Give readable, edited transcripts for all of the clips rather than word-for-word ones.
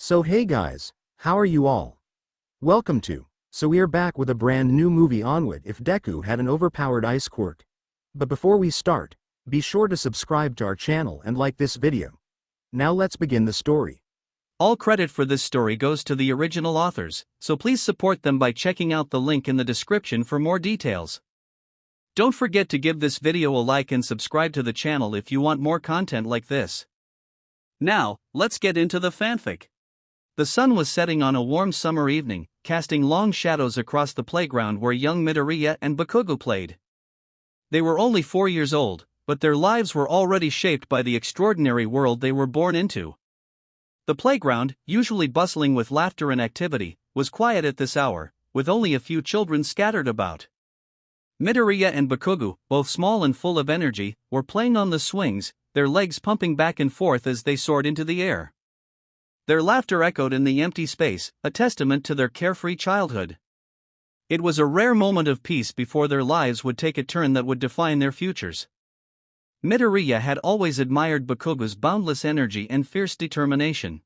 So hey guys, how are you all? Welcome to. So we are back with a brand new movie on What If Deku had an overpowered ice quirk. But before we start, be sure to subscribe to our channel and like this video. Now let's begin the story. All credit for this story goes to the original authors, so please support them by checking out the link in the description for more details. Don't forget to give this video a like and subscribe to the channel if you want more content like this. Now, let's get into the fanfic. The sun was setting on a warm summer evening, casting long shadows across the playground where young Midoriya and Bakugo played. They were only 4 years old, but their lives were already shaped by the extraordinary world they were born into. The playground, usually bustling with laughter and activity, was quiet at this hour, with only a few children scattered about. Midoriya and Bakugo, both small and full of energy, were playing on the swings, their legs pumping back and forth as they soared into the air. Their laughter echoed in the empty space, a testament to their carefree childhood. It was a rare moment of peace before their lives would take a turn that would define their futures. Midoriya had always admired Bakugo's boundless energy and fierce determination.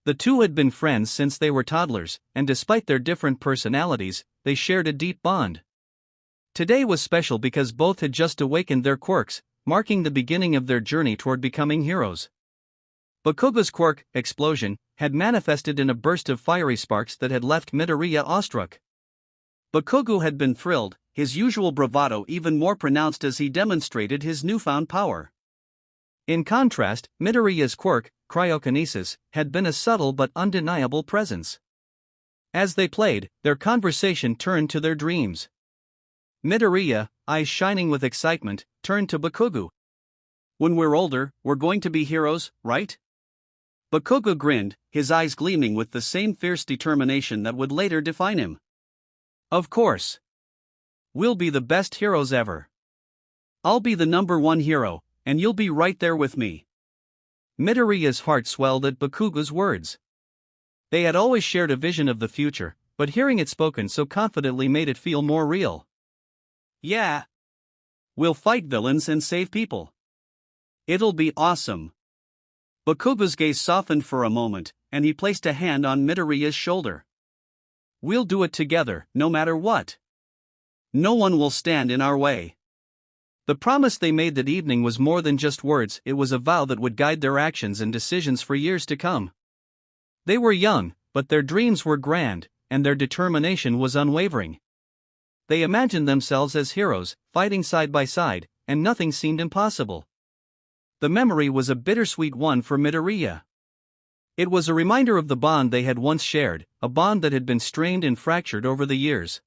The two had been friends since they were toddlers, and despite their different personalities, they shared a deep bond. Today was special because both had just awakened their quirks, marking the beginning of their journey toward becoming heroes. Bakugo's quirk, Explosion, had manifested in a burst of fiery sparks that had left Midoriya awestruck. Bakugo had been thrilled, his usual bravado even more pronounced as he demonstrated his newfound power. In contrast, Midoriya's quirk, Cryokinesis, had been a subtle but undeniable presence. As they played, their conversation turned to their dreams. Midoriya, eyes shining with excitement, turned to Bakugo. "When we're older, we're going to be heroes, right?" Bakugo grinned, his eyes gleaming with the same fierce determination that would later define him. "Of course. We'll be the best heroes ever. I'll be the #1 hero, and you'll be right there with me." Midoriya's heart swelled at Bakugo's words. They had always shared a vision of the future, but hearing it spoken so confidently made it feel more real. "Yeah. We'll fight villains and save people. It'll be awesome." Bakugo's gaze softened for a moment, and he placed a hand on Midoriya's shoulder. "We'll do it together, no matter what. No one will stand in our way." The promise they made that evening was more than just words, it was a vow that would guide their actions and decisions for years to come. They were young, but their dreams were grand, and their determination was unwavering. They imagined themselves as heroes, fighting side by side, and nothing seemed impossible. The memory was a bittersweet one for Midoriya. It was a reminder of the bond they had once shared, a bond that had been strained and fractured over the years.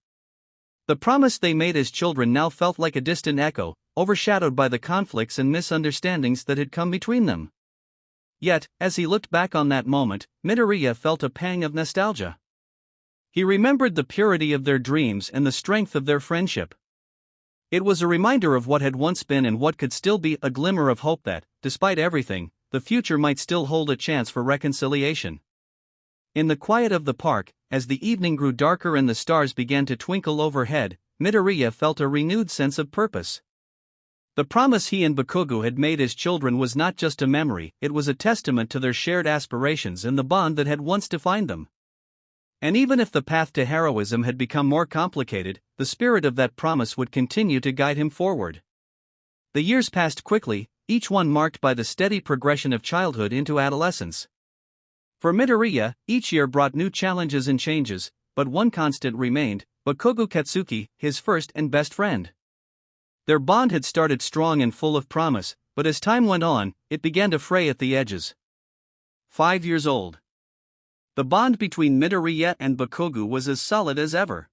The promise they made as children now felt like a distant echo, overshadowed by the conflicts and misunderstandings that had come between them. Yet, as he looked back on that moment, Midoriya felt a pang of nostalgia. He remembered the purity of their dreams and the strength of their friendship. It was a reminder of what had once been and what could still be, a glimmer of hope that, despite everything, the future might still hold a chance for reconciliation. In the quiet of the park, as the evening grew darker and the stars began to twinkle overhead, Midoriya felt a renewed sense of purpose. The promise he and Bakugo had made as children was not just a memory, it was a testament to their shared aspirations and the bond that had once defined them. And even if the path to heroism had become more complicated, the spirit of that promise would continue to guide him forward. The years passed quickly, each one marked by the steady progression of childhood into adolescence. For Midoriya, each year brought new challenges and changes, but one constant remained: Bakugo Katsuki, his first and best friend. Their bond had started strong and full of promise, but as time went on, it began to fray at the edges. 5 years old. The bond between Midoriya and Bakugo was as solid as ever.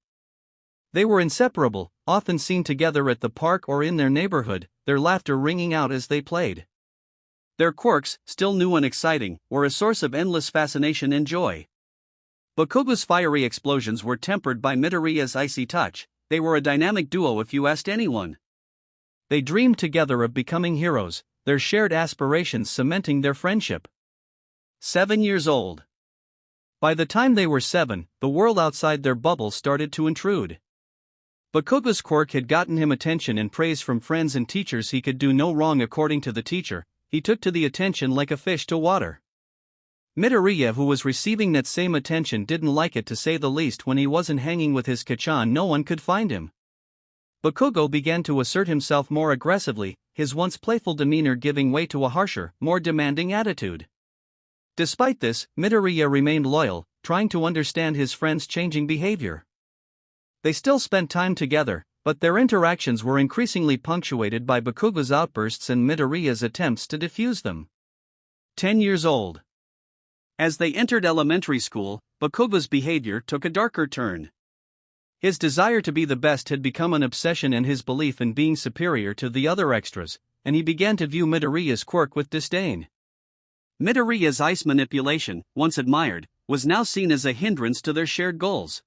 They were inseparable, often seen together at the park or in their neighborhood, their laughter ringing out as they played. Their quirks, still new and exciting, were a source of endless fascination and joy. Bakugo's fiery explosions were tempered by Midoriya's icy touch. They were a dynamic duo if you asked anyone. They dreamed together of becoming heroes, their shared aspirations cementing their friendship. 7 years old. By the time they were 7, the world outside their bubble started to intrude. Bakugo's quirk had gotten him attention and praise from friends and teachers. He could do no wrong according to the teacher, he took to the attention like a fish to water. Midoriya, who was receiving that same attention, didn't like it to say the least. When he wasn't hanging with his Kachan, no one could find him. Bakugo began to assert himself more aggressively, his once playful demeanor giving way to a harsher, more demanding attitude. Despite this, Midoriya remained loyal, trying to understand his friend's changing behavior. They still spent time together, but their interactions were increasingly punctuated by Bakugo's outbursts and Midoriya's attempts to defuse them. 10 years old. As they entered elementary school, Bakugo's behavior took a darker turn. His desire to be the best had become an obsession, and his belief in being superior to the other extras, and he began to view Midoriya's quirk with disdain. Midoriya's ice manipulation, once admired, was now seen as a hindrance to their shared goals.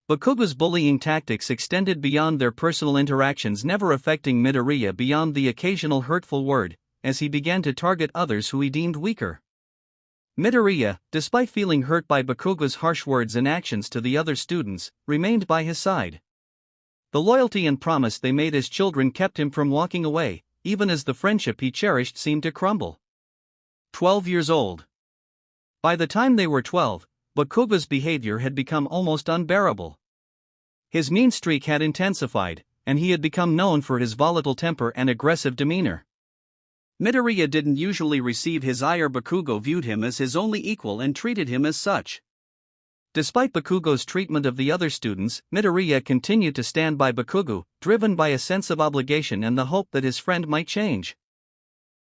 Bakugo's bullying tactics extended beyond their personal interactions, never affecting Midoriya beyond the occasional hurtful word, as he began to target others who he deemed weaker. Midoriya, despite feeling hurt by Bakugo's harsh words and actions to the other students, remained by his side. The loyalty and promise they made as children kept him from walking away, even as the friendship he cherished seemed to crumble. 12 years old. By the time they were 12, Bakugo's behavior had become almost unbearable. His mean streak had intensified, and he had become known for his volatile temper and aggressive demeanor. Midoriya didn't usually receive his ire. Bakugo viewed him as his only equal and treated him as such. Despite Bakugo's treatment of the other students, Midoriya continued to stand by Bakugo, driven by a sense of obligation and the hope that his friend might change.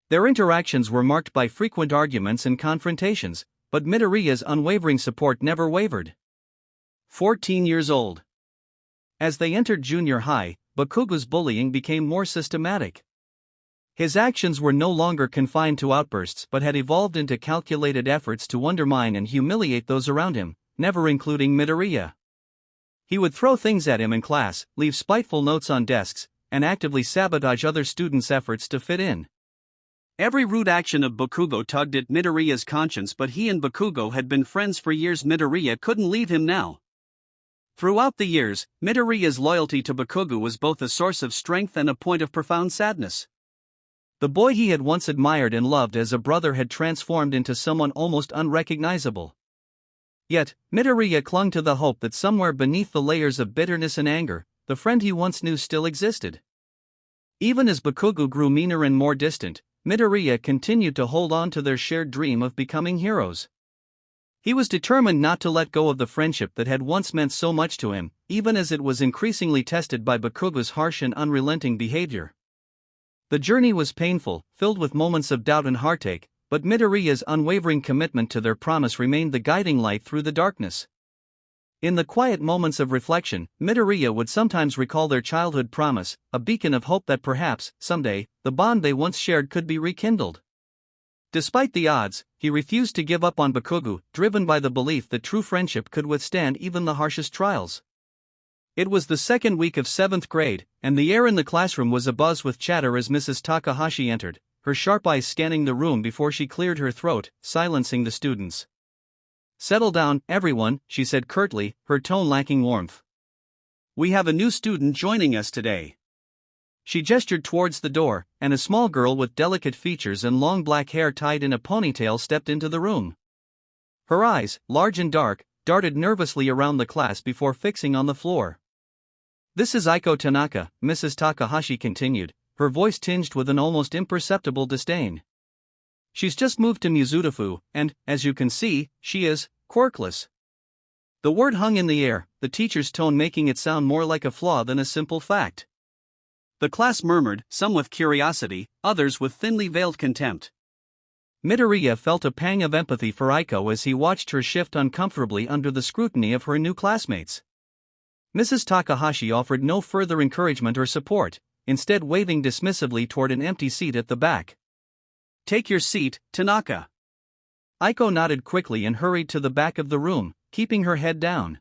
Their interactions were marked by frequent arguments and confrontations, but Midoriya's unwavering support never wavered. 14 years old. As they entered junior high, Bakugo's bullying became more systematic. His actions were no longer confined to outbursts but had evolved into calculated efforts to undermine and humiliate those around him, never including Midoriya. He would throw things at him in class, leave spiteful notes on desks, and actively sabotage other students' efforts to fit in. Every rude action of Bakugo tugged at Midoriya's conscience, but he and Bakugo had been friends for years. Midoriya couldn't leave him now. Throughout the years, Midoriya's loyalty to Bakugo was both a source of strength and a point of profound sadness. The boy he had once admired and loved as a brother had transformed into someone almost unrecognizable. Yet, Midoriya clung to the hope that somewhere beneath the layers of bitterness and anger, the friend he once knew still existed. Even as Bakugo grew meaner and more distant, Midoriya continued to hold on to their shared dream of becoming heroes. He was determined not to let go of the friendship that had once meant so much to him, even as it was increasingly tested by Bakugo's harsh and unrelenting behavior. The journey was painful, filled with moments of doubt and heartache, but Midoriya's unwavering commitment to their promise remained the guiding light through the darkness. In the quiet moments of reflection, Midoriya would sometimes recall their childhood promise, a beacon of hope that perhaps, someday, the bond they once shared could be rekindled. Despite the odds, he refused to give up on Bakugo, driven by the belief that true friendship could withstand even the harshest trials. It was the second week of 7th grade, and the air in the classroom was abuzz with chatter as Mrs. Takahashi entered, her sharp eyes scanning the room before she cleared her throat, silencing the students. "Settle down, everyone," she said curtly, her tone lacking warmth. "We have a new student joining us today." She gestured towards the door, and a small girl with delicate features and long black hair tied in a ponytail stepped into the room. Her eyes, large and dark, darted nervously around the class before fixing on the floor. "This is Aiko Tanaka," Mrs. Takahashi continued, her voice tinged with an almost imperceptible disdain. "She's just moved to Mizutofu, and, as you can see, she is quirkless." The word hung in the air, the teacher's tone making it sound more like a flaw than a simple fact. The class murmured, some with curiosity, others with thinly veiled contempt. Midoriya felt a pang of empathy for Aiko as he watched her shift uncomfortably under the scrutiny of her new classmates. Mrs. Takahashi offered no further encouragement or support, instead waving dismissively toward an empty seat at the back. "Take your seat, Tanaka." Aiko nodded quickly and hurried to the back of the room, keeping her head down.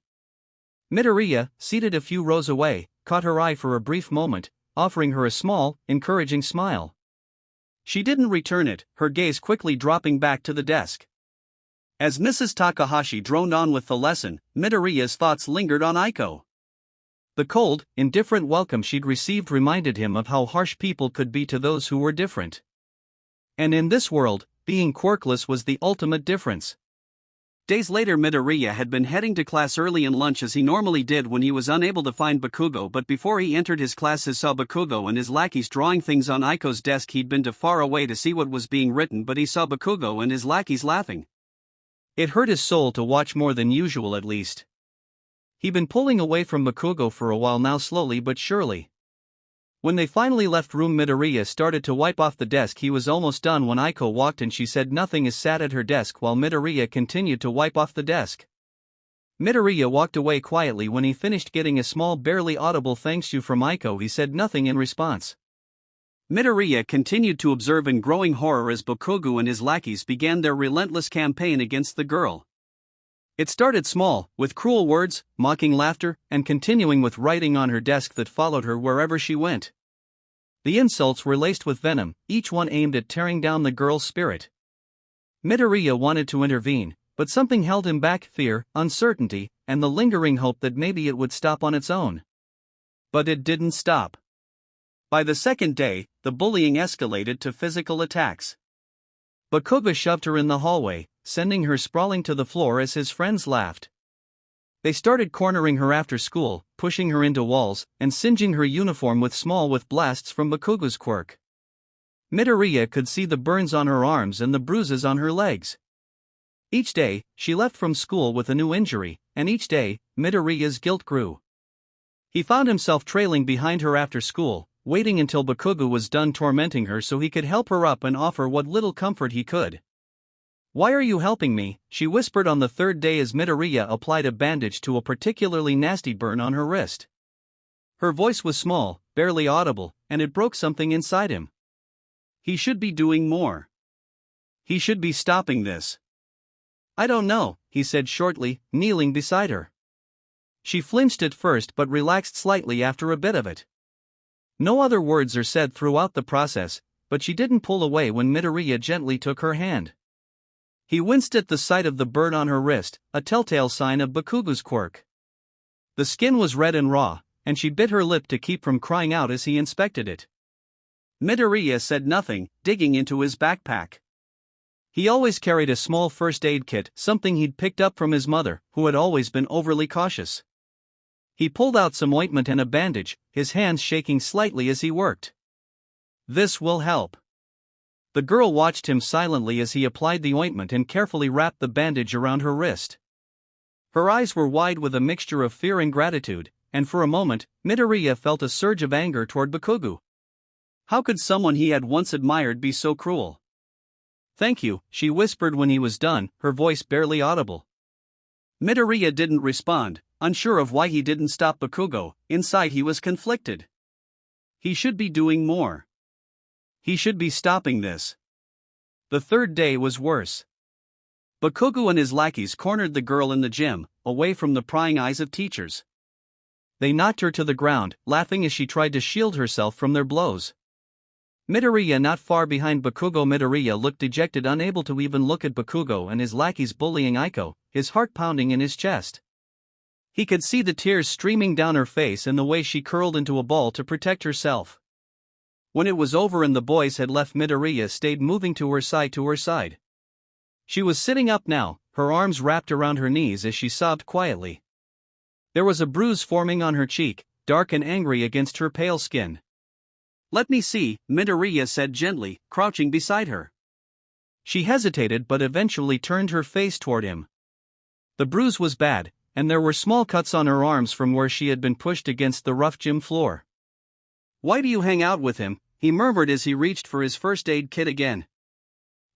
Midoriya, seated a few rows away, caught her eye for a brief moment, offering her a small, encouraging smile. She didn't return it, her gaze quickly dropping back to the desk. As Mrs. Takahashi droned on with the lesson, Midoriya's thoughts lingered on Aiko. The cold, indifferent welcome she'd received reminded him of how harsh people could be to those who were different. And in this world, being quirkless was the ultimate difference. Days later, Midoriya had been heading to class early in lunch as he normally did when he was unable to find Bakugo, but before he entered his class he saw Bakugo and his lackeys drawing things on Aiko's desk. He'd been too far away to see what was being written, but he saw Bakugo and his lackeys laughing. It hurt his soul to watch, more than usual at least. He'd been pulling away from Bakugo for a while now, slowly but surely. When they finally left room, Midoriya started to wipe off the desk. He was almost done when Aiko walked in. She said nothing as sat at her desk while Midoriya continued to wipe off the desk. Midoriya walked away quietly when he finished, getting a small, barely audible thanks you from Aiko. He said nothing in response. Midoriya continued to observe in growing horror as Bakugo and his lackeys began their relentless campaign against the girl. It started small, with cruel words, mocking laughter, and continuing with writing on her desk that followed her wherever she went. The insults were laced with venom, each one aimed at tearing down the girl's spirit. Midoriya wanted to intervene, but something held him back: fear, uncertainty, and the lingering hope that maybe it would stop on its own. But it didn't stop. By the second day, the bullying escalated to physical attacks. Bakugo shoved her in the hallway, sending her sprawling to the floor as his friends laughed. They started cornering her after school, pushing her into walls, and singeing her uniform with blasts from Bakugo's quirk. Midoriya could see the burns on her arms and the bruises on her legs. Each day, she left from school with a new injury, and each day, Midoriya's guilt grew. He found himself trailing behind her after school, waiting until Bakugo was done tormenting her so he could help her up and offer what little comfort he could. "Why are you helping me?" she whispered on the third day as Midoriya applied a bandage to a particularly nasty burn on her wrist. Her voice was small, barely audible, and it broke something inside him. He should be doing more. He should be stopping this. "I don't know," he said shortly, kneeling beside her. She flinched at first but relaxed slightly after a bit of it. No other words are said throughout the process, but she didn't pull away when Midoriya gently took her hand. He winced at the sight of the burn on her wrist, a telltale sign of Bakugo's quirk. The skin was red and raw, and she bit her lip to keep from crying out as he inspected it. Midoriya said nothing, digging into his backpack. He always carried a small first aid kit, something he'd picked up from his mother, who had always been overly cautious. He pulled out some ointment and a bandage, his hands shaking slightly as he worked. "This will help." The girl watched him silently as he applied the ointment and carefully wrapped the bandage around her wrist. Her eyes were wide with a mixture of fear and gratitude, and for a moment, Midoriya felt a surge of anger toward Bakugo. How could someone he had once admired be so cruel? "Thank you," she whispered when he was done, her voice barely audible. Midoriya didn't respond, unsure of why he didn't stop Bakugo. Inside he was conflicted. He should be doing more. He should be stopping this. The third day was worse. Bakugo and his lackeys cornered the girl in the gym, away from the prying eyes of teachers. They knocked her to the ground, laughing as she tried to shield herself from their blows. Midoriya not far behind Bakugo. Midoriya looked dejected, unable to even look at Bakugo and his lackeys bullying Aiko, his heart pounding in his chest. He could see the tears streaming down her face and the way she curled into a ball to protect herself. When it was over and the boys had left, Midoriya stayed moving to her side. She was sitting up now, her arms wrapped around her knees as she sobbed quietly. There was a bruise forming on her cheek, dark and angry against her pale skin. "Let me see," Midoriya said gently, crouching beside her. She hesitated but eventually turned her face toward him. The bruise was bad, and there were small cuts on her arms from where she had been pushed against the rough gym floor. "Why do you hang out with him?" he murmured as he reached for his first aid kit again.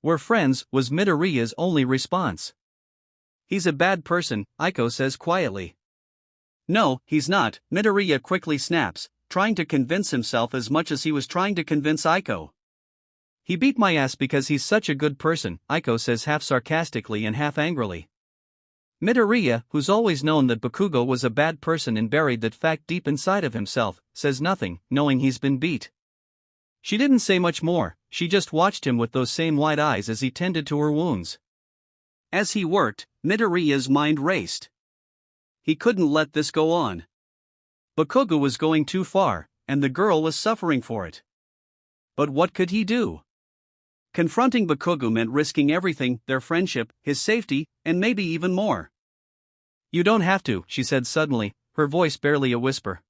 "We're friends," was Midoriya's only response. "He's a bad person," Aiko says quietly. "No, he's not," Midoriya quickly snaps, trying to convince himself as much as he was trying to convince Aiko. "He beat my ass because he's such a good person," Aiko says half sarcastically and half angrily. Midoriya, who's always known that Bakugo was a bad person and buried that fact deep inside of himself, says nothing, knowing he's been beat. She didn't say much more, she just watched him with those same wide eyes as he tended to her wounds. As he worked, Midoriya's mind raced. He couldn't let this go on. Bakugo was going too far, and the girl was suffering for it. But what could he do? Confronting Bakugo meant risking everything, their friendship, his safety, and maybe even more. "You don't have to," she said suddenly, her voice barely a whisper.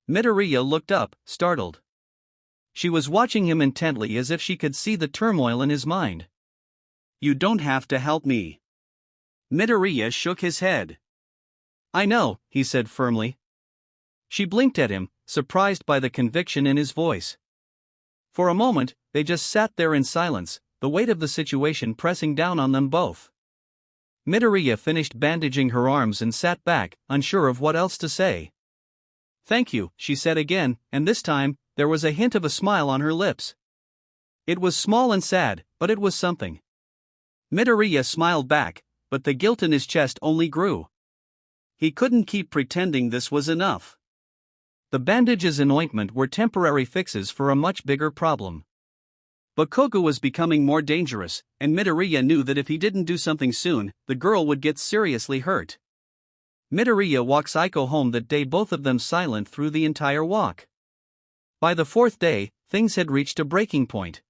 Midoriya looked up, startled. She was watching him intently as if she could see the turmoil in his mind. "You don't have to help me." Midoriya shook his head. "I know," he said firmly. She blinked at him, surprised by the conviction in his voice. For a moment, they just sat there in silence, the weight of the situation pressing down on them both. Midoriya finished bandaging her arms and sat back, unsure of what else to say. "Thank you," she said again, and this time, there was a hint of a smile on her lips. It was small and sad, but it was something. Midoriya smiled back, but the guilt in his chest only grew. He couldn't keep pretending this was enough. The bandages and ointment were temporary fixes for a much bigger problem. Bakugo was becoming more dangerous, and Midoriya knew that if he didn't do something soon, the girl would get seriously hurt. Midoriya walked Aiko home that day, both of them silent through the entire walk. By the fourth day, things had reached a breaking point.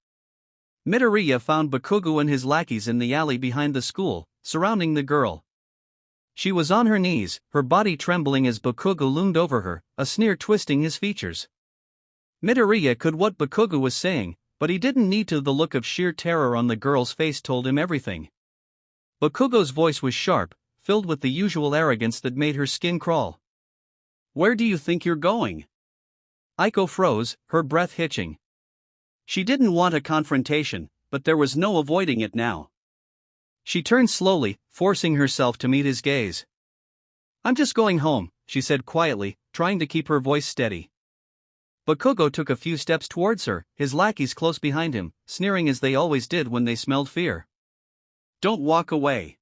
Midoriya found Bakugo and his lackeys in the alley behind the school, surrounding the girl. She was on her knees, her body trembling as Bakugo loomed over her, a sneer twisting his features. Midoriya could what Bakugo was saying, but he didn't need to. The look of sheer terror on the girl's face told him everything. Bakugo's voice was sharp, filled with the usual arrogance that made her skin crawl. "Where do you think you're going?" Aiko froze, her breath hitching. She didn't want a confrontation, but there was no avoiding it now. She turned slowly, forcing herself to meet his gaze. "I'm just going home," she said quietly, trying to keep her voice steady. Bakugo took a few steps towards her, his lackeys close behind him, sneering as they always did when they smelled fear. "Don't walk away.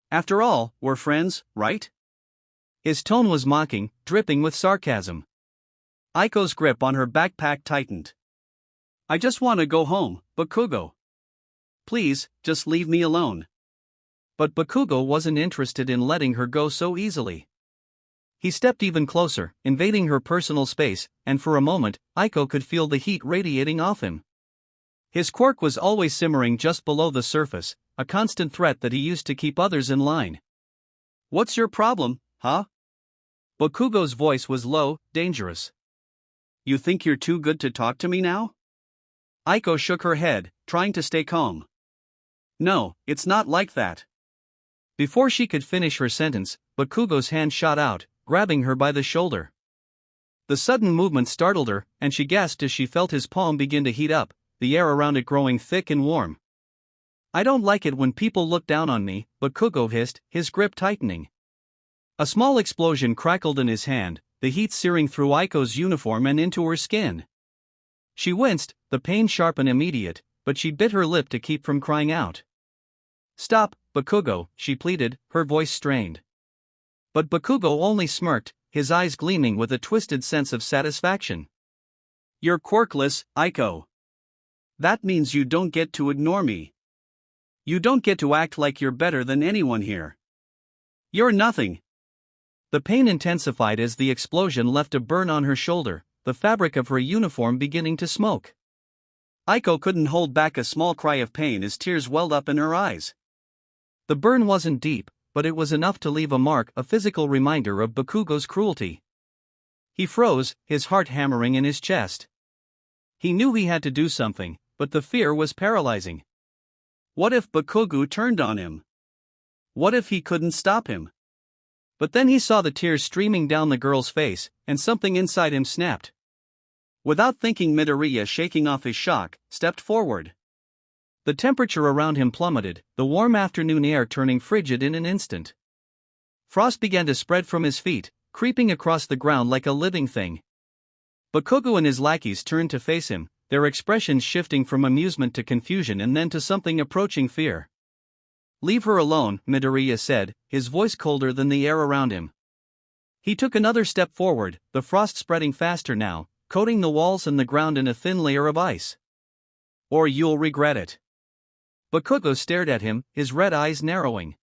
After all, we're friends, right?" His tone was mocking, dripping with sarcasm. Aiko's grip on her backpack tightened. "I just want to go home, Bakugo. Please, just leave me alone." But Bakugo wasn't interested in letting her go so easily. He stepped even closer, invading her personal space, and for a moment, Aiko could feel the heat radiating off him. His quirk was always simmering just below the surface, a constant threat that he used to keep others in line. "What's your problem, huh?" Bakugo's voice was low, dangerous. "You think you're too good to talk to me now?" Aiko shook her head, trying to stay calm. "No, it's not like that." Before she could finish her sentence, Bakugo's hand shot out, grabbing her by the shoulder. The sudden movement startled her, and she gasped as she felt his palm begin to heat up, the air around it growing thick and warm. "I don't like it when people look down on me," Bakugo hissed, his grip tightening. A small explosion crackled in his hand, the heat searing through Aiko's uniform and into her skin. She winced, the pain sharp and immediate, but she bit her lip to keep from crying out. "Stop, Bakugo," she pleaded, her voice strained. But Bakugo only smirked, his eyes gleaming with a twisted sense of satisfaction. "You're quirkless, Aiko. That means you don't get to ignore me. You don't get to act like you're better than anyone here. You're nothing." The pain intensified as the explosion left a burn on her shoulder, the fabric of her uniform beginning to smoke. Aiko couldn't hold back a small cry of pain as tears welled up in her eyes. The burn wasn't deep, but it was enough to leave a mark, a physical reminder of Bakugo's cruelty. He froze, his heart hammering in his chest. He knew he had to do something, but the fear was paralyzing. What if Bakugo turned on him? What if he couldn't stop him? But then he saw the tears streaming down the girl's face, and something inside him snapped. Without thinking, Midoriya, shaking off his shock, stepped forward. The temperature around him plummeted, the warm afternoon air turning frigid in an instant. Frost began to spread from his feet, creeping across the ground like a living thing. Bakugo and his lackeys turned to face him, their expressions shifting from amusement to confusion and then to something approaching fear. "Leave her alone," Midoriya said, his voice colder than the air around him. He took another step forward, the frost spreading faster now, coating the walls and the ground in a thin layer of ice. "Or you'll regret it." Bakugo stared at him, his red eyes narrowing.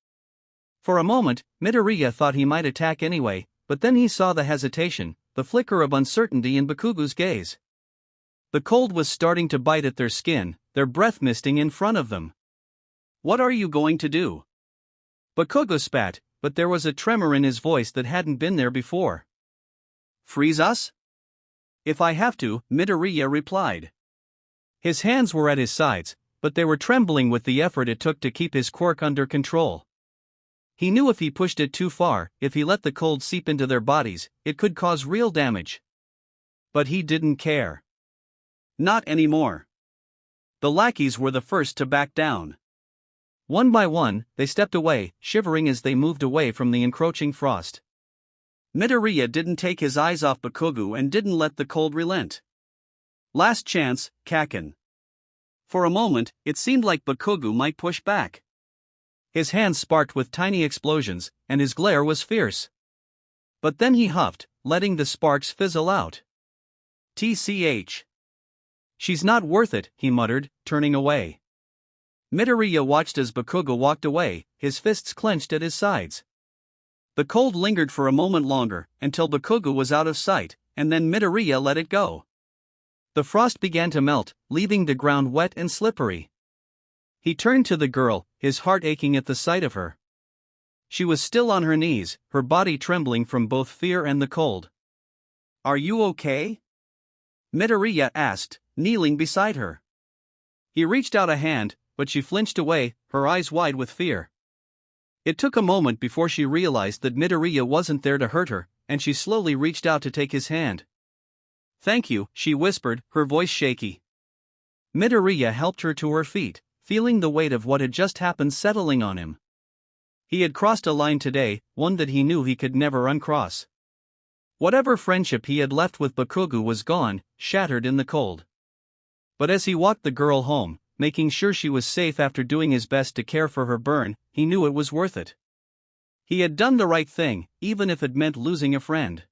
For a moment, Midoriya thought he might attack anyway, but then he saw the hesitation, the flicker of uncertainty in Bakugo's gaze. The cold was starting to bite at their skin, their breath misting in front of them. "What are you going to do?" Bakugo spat, but there was a tremor in his voice that hadn't been there before. "Freeze us?" "If I have to," Midoriya replied. His hands were at his sides, but they were trembling with the effort it took to keep his quirk under control. He knew if he pushed it too far, if he let the cold seep into their bodies, it could cause real damage. But he didn't care. Not anymore. The lackeys were the first to back down. One by one, they stepped away, shivering as they moved away from the encroaching frost. Midoriya didn't take his eyes off Bakugo and didn't let the cold relent. Last chance, Kaken. For a moment, it seemed like Bakugo might push back. His hands sparked with tiny explosions, and his glare was fierce. But then he huffed, letting the sparks fizzle out. "TCH. She's not worth it," he muttered, turning away. Midoriya watched as Bakugo walked away, his fists clenched at his sides. The cold lingered for a moment longer, until Bakugo was out of sight, and then Midoriya let it go. The frost began to melt, leaving the ground wet and slippery. He turned to the girl, his heart aching at the sight of her. She was still on her knees, her body trembling from both fear and the cold. "Are you okay?" Midoriya asked, kneeling beside her. He reached out a hand, but she flinched away, her eyes wide with fear. It took a moment before she realized that Midoriya wasn't there to hurt her, and she slowly reached out to take his hand. "Thank you," she whispered, her voice shaky. Midoriya helped her to her feet, feeling the weight of what had just happened settling on him. He had crossed a line today, one that he knew he could never uncross. Whatever friendship he had left with Bakugo was gone, shattered in the cold. But as he walked the girl home, making sure she was safe after doing his best to care for her burn, he knew it was worth it. He had done the right thing, even if it meant losing a friend.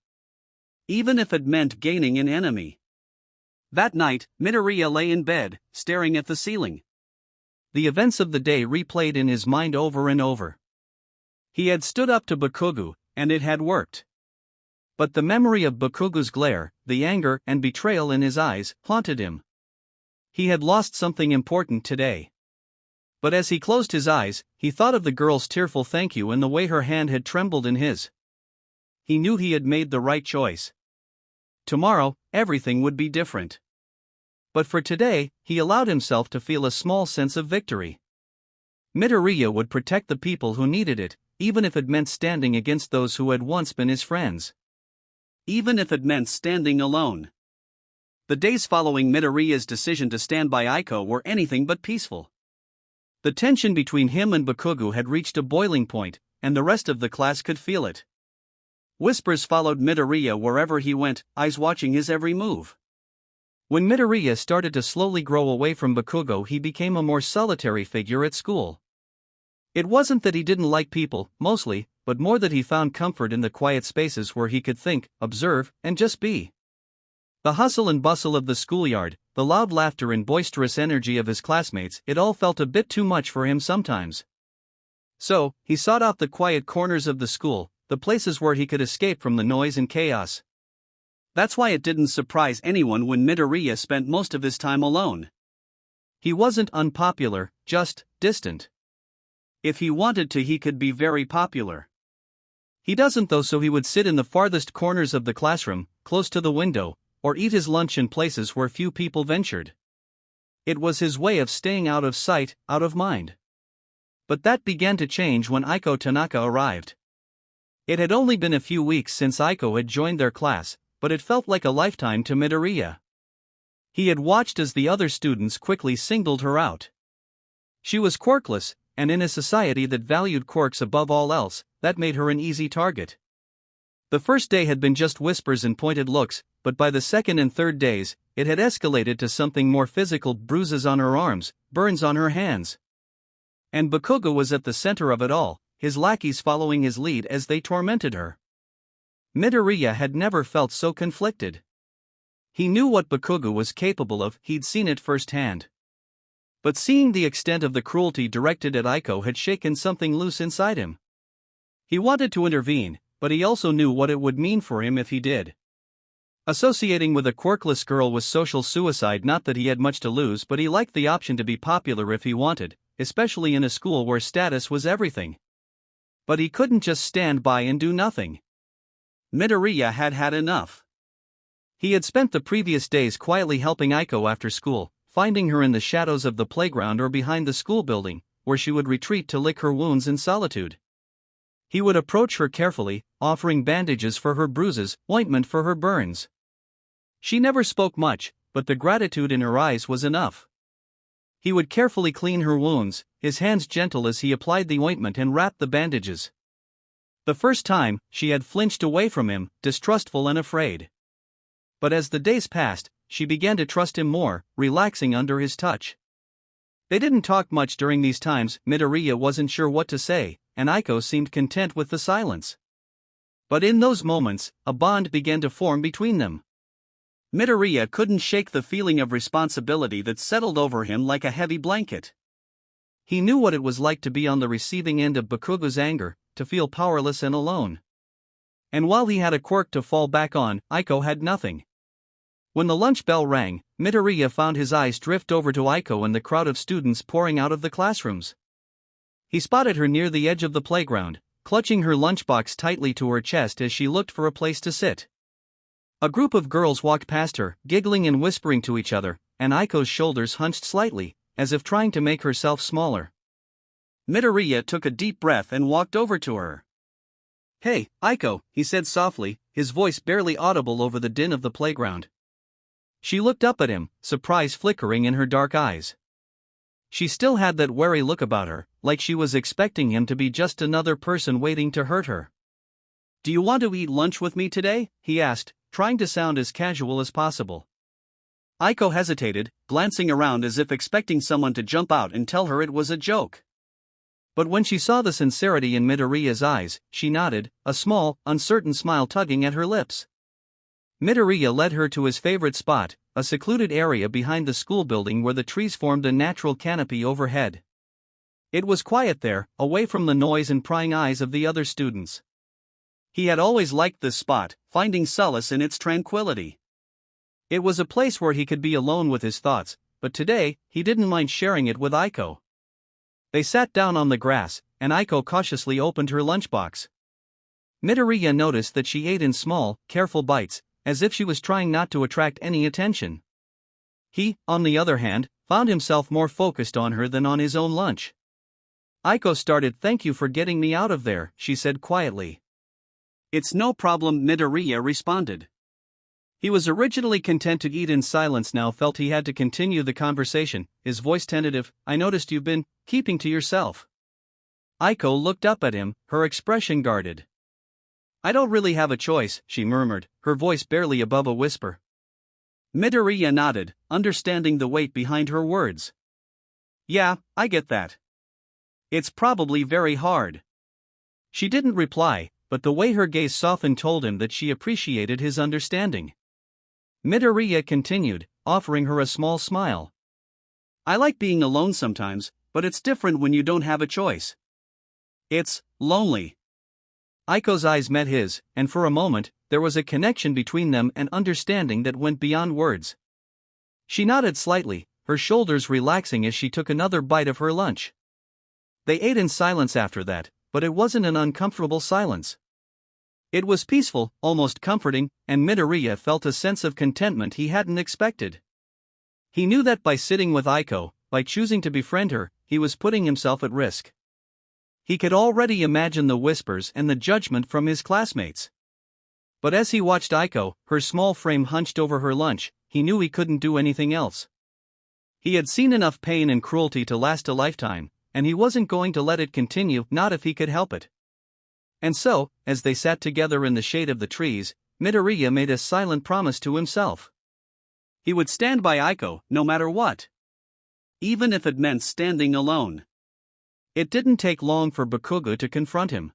Even if it meant gaining an enemy. That night, Midoriya lay in bed, staring at the ceiling. The events of the day replayed in his mind over and over. He had stood up to Bakugo, and it had worked. But the memory of Bakugo's glare, the anger and betrayal in his eyes, haunted him. He had lost something important today. But as he closed his eyes, he thought of the girl's tearful thank you and the way her hand had trembled in his. He knew he had made the right choice. Tomorrow, everything would be different. But for today, he allowed himself to feel a small sense of victory. Midoriya would protect the people who needed it, even if it meant standing against those who had once been his friends. Even if it meant standing alone. The days following Midoriya's decision to stand by Aiko were anything but peaceful. The tension between him and Bakugo had reached a boiling point, and the rest of the class could feel it. Whispers followed Midoriya wherever he went, eyes watching his every move. When Midoriya started to slowly grow away from Bakugo, he became a more solitary figure at school. It wasn't that he didn't like people, mostly, but more that he found comfort in the quiet spaces where he could think, observe, and just be. The hustle and bustle of the schoolyard, the loud laughter and boisterous energy of his classmates, it all felt a bit too much for him sometimes. So, he sought out the quiet corners of the school, the places where he could escape from the noise and chaos. That's why it didn't surprise anyone when Midoriya spent most of his time alone. He wasn't unpopular, just distant. If he wanted to, he could be very popular. He doesn't though, so he would sit in the farthest corners of the classroom, close to the window, or eat his lunch in places where few people ventured. It was his way of staying out of sight, out of mind. But that began to change when Aiko Tanaka arrived. It had only been a few weeks since Aiko had joined their class, but it felt like a lifetime to Midoriya. He had watched as the other students quickly singled her out. She was quirkless, and in a society that valued quirks above all else, that made her an easy target. The first day had been just whispers and pointed looks, but by the second and third days, it had escalated to something more physical: bruises on her arms, burns on her hands. And Bakugo was at the center of it all, his lackeys following his lead as they tormented her. Midoriya had never felt so conflicted. He knew what Bakugo was capable of, he'd seen it firsthand. But seeing the extent of the cruelty directed at Aiko had shaken something loose inside him. He wanted to intervene, but he also knew what it would mean for him if he did. Associating with a quirkless girl was social suicide. Not that he had much to lose, but he liked the option to be popular if he wanted, especially in a school where status was everything. But he couldn't just stand by and do nothing. Midoriya had had enough. He had spent the previous days quietly helping Aiko after school, finding her in the shadows of the playground or behind the school building, where she would retreat to lick her wounds in solitude. He would approach her carefully, offering bandages for her bruises, ointment for her burns. She never spoke much, but the gratitude in her eyes was enough. He would carefully clean her wounds, his hands gentle as he applied the ointment and wrapped the bandages. The first time, she had flinched away from him, distrustful and afraid. But as the days passed, she began to trust him more, relaxing under his touch. They didn't talk much during these times. Midoriya wasn't sure what to say, and Aiko seemed content with the silence. But in those moments, a bond began to form between them. Midoriya couldn't shake the feeling of responsibility that settled over him like a heavy blanket. He knew what it was like to be on the receiving end of Bakugo's anger, to feel powerless and alone. And while he had a quirk to fall back on, Aiko had nothing. When the lunch bell rang, Midoriya found his eyes drift over to Aiko and the crowd of students pouring out of the classrooms. He spotted her near the edge of the playground, clutching her lunchbox tightly to her chest as she looked for a place to sit. A group of girls walked past her, giggling and whispering to each other, and Aiko's shoulders hunched slightly, as if trying to make herself smaller. Midoriya took a deep breath and walked over to her. "Hey, Aiko," he said softly, his voice barely audible over the din of the playground. She looked up at him, surprise flickering in her dark eyes. She still had that wary look about her, like she was expecting him to be just another person waiting to hurt her. "Do you want to eat lunch with me today?" he asked, trying to sound as casual as possible. Aiko hesitated, glancing around as if expecting someone to jump out and tell her it was a joke. But when she saw the sincerity in Midoriya's eyes, she nodded, a small, uncertain smile tugging at her lips. Midoriya led her to his favorite spot, a secluded area behind the school building where the trees formed a natural canopy overhead. It was quiet there, away from the noise and prying eyes of the other students. He had always liked this spot, finding solace in its tranquility. It was a place where he could be alone with his thoughts, but today, he didn't mind sharing it with Aiko. They sat down on the grass, and Aiko cautiously opened her lunchbox. Midoriya noticed that she ate in small, careful bites, as if she was trying not to attract any attention. He, on the other hand, found himself more focused on her than on his own lunch. Aiko started. "Thank you for getting me out of there," she said quietly. "It's no problem," Midoriya responded. He was originally content to eat in silence, now felt he had to continue the conversation, his voice tentative. "I noticed you've been keeping to yourself." Aiko looked up at him, her expression guarded. "I don't really have a choice," she murmured, her voice barely above a whisper. Midoriya nodded, understanding the weight behind her words. "Yeah, I get that. It's probably very hard." She didn't reply, but the way her gaze softened told him that she appreciated his understanding. Midoriya continued, offering her a small smile. "I like being alone sometimes, but it's different when you don't have a choice. It's lonely." Aiko's eyes met his, and for a moment, there was a connection between them, an understanding that went beyond words. She nodded slightly, her shoulders relaxing as she took another bite of her lunch. They ate in silence after that, but it wasn't an uncomfortable silence. It was peaceful, almost comforting, and Midoriya felt a sense of contentment he hadn't expected. He knew that by sitting with Aiko, by choosing to befriend her, he was putting himself at risk. He could already imagine the whispers and the judgment from his classmates. But as he watched Aiko, her small frame hunched over her lunch, he knew he couldn't do anything else. He had seen enough pain and cruelty to last a lifetime, and he wasn't going to let it continue, not if he could help it. And so, as they sat together in the shade of the trees, Midoriya made a silent promise to himself. He would stand by Aiko, no matter what. Even if it meant standing alone. It didn't take long for Bakugo to confront him.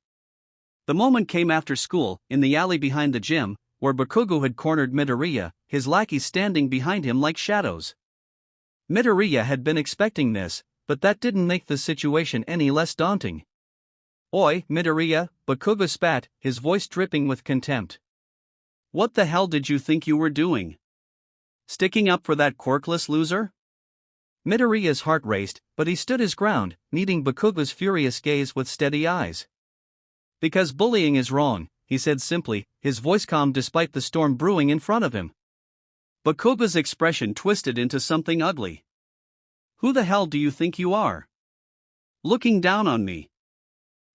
The moment came after school, in the alley behind the gym, where Bakugo had cornered Midoriya, his lackeys standing behind him like shadows. Midoriya had been expecting this, but that didn't make the situation any less daunting. "Oi, Midoriya," Bakugo spat, his voice dripping with contempt. What the hell did you think you were doing? Sticking up for that quirkless loser? Midoriya's heart raced, but he stood his ground, meeting Bakugo's furious gaze with steady eyes. Because bullying is wrong, he said simply, his voice calm despite the storm brewing in front of him. Bakugo's expression twisted into something ugly. Who the hell do you think you are? Looking down on me.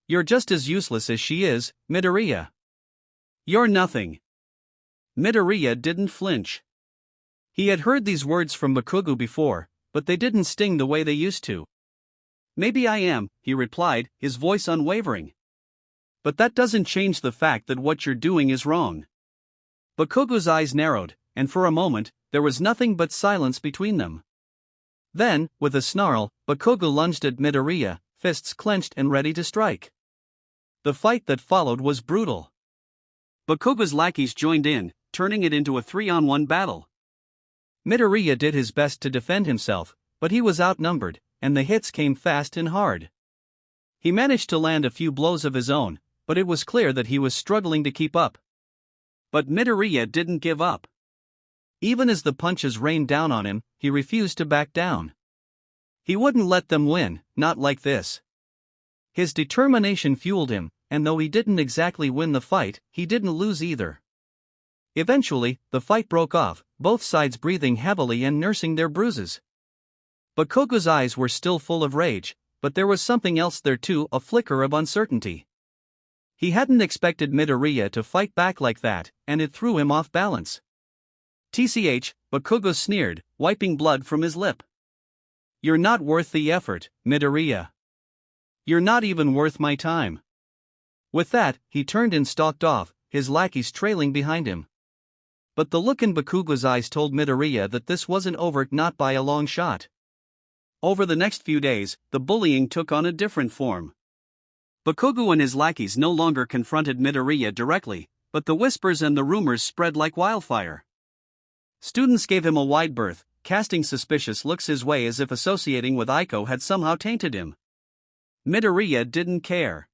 You're just as useless as she is, Midoriya. You're nothing. Midoriya didn't flinch. He had heard these words from Bakugo before, but they didn't sting the way they used to. Maybe I am, he replied, his voice unwavering. But that doesn't change the fact that what you're doing is wrong. Bakugo's eyes narrowed, and for a moment, there was nothing but silence between them. Then, with a snarl, Bakugo lunged at Midoriya, fists clenched and ready to strike. The fight that followed was brutal. Bakugo's lackeys joined in, turning it into a 3-on-1 battle. Midoriya did his best to defend himself, but he was outnumbered, and the hits came fast and hard. He managed to land a few blows of his own, but it was clear that he was struggling to keep up. But Midoriya didn't give up. Even as the punches rained down on him, he refused to back down. He wouldn't let them win, not like this. His determination fueled him, and though he didn't exactly win the fight, he didn't lose either. Eventually, the fight broke off, both sides breathing heavily and nursing their bruises. Bakugo's eyes were still full of rage, but there was something else there too, a flicker of uncertainty. He hadn't expected Midoriya to fight back like that, and it threw him off balance. TCH, Bakugo sneered, wiping blood from his lip. You're not worth the effort, Midoriya. You're not even worth my time. With that, he turned and stalked off, his lackeys trailing behind him. But the look in Bakugo's eyes told Midoriya that this wasn't over, not by a long shot. Over the next few days, the bullying took on a different form. Bakugo and his lackeys no longer confronted Midoriya directly, but the whispers and the rumors spread like wildfire. Students gave him a wide berth, casting suspicious looks his way as if associating with Aiko had somehow tainted him. Midoriya didn't care.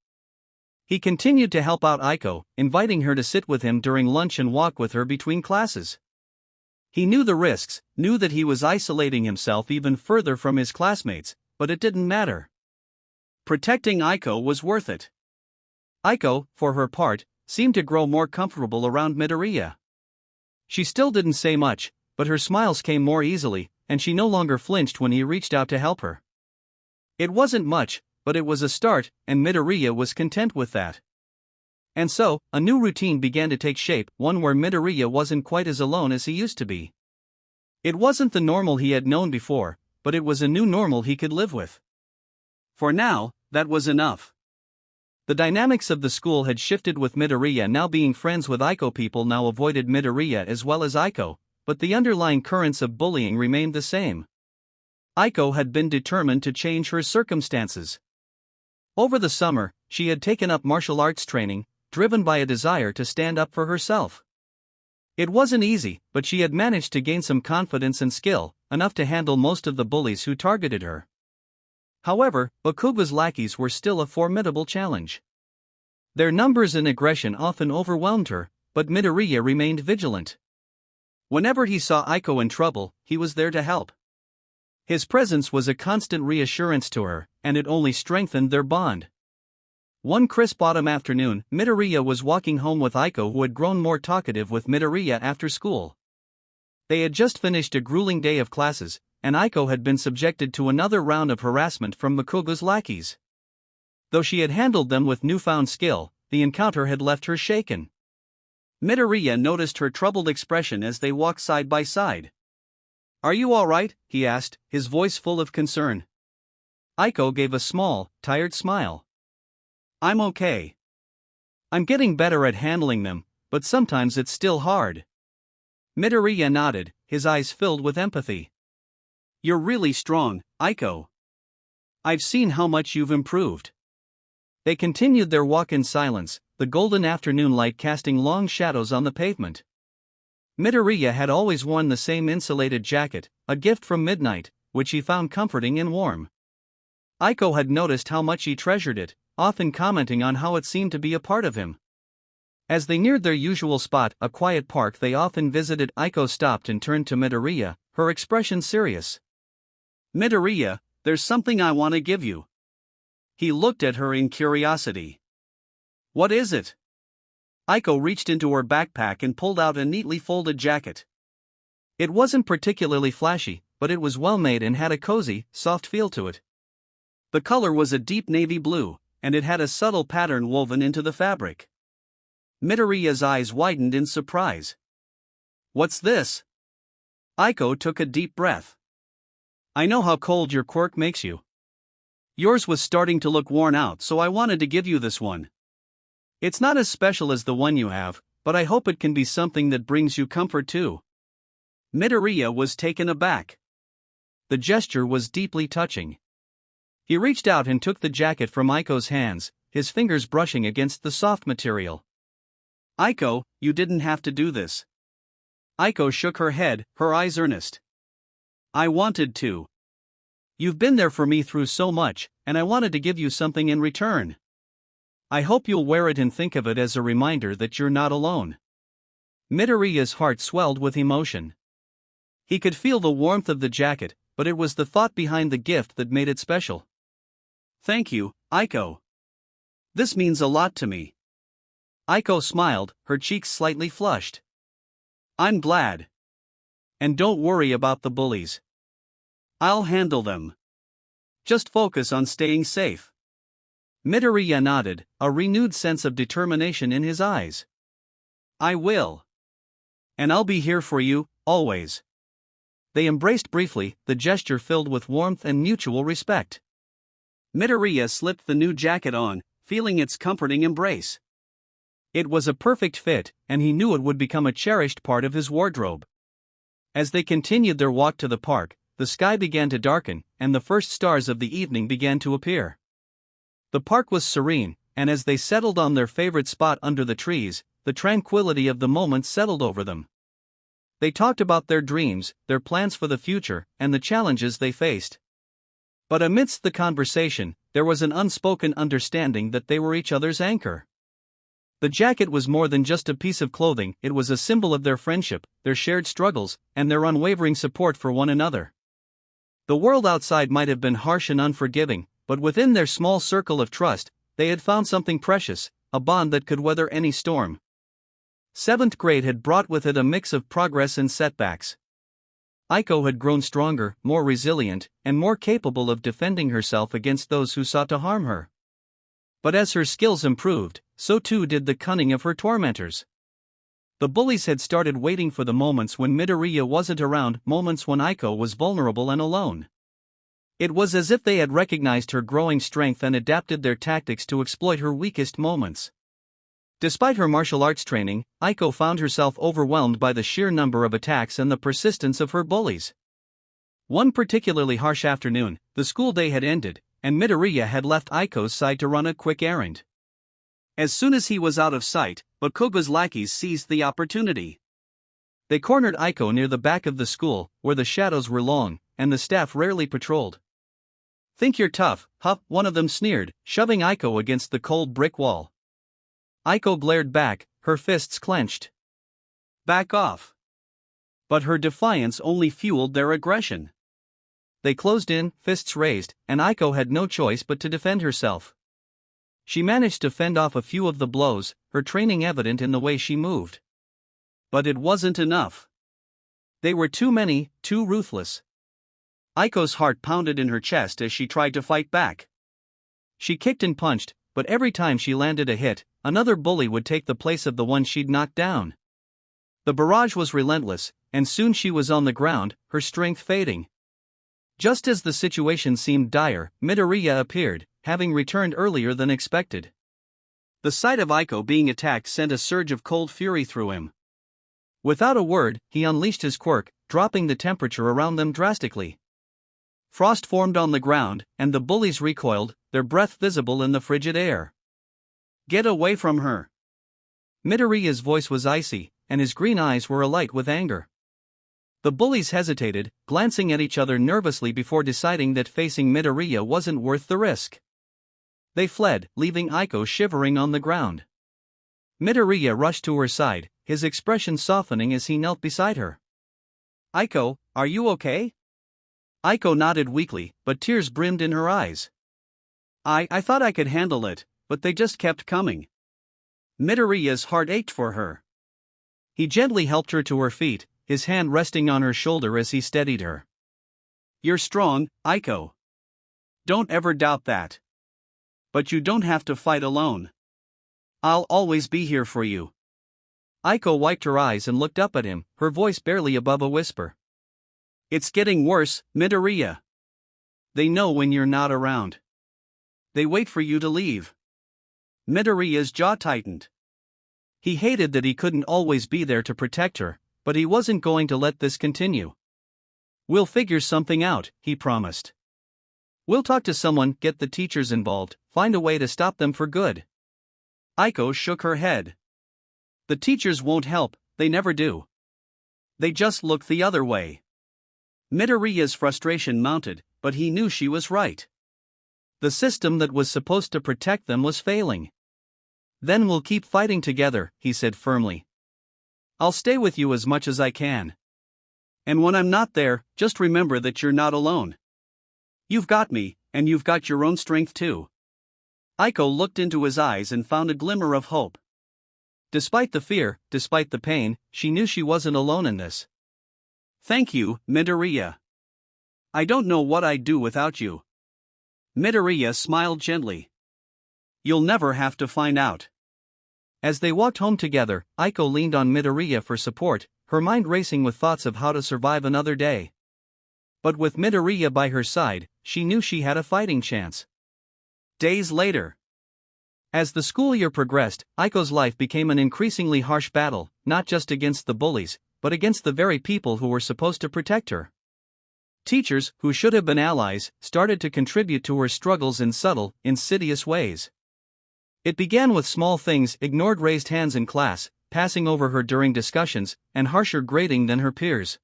He continued to help out Aiko, inviting her to sit with him during lunch and walk with her between classes. He knew the risks, knew that he was isolating himself even further from his classmates, but it didn't matter. Protecting Aiko was worth it. Aiko, for her part, seemed to grow more comfortable around Midoriya. She still didn't say much, but her smiles came more easily, and she no longer flinched when he reached out to help her. It wasn't much, but it was a start, and Midoriya was content with that. And so, a new routine began to take shape, one where Midoriya wasn't quite as alone as he used to be. It wasn't the normal he had known before, but it was a new normal he could live with. For now, that was enough. The dynamics of the school had shifted, with Midoriya now being friends with Aiko. People now avoided Midoriya as well as Aiko, but the underlying currents of bullying remained the same. Aiko had been determined to change her circumstances. Over the summer, she had taken up martial arts training, driven by a desire to stand up for herself. It wasn't easy, but she had managed to gain some confidence and skill, enough to handle most of the bullies who targeted her. However, Bakugo's lackeys were still a formidable challenge. Their numbers and aggression often overwhelmed her, but Midoriya remained vigilant. Whenever he saw Aiko in trouble, he was there to help. His presence was a constant reassurance to her, and it only strengthened their bond. One crisp autumn afternoon, Midoriya was walking home with Aiko, who had grown more talkative with Midoriya after school. They had just finished a grueling day of classes, and Aiko had been subjected to another round of harassment from Bakugo's lackeys. Though she had handled them with newfound skill, the encounter had left her shaken. Midoriya noticed her troubled expression as they walked side by side. "Are you all right?" he asked, his voice full of concern. Aiko gave a small, tired smile. "I'm okay. I'm getting better at handling them, but sometimes it's still hard." Midoriya nodded, his eyes filled with empathy. "You're really strong, Aiko. I've seen how much you've improved." They continued their walk in silence, the golden afternoon light casting long shadows on the pavement. Midoriya had always worn the same insulated jacket, a gift from Midnight, which he found comforting and warm. Aiko had noticed how much he treasured it, often commenting on how it seemed to be a part of him. As they neared their usual spot, a quiet park they often visited, Aiko stopped and turned to Midoriya, her expression serious. "Midoriya, there's something I want to give you." He looked at her in curiosity. "What is it?" Aiko reached into her backpack and pulled out a neatly folded jacket. It wasn't particularly flashy, but it was well made and had a cozy, soft feel to it. The color was a deep navy blue, and it had a subtle pattern woven into the fabric. Midoriya's eyes widened in surprise. "What's this?" Aiko took a deep breath. "I know how cold your quirk makes you. Yours was starting to look worn out, so I wanted to give you this one. It's not as special as the one you have, but I hope it can be something that brings you comfort too." Midoriya was taken aback. The gesture was deeply touching. He reached out and took the jacket from Aiko's hands, his fingers brushing against the soft material. "Aiko, you didn't have to do this." Aiko shook her head, her eyes earnest. "I wanted to. You've been there for me through so much, and I wanted to give you something in return. I hope you'll wear it and think of it as a reminder that you're not alone." Midoriya's heart swelled with emotion. He could feel the warmth of the jacket, but it was the thought behind the gift that made it special. "Thank you, Aiko. This means a lot to me." Aiko smiled, her cheeks slightly flushed. "I'm glad. And don't worry about the bullies. I'll handle them. Just focus on staying safe." Midoriya nodded, a renewed sense of determination in his eyes. "I will. And I'll be here for you, always." They embraced briefly, the gesture filled with warmth and mutual respect. Midoriya slipped the new jacket on, feeling its comforting embrace. It was a perfect fit, and he knew it would become a cherished part of his wardrobe. As they continued their walk to the park, the sky began to darken, and the first stars of the evening began to appear. The park was serene, and as they settled on their favorite spot under the trees, the tranquility of the moment settled over them. They talked about their dreams, their plans for the future, and the challenges they faced. But amidst the conversation, there was an unspoken understanding that they were each other's anchor. The jacket was more than just a piece of clothing, it was a symbol of their friendship, their shared struggles, and their unwavering support for one another. The world outside might have been harsh and unforgiving, but within their small circle of trust, they had found something precious, a bond that could weather any storm. Seventh grade had brought with it a mix of progress and setbacks. Aiko had grown stronger, more resilient, and more capable of defending herself against those who sought to harm her. But as her skills improved, so too did the cunning of her tormentors. The bullies had started waiting for the moments when Midoriya wasn't around, moments when Aiko was vulnerable and alone. It was as if they had recognized her growing strength and adapted their tactics to exploit her weakest moments. Despite her martial arts training, Aiko found herself overwhelmed by the sheer number of attacks and the persistence of her bullies. One particularly harsh afternoon, the school day had ended, and Midoriya had left Aiko's side to run a quick errand. As soon as he was out of sight, Bakugo's lackeys seized the opportunity. They cornered Aiko near the back of the school, where the shadows were long, and the staff rarely patrolled. "Think you're tough, huh?" one of them sneered, shoving Aiko against the cold brick wall. Aiko glared back, her fists clenched. "Back off." But her defiance only fueled their aggression. They closed in, fists raised, and Aiko had no choice but to defend herself. She managed to fend off a few of the blows, her training evident in the way she moved. But it wasn't enough. They were too many, too ruthless. Aiko's heart pounded in her chest as she tried to fight back. She kicked and punched, but every time she landed a hit, another bully would take the place of the one she'd knocked down. The barrage was relentless, and soon she was on the ground, her strength fading. Just as the situation seemed dire, Midoriya appeared, having returned earlier than expected. The sight of Aiko being attacked sent a surge of cold fury through him. Without a word, he unleashed his quirk, dropping the temperature around them drastically. Frost formed on the ground, and the bullies recoiled, their breath visible in the frigid air. "Get away from her!" Midoriya's voice was icy, and his green eyes were alight with anger. The bullies hesitated, glancing at each other nervously before deciding that facing Midoriya wasn't worth the risk. They fled, leaving Aiko shivering on the ground. Midoriya rushed to her side, his expression softening as he knelt beside her. "Aiko, are you okay?" Aiko nodded weakly, but tears brimmed in her eyes. I thought I could handle it, but they just kept coming." Midoriya's heart ached for her. He gently helped her to her feet, his hand resting on her shoulder as he steadied her. "You're strong, Aiko. Don't ever doubt that. But you don't have to fight alone. I'll always be here for you." Aiko wiped her eyes and looked up at him, her voice barely above a whisper. "It's getting worse, Midoriya. They know when you're not around. They wait for you to leave." Midoriya's jaw tightened. He hated that he couldn't always be there to protect her, but he wasn't going to let this continue. "We'll figure something out," he promised. "We'll talk to someone, get the teachers involved, find a way to stop them for good." Aiko shook her head. "The teachers won't help, they never do. They just look the other way." Midoriya's frustration mounted, but he knew she was right. The system that was supposed to protect them was failing. "Then we'll keep fighting together," he said firmly. "I'll stay with you as much as I can. And when I'm not there, just remember that you're not alone. You've got me, and you've got your own strength too." Aiko looked into his eyes and found a glimmer of hope. Despite the fear, despite the pain, she knew she wasn't alone in this. "Thank you, Midoriya. I don't know what I'd do without you." Midoriya smiled gently. "You'll never have to find out." As they walked home together, Aiko leaned on Midoriya for support, her mind racing with thoughts of how to survive another day. But with Midoriya by her side, she knew she had a fighting chance. Days later. As the school year progressed, Aiko's life became an increasingly harsh battle, not just against the bullies, but against the very people who were supposed to protect her. Teachers, who should have been allies, started to contribute to her struggles in subtle, insidious ways. It began with small things: ignored raised hands in class, passing over her during discussions, and harsher grading than her peers.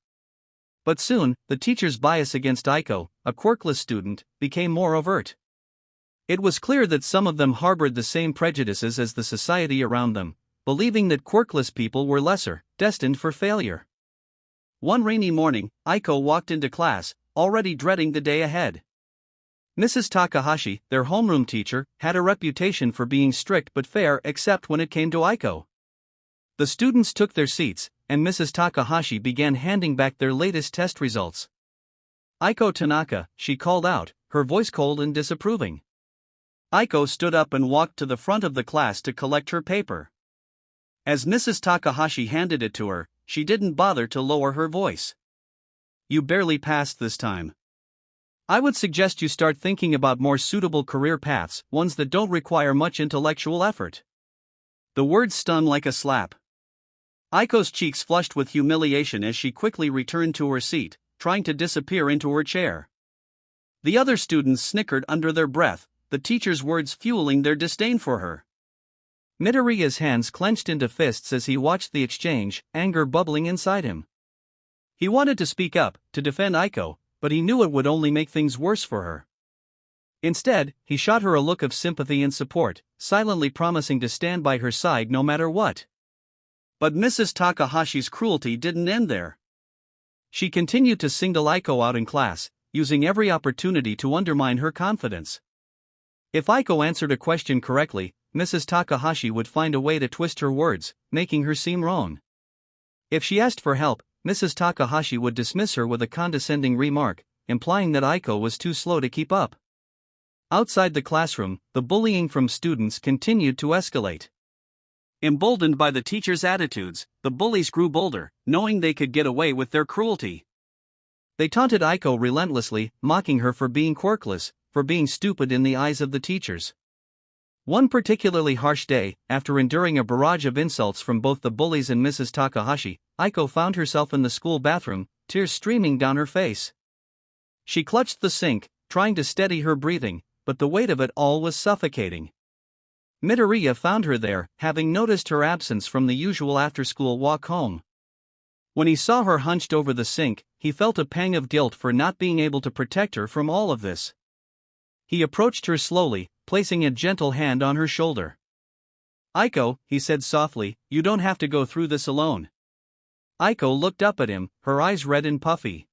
But soon, the teacher's bias against Aiko, a quirkless student, became more overt. It was clear that some of them harbored the same prejudices as the society around them, believing that quirkless people were lesser, destined for failure. One rainy morning, Aiko walked into class, already dreading the day ahead. Mrs. Takahashi, their homeroom teacher, had a reputation for being strict but fair except when it came to Aiko. The students took their seats, and Mrs. Takahashi began handing back their latest test results. "Aiko Tanaka," she called out, her voice cold and disapproving. Aiko stood up and walked to the front of the class to collect her paper. As Mrs. Takahashi handed it to her, she didn't bother to lower her voice. "You barely passed this time. I would suggest you start thinking about more suitable career paths, ones that don't require much intellectual effort." The words stung like a slap. Aiko's cheeks flushed with humiliation as she quickly returned to her seat, trying to disappear into her chair. The other students snickered under their breath, the teacher's words fueling their disdain for her. Midoriya's hands clenched into fists as he watched the exchange, anger bubbling inside him. He wanted to speak up, to defend Aiko, but he knew it would only make things worse for her. Instead, he shot her a look of sympathy and support, silently promising to stand by her side no matter what. But Mrs. Takahashi's cruelty didn't end there. She continued to single Aiko out in class, using every opportunity to undermine her confidence. If Aiko answered a question correctly, Mrs. Takahashi would find a way to twist her words, making her seem wrong. If she asked for help, Mrs. Takahashi would dismiss her with a condescending remark, implying that Aiko was too slow to keep up. Outside the classroom, the bullying from students continued to escalate. Emboldened by the teachers' attitudes, the bullies grew bolder, knowing they could get away with their cruelty. They taunted Aiko relentlessly, mocking her for being quirkless, for being stupid in the eyes of the teachers. One particularly harsh day, after enduring a barrage of insults from both the bullies and Mrs. Takahashi, Aiko found herself in the school bathroom, tears streaming down her face. She clutched the sink, trying to steady her breathing, but the weight of it all was suffocating. Midoriya found her there, having noticed her absence from the usual after-school walk home. When he saw her hunched over the sink, he felt a pang of guilt for not being able to protect her from all of this. He approached her slowly, placing a gentle hand on her shoulder. Aiko, he said softly, you don't have to go through this alone. Aiko looked up at him, her eyes red and puffy.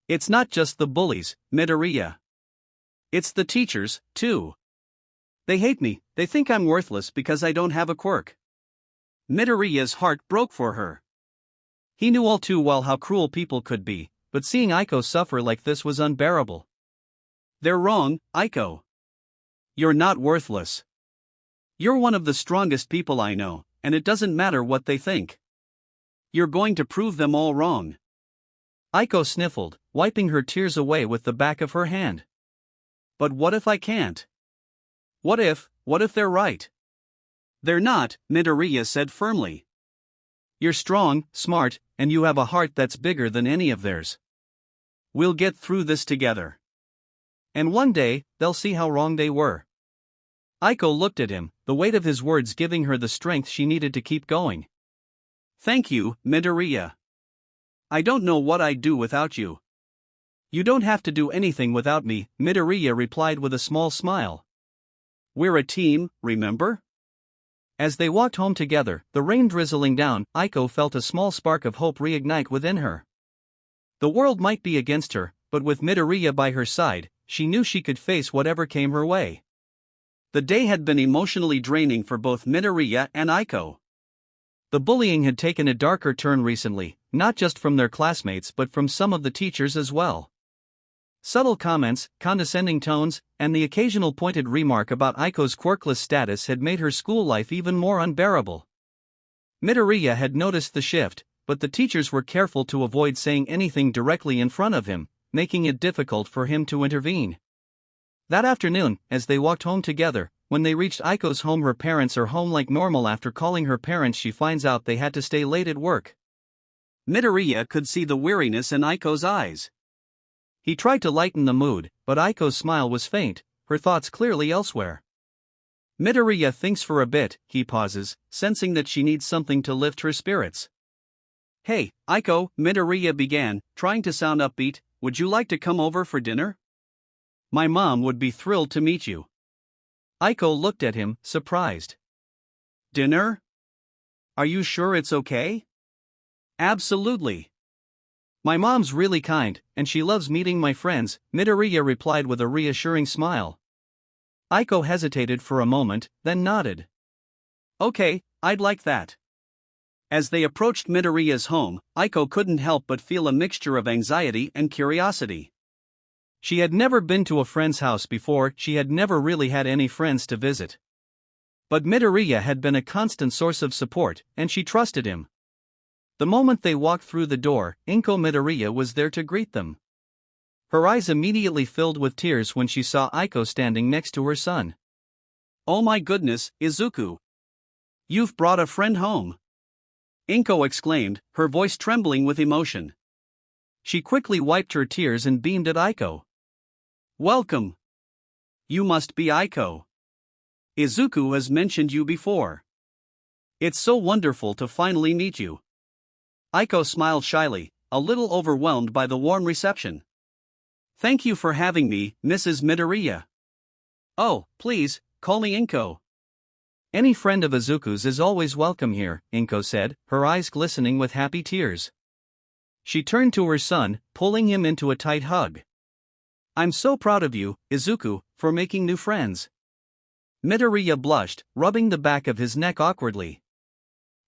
It's not just the bullies, Midoriya. It's the teachers, too. They hate me, they think I'm worthless because I don't have a quirk. Midoriya's heart broke for her. He knew all too well how cruel people could be, but seeing Aiko suffer like this was unbearable. They're wrong, Aiko. You're not worthless. You're one of the strongest people I know, and it doesn't matter what they think. You're going to prove them all wrong. Aiko sniffled, wiping her tears away with the back of her hand. But what if I can't? What if they're right? They're not, Midoriya said firmly. You're strong, smart, and you have a heart that's bigger than any of theirs. We'll get through this together. And one day, they'll see how wrong they were. Aiko looked at him, the weight of his words giving her the strength she needed to keep going. Thank you, Midoriya. I don't know what I'd do without you. You don't have to do anything without me, Midoriya replied with a small smile. We're a team, remember? As they walked home together, the rain drizzling down, Aiko felt a small spark of hope reignite within her. The world might be against her, but with Midoriya by her side, she knew she could face whatever came her way. The day had been emotionally draining for both Midoriya and Aiko. The bullying had taken a darker turn recently, not just from their classmates but from some of the teachers as well. Subtle comments, condescending tones, and the occasional pointed remark about Aiko's quirkless status had made her school life even more unbearable. Midoriya had noticed the shift, but the teachers were careful to avoid saying anything directly in front of him, making it difficult for him to intervene. That afternoon, as they walked home together, when they reached Aiko's home, her parents are home like normal. After calling her parents, she finds out they had to stay late at work. Midoriya could see the weariness in Aiko's eyes. He tried to lighten the mood, but Aiko's smile was faint, her thoughts clearly elsewhere. Midoriya thinks for a bit, he pauses, sensing that she needs something to lift her spirits. Hey, Aiko, Midoriya began, trying to sound upbeat, would you like to come over for dinner? My mom would be thrilled to meet you. Aiko looked at him, surprised. Dinner? Are you sure it's okay? Absolutely. My mom's really kind, and she loves meeting my friends, Midoriya replied with a reassuring smile. Aiko hesitated for a moment, then nodded. Okay, I'd like that. As they approached Midoriya's home, Aiko couldn't help but feel a mixture of anxiety and curiosity. She had never been to a friend's house before, she had never really had any friends to visit. But Midoriya had been a constant source of support, and she trusted him. The moment they walked through the door, Inko Midoriya was there to greet them. Her eyes immediately filled with tears when she saw Aiko standing next to her son. Oh my goodness, Izuku! You've brought a friend home! Inko exclaimed, her voice trembling with emotion. She quickly wiped her tears and beamed at Aiko. Welcome! You must be Aiko. Izuku has mentioned you before. It's so wonderful to finally meet you. Aiko smiled shyly, a little overwhelmed by the warm reception. Thank you for having me, Mrs. Midoriya. Oh, please, call me Inko. Any friend of Izuku's is always welcome here, Inko said, her eyes glistening with happy tears. She turned to her son, pulling him into a tight hug. I'm so proud of you, Izuku, for making new friends. Midoriya blushed, rubbing the back of his neck awkwardly.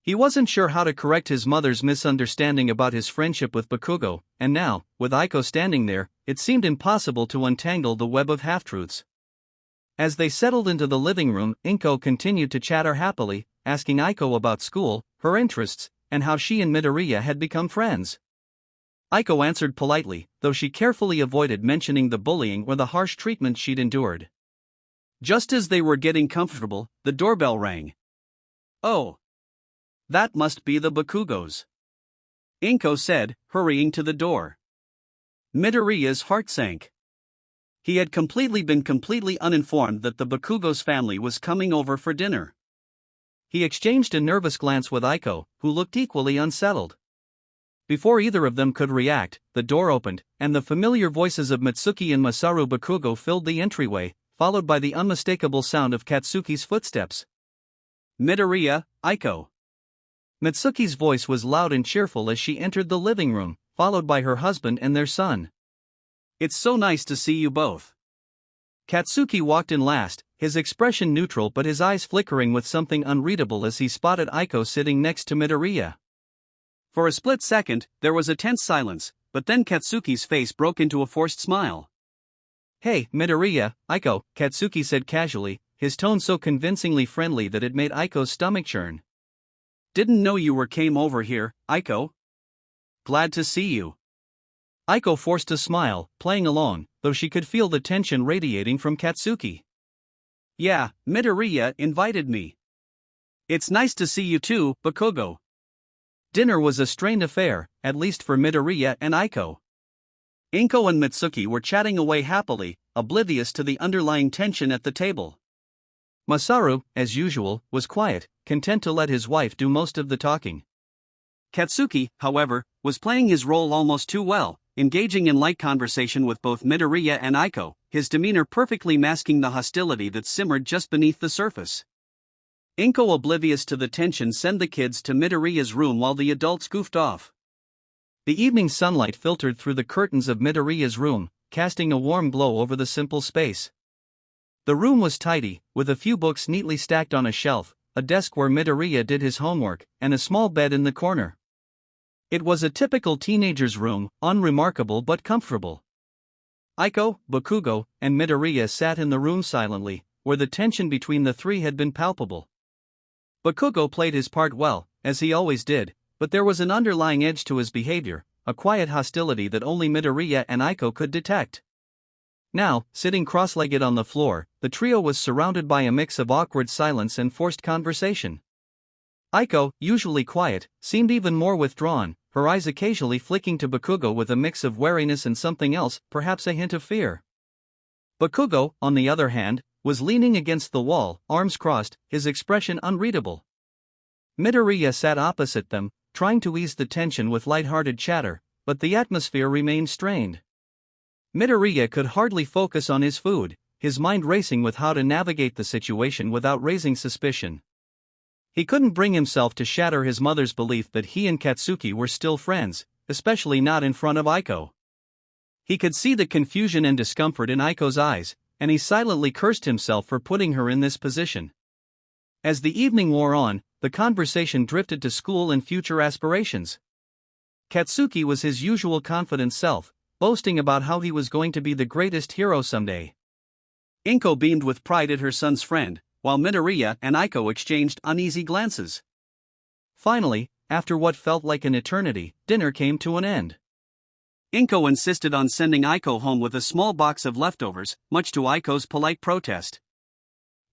He wasn't sure how to correct his mother's misunderstanding about his friendship with Bakugo, and now, with Aiko standing there, it seemed impossible to untangle the web of half-truths. As they settled into the living room, Inko continued to chatter happily, asking Aiko about school, her interests, and how she and Midoriya had become friends. Aiko answered politely, though she carefully avoided mentioning the bullying or the harsh treatment she'd endured. Just as they were getting comfortable, the doorbell rang. Oh! That must be the Bakugos. Inko said, hurrying to the door. Midoriya's heart sank. He had been completely uninformed that the Bakugos family was coming over for dinner. He exchanged a nervous glance with Aiko, who looked equally unsettled. Before either of them could react, the door opened, and the familiar voices of Mitsuki and Masaru Bakugo filled the entryway, followed by the unmistakable sound of Katsuki's footsteps. Midoriya, Aiko. Mitsuki's voice was loud and cheerful as she entered the living room, followed by her husband and their son. It's so nice to see you both. Katsuki walked in last, his expression neutral but his eyes flickering with something unreadable as he spotted Aiko sitting next to Midoriya. For a split second, there was a tense silence, but then Katsuki's face broke into a forced smile. Hey, Midoriya, Aiko, Katsuki said casually, his tone so convincingly friendly that it made Aiko's stomach churn. Didn't know you came over here, Aiko. Glad to see you. Aiko forced a smile, playing along, though she could feel the tension radiating from Katsuki. Yeah, Midoriya invited me. It's nice to see you too, Bakugo. Dinner was a strained affair, at least for Midoriya and Aiko. Inko and Mitsuki were chatting away happily, oblivious to the underlying tension at the table. Masaru, as usual, was quiet, content to let his wife do most of the talking. Katsuki, however, was playing his role almost too well, engaging in light conversation with both Midoriya and Aiko, his demeanor perfectly masking the hostility that simmered just beneath the surface. Inko, oblivious to the tension, sent the kids to Midoriya's room while the adults goofed off. The evening sunlight filtered through the curtains of Midoriya's room, casting a warm glow over the simple space. The room was tidy, with a few books neatly stacked on a shelf, a desk where Midoriya did his homework, and a small bed in the corner. It was a typical teenager's room, unremarkable but comfortable. Aiko, Bakugo, and Midoriya sat in the room silently, where the tension between the three had been palpable. Bakugo played his part well, as he always did, but there was an underlying edge to his behavior, a quiet hostility that only Midoriya and Aiko could detect. Now, sitting cross-legged on the floor, the trio was surrounded by a mix of awkward silence and forced conversation. Aiko, usually quiet, seemed even more withdrawn, her eyes occasionally flicking to Bakugo with a mix of wariness and something else, perhaps a hint of fear. Bakugo, on the other hand, was leaning against the wall, arms crossed, his expression unreadable. Midoriya sat opposite them, trying to ease the tension with light-hearted chatter, but the atmosphere remained strained. Midoriya could hardly focus on his food, his mind racing with how to navigate the situation without raising suspicion. He couldn't bring himself to shatter his mother's belief that he and Katsuki were still friends, especially not in front of Aiko. He could see the confusion and discomfort in Aiko's eyes, and he silently cursed himself for putting her in this position. As the evening wore on, the conversation drifted to school and future aspirations. Katsuki was his usual confident self, boasting about how he was going to be the greatest hero someday. Inko beamed with pride at her son's friend, while Midoriya and Aiko exchanged uneasy glances. Finally, after what felt like an eternity, dinner came to an end. Inko insisted on sending Aiko home with a small box of leftovers, much to Aiko's polite protest.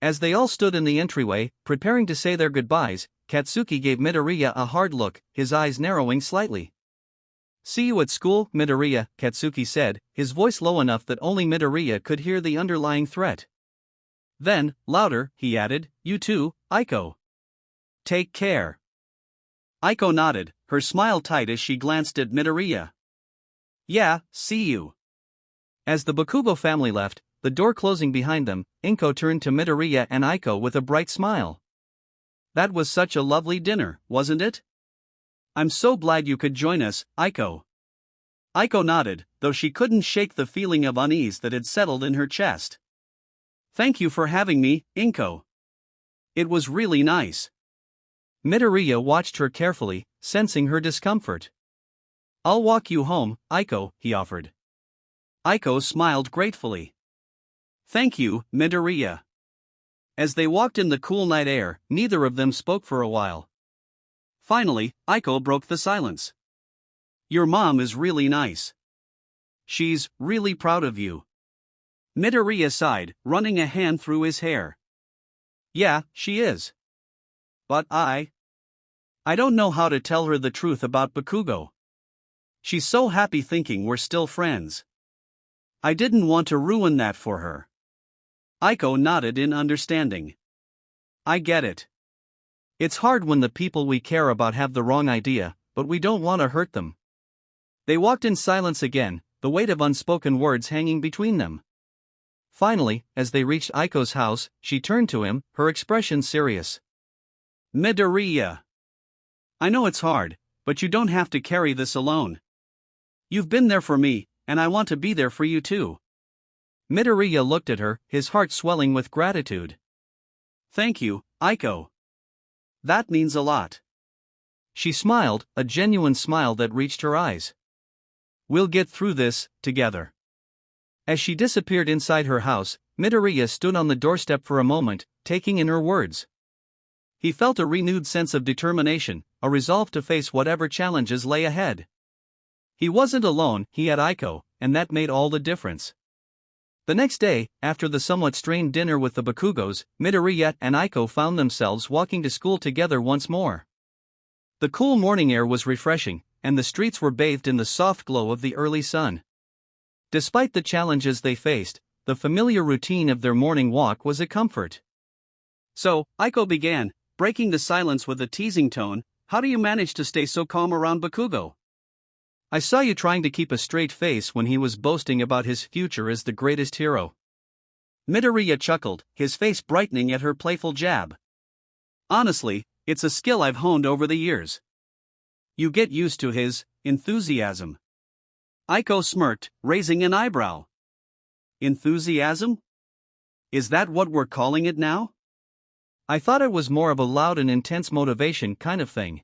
As they all stood in the entryway, preparing to say their goodbyes, Katsuki gave Midoriya a hard look, his eyes narrowing slightly. See you at school, Midoriya, Katsuki said, his voice low enough that only Midoriya could hear the underlying threat. Then, louder, he added, you too, Aiko. Take care. Aiko nodded, her smile tight as she glanced at Midoriya. Yeah, see you. As the Bakugo family left, the door closing behind them, Inko turned to Midoriya and Aiko with a bright smile. That was such a lovely dinner, wasn't it? I'm so glad you could join us, Aiko. Aiko nodded, though she couldn't shake the feeling of unease that had settled in her chest. Thank you for having me, Inko. It was really nice. Midoriya watched her carefully, sensing her discomfort. I'll walk you home, Aiko, he offered. Aiko smiled gratefully. Thank you, Midoriya. As they walked in the cool night air, neither of them spoke for a while. Finally, Aiko broke the silence. Your mom is really nice. She's really proud of you. Midoriya sighed, running a hand through his hair. Yeah, she is. But I don't know how to tell her the truth about Bakugo. She's so happy thinking we're still friends. I didn't want to ruin that for her. Aiko nodded in understanding. I get it. It's hard when the people we care about have the wrong idea, but we don't want to hurt them. They walked in silence again, the weight of unspoken words hanging between them. Finally, as they reached Aiko's house, she turned to him, her expression serious. Midoriya. I know it's hard, but you don't have to carry this alone. You've been there for me, and I want to be there for you too. Midoriya looked at her, his heart swelling with gratitude. Thank you, Aiko. That means a lot. She smiled, a genuine smile that reached her eyes. We'll get through this, together. As she disappeared inside her house, Midoriya stood on the doorstep for a moment, taking in her words. He felt a renewed sense of determination, a resolve to face whatever challenges lay ahead. He wasn't alone, he had Aiko, and that made all the difference. The next day, after the somewhat strained dinner with the Bakugos, Midoriya and Aiko found themselves walking to school together once more. The cool morning air was refreshing, and the streets were bathed in the soft glow of the early sun. Despite the challenges they faced, the familiar routine of their morning walk was a comfort. So, Aiko began, breaking the silence with a teasing tone, how do you manage to stay so calm around Bakugo? I saw you trying to keep a straight face when he was boasting about his future as the greatest hero. Midoriya chuckled, his face brightening at her playful jab. Honestly, it's a skill I've honed over the years. You get used to his enthusiasm. Aiko smirked, raising an eyebrow. Enthusiasm? Is that what we're calling it now? I thought it was more of a loud and intense motivation kind of thing.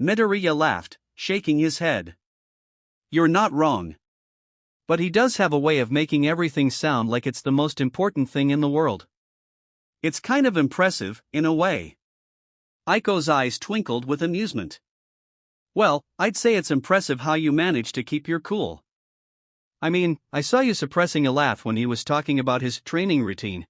Midoriya laughed, shaking his head. You're not wrong. But he does have a way of making everything sound like it's the most important thing in the world. It's kind of impressive, in a way. Aiko's eyes twinkled with amusement. Well, I'd say it's impressive how you manage to keep your cool. I mean, I saw you suppressing a laugh when he was talking about his training routine.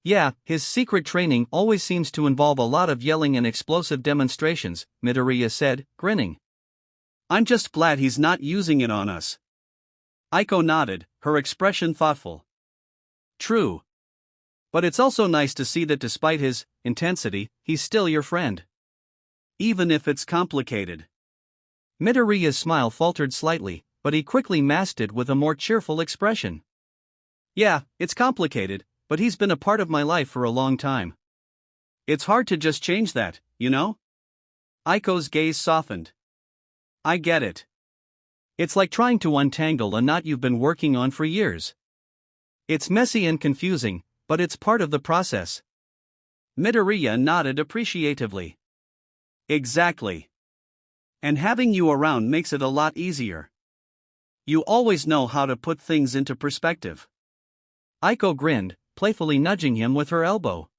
Yeah, his secret training always seems to involve a lot of yelling and explosive demonstrations, Midoriya said, grinning. I'm just glad he's not using it on us. Aiko nodded, her expression thoughtful. True. But it's also nice to see that despite his intensity, he's still your friend. Even if it's complicated. Midoriya's smile faltered slightly, but he quickly masked it with a more cheerful expression. Yeah, it's complicated, but he's been a part of my life for a long time. It's hard to just change that, you know? Aiko's gaze softened. I get it. It's like trying to untangle a knot you've been working on for years. It's messy and confusing, but it's part of the process. Midoriya nodded appreciatively. Exactly. And having you around makes it a lot easier. You always know how to put things into perspective. Aiko grinned, playfully nudging him with her elbow.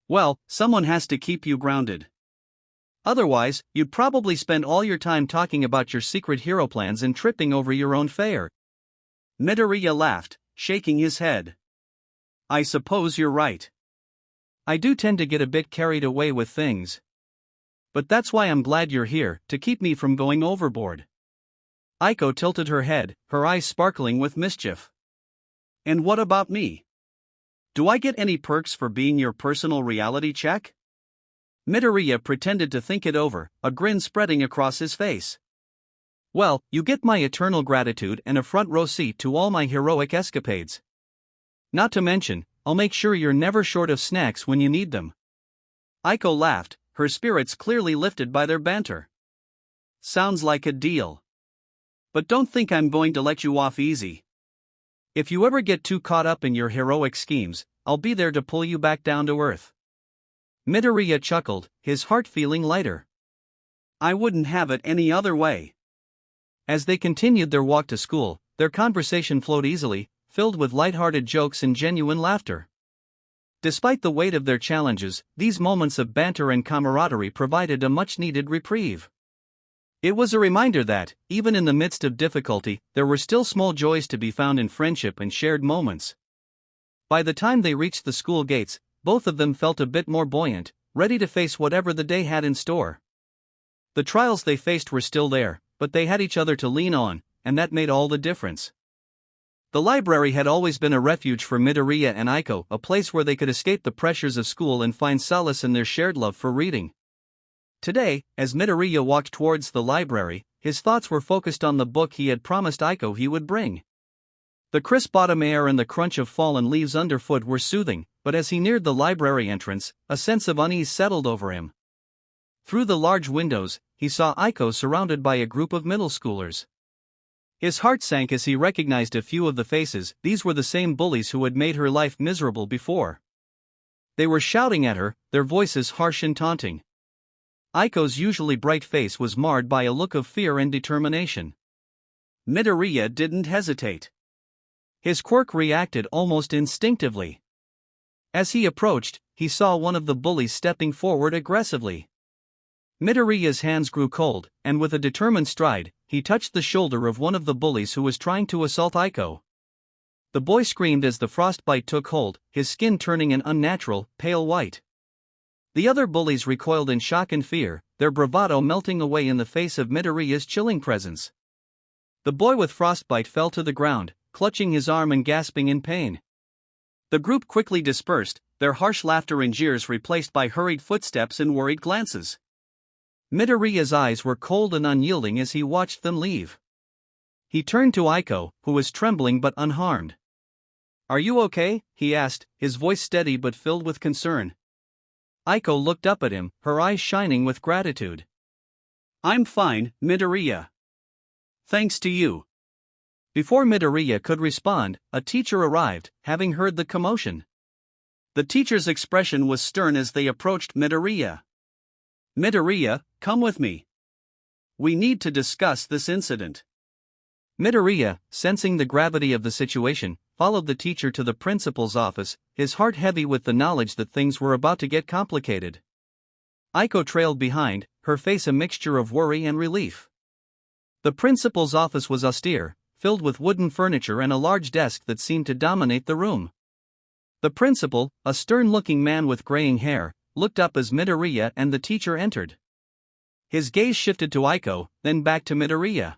Well, someone has to keep you grounded. Otherwise, you'd probably spend all your time talking about your secret hero plans and tripping over your own fare. Midoriya laughed, shaking his head. I suppose you're right. I do tend to get a bit carried away with things. But that's why I'm glad you're here, to keep me from going overboard. Aiko tilted her head, her eyes sparkling with mischief. And what about me? Do I get any perks for being your personal reality check? Midoriya pretended to think it over, a grin spreading across his face. Well, you get my eternal gratitude and a front row seat to all my heroic escapades. Not to mention, I'll make sure you're never short of snacks when you need them. Aiko laughed, her spirits clearly lifted by their banter. Sounds like a deal. But don't think I'm going to let you off easy. If you ever get too caught up in your heroic schemes, I'll be there to pull you back down to earth. Midoriya chuckled, his heart feeling lighter. I wouldn't have it any other way. As they continued their walk to school, their conversation flowed easily, filled with light-hearted jokes and genuine laughter. Despite the weight of their challenges, these moments of banter and camaraderie provided a much-needed reprieve. It was a reminder that, even in the midst of difficulty, there were still small joys to be found in friendship and shared moments. By the time they reached the school gates, both of them felt a bit more buoyant, ready to face whatever the day had in store. The trials they faced were still there, but they had each other to lean on, and that made all the difference. The library had always been a refuge for Midoriya and Aiko, a place where they could escape the pressures of school and find solace in their shared love for reading. Today, as Midoriya walked towards the library, his thoughts were focused on the book he had promised Aiko he would bring. The crisp autumn air and the crunch of fallen leaves underfoot were soothing, but as he neared the library entrance, a sense of unease settled over him. Through the large windows, he saw Aiko surrounded by a group of middle schoolers. His heart sank as he recognized a few of the faces. These were the same bullies who had made her life miserable before. They were shouting at her, their voices harsh and taunting. Aiko's usually bright face was marred by a look of fear and determination. Midoriya didn't hesitate. His quirk reacted almost instinctively. As he approached, he saw one of the bullies stepping forward aggressively. Midoriya's hands grew cold, and with a determined stride, he touched the shoulder of one of the bullies who was trying to assault Aiko. The boy screamed as the frostbite took hold, his skin turning an unnatural, pale white. The other bullies recoiled in shock and fear, their bravado melting away in the face of Midoriya's chilling presence. The boy with frostbite fell to the ground, clutching his arm and gasping in pain. The group quickly dispersed, their harsh laughter and jeers replaced by hurried footsteps and worried glances. Midoriya's eyes were cold and unyielding as he watched them leave. He turned to Aiko, who was trembling but unharmed. "Are you okay?" he asked, his voice steady but filled with concern. Aiko looked up at him, her eyes shining with gratitude. "I'm fine, Midoriya. Thanks to you." Before Midoriya could respond, a teacher arrived, having heard the commotion. The teacher's expression was stern as they approached Midoriya. "Midoriya, come with me. We need to discuss this incident." Midoriya, sensing the gravity of the situation, followed the teacher to the principal's office, his heart heavy with the knowledge that things were about to get complicated. Aiko trailed behind, her face a mixture of worry and relief. The principal's office was austere, filled with wooden furniture and a large desk that seemed to dominate the room. The principal, a stern-looking man with graying hair, looked up as Midoriya and the teacher entered. His gaze shifted to Aiko, then back to Midoriya.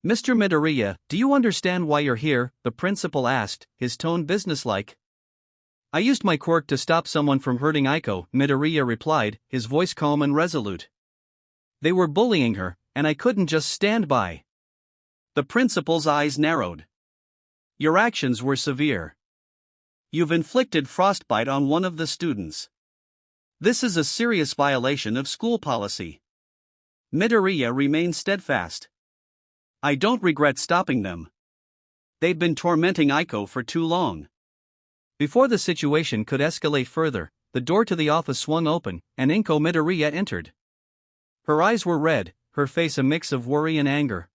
"Mr. Midoriya, do you understand why you're here?" the principal asked, his tone businesslike. "I used my quirk to stop someone from hurting Aiko," Midoriya replied, his voice calm and resolute. "They were bullying her, and I couldn't just stand by." The principal's eyes narrowed. "Your actions were severe. You've inflicted frostbite on one of the students. This is a serious violation of school policy." Midoriya remained steadfast. "I don't regret stopping them. They've been tormenting Aiko for too long." Before the situation could escalate further, the door to the office swung open, and Inko Midoriya entered. Her eyes were red, her face a mix of worry and anger.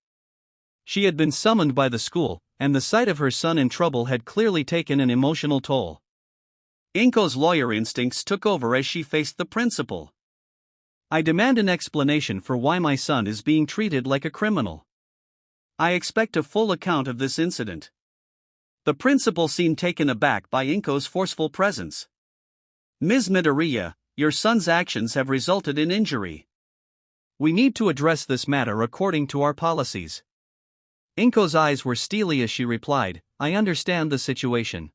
She had been summoned by the school, and the sight of her son in trouble had clearly taken an emotional toll. Inko's lawyer instincts took over as she faced the principal. "I demand an explanation for why my son is being treated like a criminal. I expect a full account of this incident." The principal seemed taken aback by Inko's forceful presence. "Ms. Midoriya, your son's actions have resulted in injury. We need to address this matter according to our policies." Inko's eyes were steely as she replied, "I understand the situation.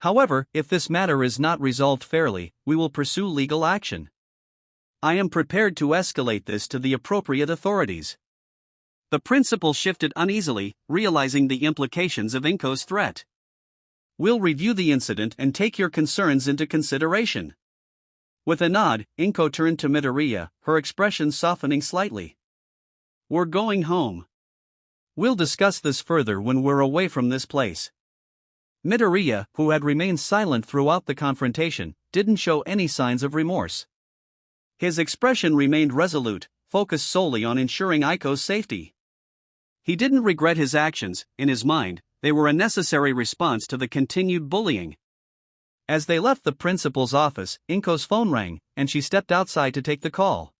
However, if this matter is not resolved fairly, we will pursue legal action. I am prepared to escalate this to the appropriate authorities." The principal shifted uneasily, realizing the implications of Inko's threat. "We'll review the incident and take your concerns into consideration." With a nod, Inko turned to Midoriya, her expression softening slightly. "We're going home. We'll discuss this further when we're away from this place." Midoriya, who had remained silent throughout the confrontation, didn't show any signs of remorse. His expression remained resolute, focused solely on ensuring Aiko's safety. He didn't regret his actions. In his mind, they were a necessary response to the continued bullying. As they left the principal's office, Inko's phone rang, and she stepped outside to take the call.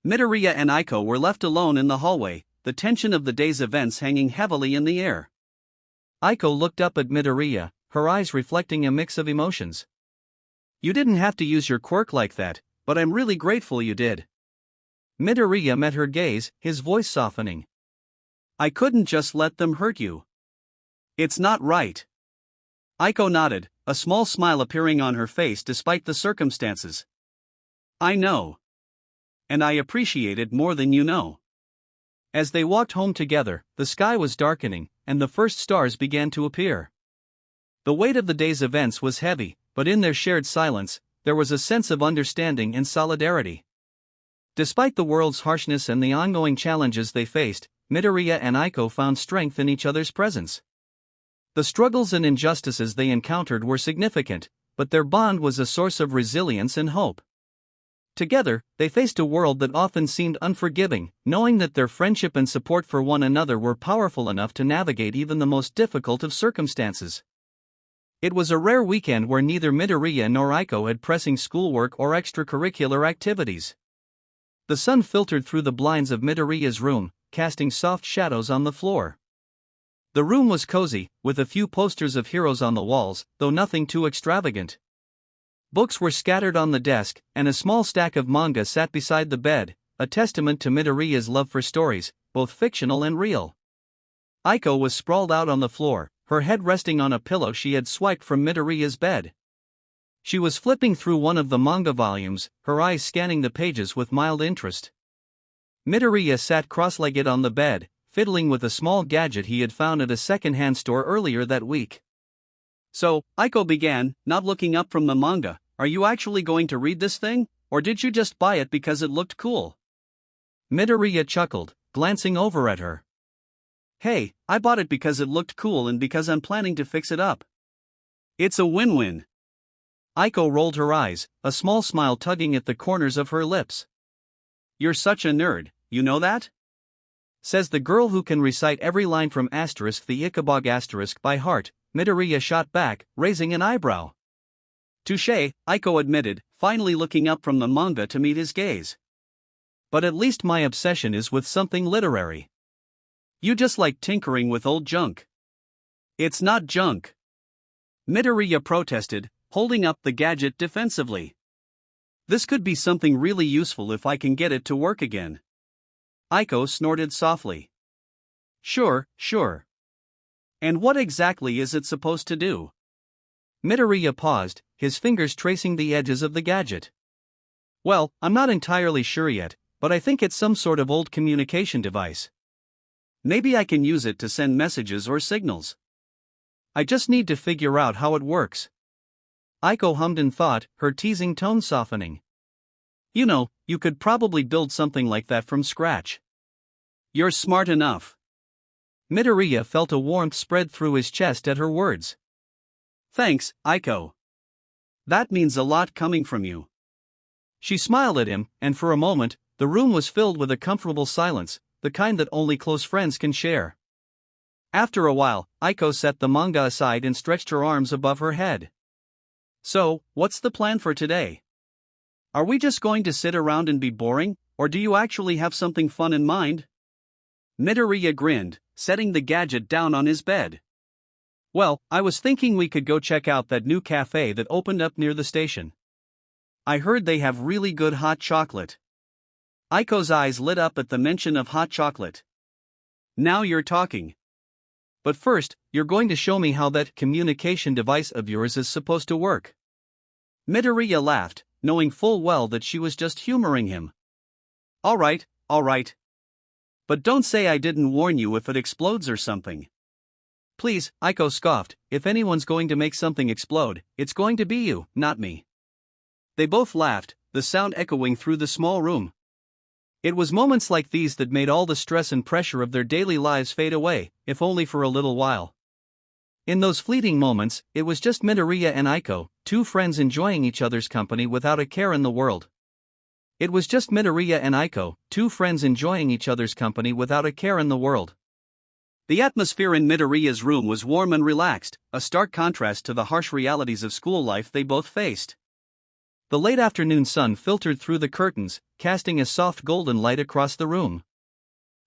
Midoriya and Aiko were left alone in the hallway, the tension of the day's events hanging heavily in the air. Aiko looked up at Midoriya, her eyes reflecting a mix of emotions. "You didn't have to use your quirk like that, but I'm really grateful you did." Midoriya met her gaze, his voice softening. "I couldn't just let them hurt you. It's not right." Aiko nodded, a small smile appearing on her face despite the circumstances. "I know. And I appreciate it more than you know." As they walked home together, the sky was darkening, and the first stars began to appear. The weight of the day's events was heavy, but in their shared silence, there was a sense of understanding and solidarity. Despite the world's harshness and the ongoing challenges they faced, Midoriya and Aiko found strength in each other's presence. The struggles and injustices they encountered were significant, but their bond was a source of resilience and hope. Together, they faced a world that often seemed unforgiving, knowing that their friendship and support for one another were powerful enough to navigate even the most difficult of circumstances. It was a rare weekend where neither Midoriya nor Aiko had pressing schoolwork or extracurricular activities. The sun filtered through the blinds of Midoriya's room, casting soft shadows on the floor. The room was cozy, with a few posters of heroes on the walls, though nothing too extravagant. Books were scattered on the desk, and a small stack of manga sat beside the bed, a testament to Midoriya's love for stories, both fictional and real. Aiko was sprawled out on the floor, her head resting on a pillow she had swiped from Midoriya's bed. She was flipping through one of the manga volumes, her eyes scanning the pages with mild interest. Midoriya sat cross-legged on the bed, fiddling with a small gadget he had found at a second-hand store earlier that week. "So," Aiko began, not looking up from the manga, "are you actually going to read this thing, or did you just buy it because it looked cool?" Midoriya chuckled, glancing over at her. "Hey, I bought it because it looked cool and because I'm planning to fix it up. It's a win-win." Aiko rolled her eyes, a small smile tugging at the corners of her lips. "You're such a nerd, you know that?" Says the girl who can recite every line from asterisk the Ichabod asterisk by heart. Midoriya shot back, raising an eyebrow. "Touché," Aiko admitted, finally looking up from the manga to meet his gaze. "But at least my obsession is with something literary. You just like tinkering with old junk." "It's not junk," Midoriya protested, holding up the gadget defensively. "This could be something really useful if I can get it to work again." Aiko snorted softly. Sure. And what exactly is it supposed to do?" Midoriya paused, his fingers tracing the edges of the gadget. "Well, I'm not entirely sure yet, but I think it's some sort of old communication device. Maybe I can use it to send messages or signals. I just need to figure out how it works." Aiko hummed in thought, her teasing tone softening. "You know, you could probably build something like that from scratch." "You're smart enough." Midoriya felt a warmth spread through his chest at her words. "Thanks, Aiko. That means a lot coming from you." She smiled at him, and for a moment, the room was filled with a comfortable silence, the kind that only close friends can share. After a while, Aiko set the manga aside and stretched her arms above her head. "So, what's the plan for today? Are we just going to sit around and be boring, or do you actually have something fun in mind?" Midoriya grinned, setting the gadget down on his bed. "Well, I was thinking we could go check out that new cafe that opened up near the station. I heard they have really good hot chocolate." Aiko's eyes lit up at the mention of hot chocolate. "Now you're talking. But first, you're going to show me how that communication device of yours is supposed to work." Midoriya laughed, knowing full well that she was just humoring him. All right. But don't say I didn't warn you if it explodes or something." "Please," Aiko scoffed, "if anyone's going to make something explode, it's going to be you, not me." They both laughed, the sound echoing through the small room. It was moments like these that made all the stress and pressure of their daily lives fade away, if only for a little while. In those fleeting moments, it was just Midoriya and Aiko, two friends enjoying each other's company without a care in the world. It was just Midoriya and Aiko, two friends enjoying each other's company without a care in the world. The atmosphere in Midoriya's room was warm and relaxed, a stark contrast to the harsh realities of school life they both faced. The late afternoon sun filtered through the curtains, casting a soft golden light across the room.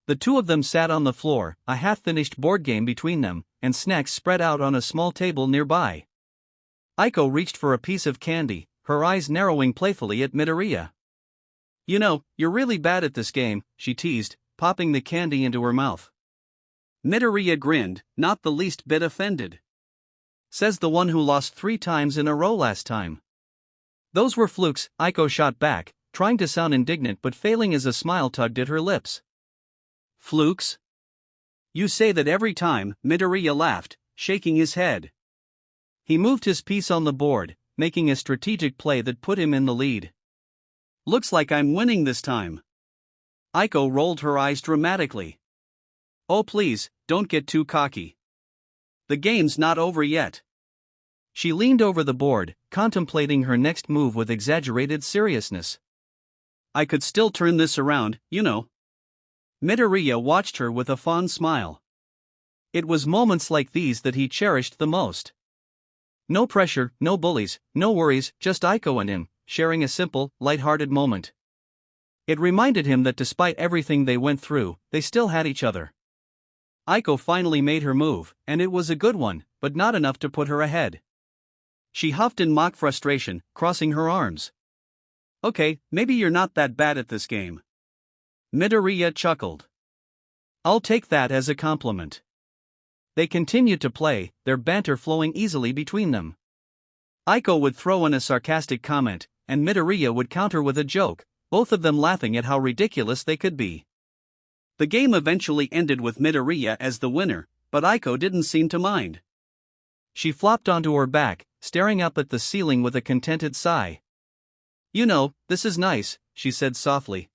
The two of them sat on the floor, a half-finished board game between them, and snacks spread out on a small table nearby. Aiko reached for a piece of candy, her eyes narrowing playfully at Midoriya. "You know, you're really bad at this game," she teased, popping the candy into her mouth. Midoriya grinned, not the least bit offended. "Says the one who lost 3 times in a row last time." "Those were flukes," Aiko shot back, trying to sound indignant but failing as a smile tugged at her lips. "Flukes? You say that every time," Midoriya laughed, shaking his head. He moved his piece on the board, making a strategic play that put him in the lead. Looks like I'm winning this time. Aiko rolled her eyes dramatically. Oh please, don't get too cocky. The game's not over yet. She leaned over the board, contemplating her next move with exaggerated seriousness. I could still turn this around, you know. Midoriya watched her with a fond smile. It was moments like these that he cherished the most. No pressure, no bullies, no worries, just Aiko and him, sharing a simple, light-hearted moment. It reminded him that despite everything they went through, they still had each other. Aiko finally made her move, and it was a good one, but not enough to put her ahead. She huffed in mock frustration, crossing her arms. Okay, maybe you're not that bad at this game. Midoriya chuckled. I'll take that as a compliment. They continued to play, their banter flowing easily between them. Aiko would throw in a sarcastic comment, and Midoriya would counter with a joke, both of them laughing at how ridiculous they could be. The game eventually ended with Midoriya as the winner, but Aiko didn't seem to mind. She flopped onto her back, staring up at the ceiling with a contented sigh. You know, this is nice, she said softly.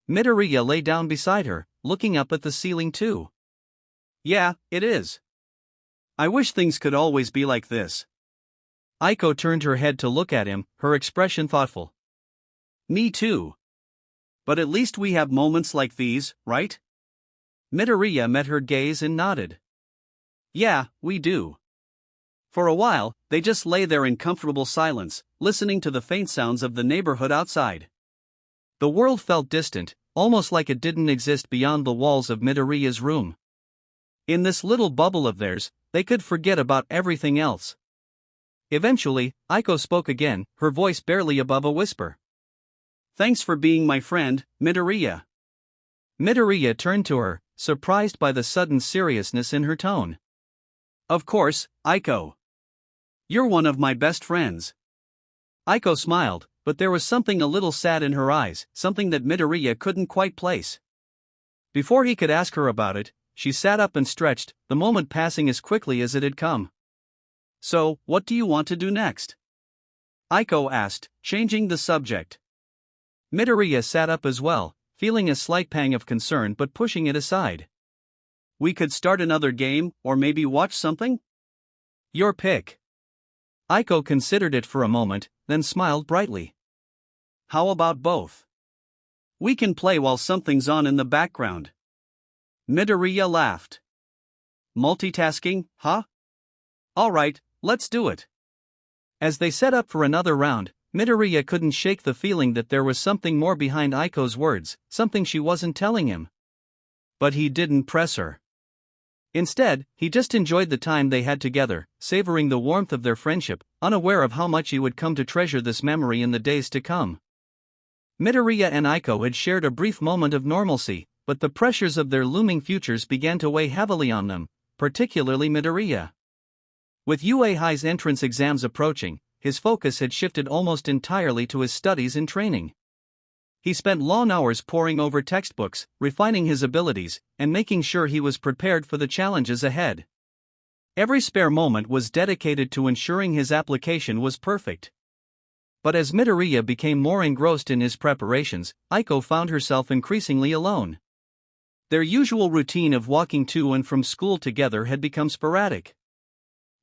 Midoriya lay down beside her, looking up at the ceiling too. Yeah, it is. I wish things could always be like this. Aiko turned her head to look at him, her expression thoughtful. Me too. But at least we have moments like these, right? Midoriya met her gaze and nodded. Yeah, we do. For a while, they just lay there in comfortable silence, listening to the faint sounds of the neighborhood outside. The world felt distant, almost like it didn't exist beyond the walls of Midoriya's room. In this little bubble of theirs, they could forget about everything else. Eventually, Aiko spoke again, her voice barely above a whisper. Thanks for being my friend, Midoriya. Midoriya turned to her, surprised by the sudden seriousness in her tone. Of course, Aiko. You're one of my best friends. Aiko smiled, but there was something a little sad in her eyes, something that Midoriya couldn't quite place. Before he could ask her about it, she sat up and stretched, the moment passing as quickly as it had come. So, what do you want to do next? Aiko asked, changing the subject. Midoriya sat up as well, feeling a slight pang of concern but pushing it aside. We could start another game, or maybe watch something? Your pick. Aiko considered it for a moment, then smiled brightly. How about both? We can play while something's on in the background. Midoriya laughed. Multitasking, huh? Alright, let's do it. As they set up for another round, Midoriya couldn't shake the feeling that there was something more behind Aiko's words, something she wasn't telling him. But he didn't press her. Instead, he just enjoyed the time they had together, savoring the warmth of their friendship, unaware of how much he would come to treasure this memory in the days to come. Midoriya and Aiko had shared a brief moment of normalcy, but the pressures of their looming futures began to weigh heavily on them, particularly Midoriya. With UA High's entrance exams approaching, his focus had shifted almost entirely to his studies and training. He spent long hours poring over textbooks, refining his abilities, and making sure he was prepared for the challenges ahead. Every spare moment was dedicated to ensuring his application was perfect. But as Midoriya became more engrossed in his preparations, Aiko found herself increasingly alone. Their usual routine of walking to and from school together had become sporadic.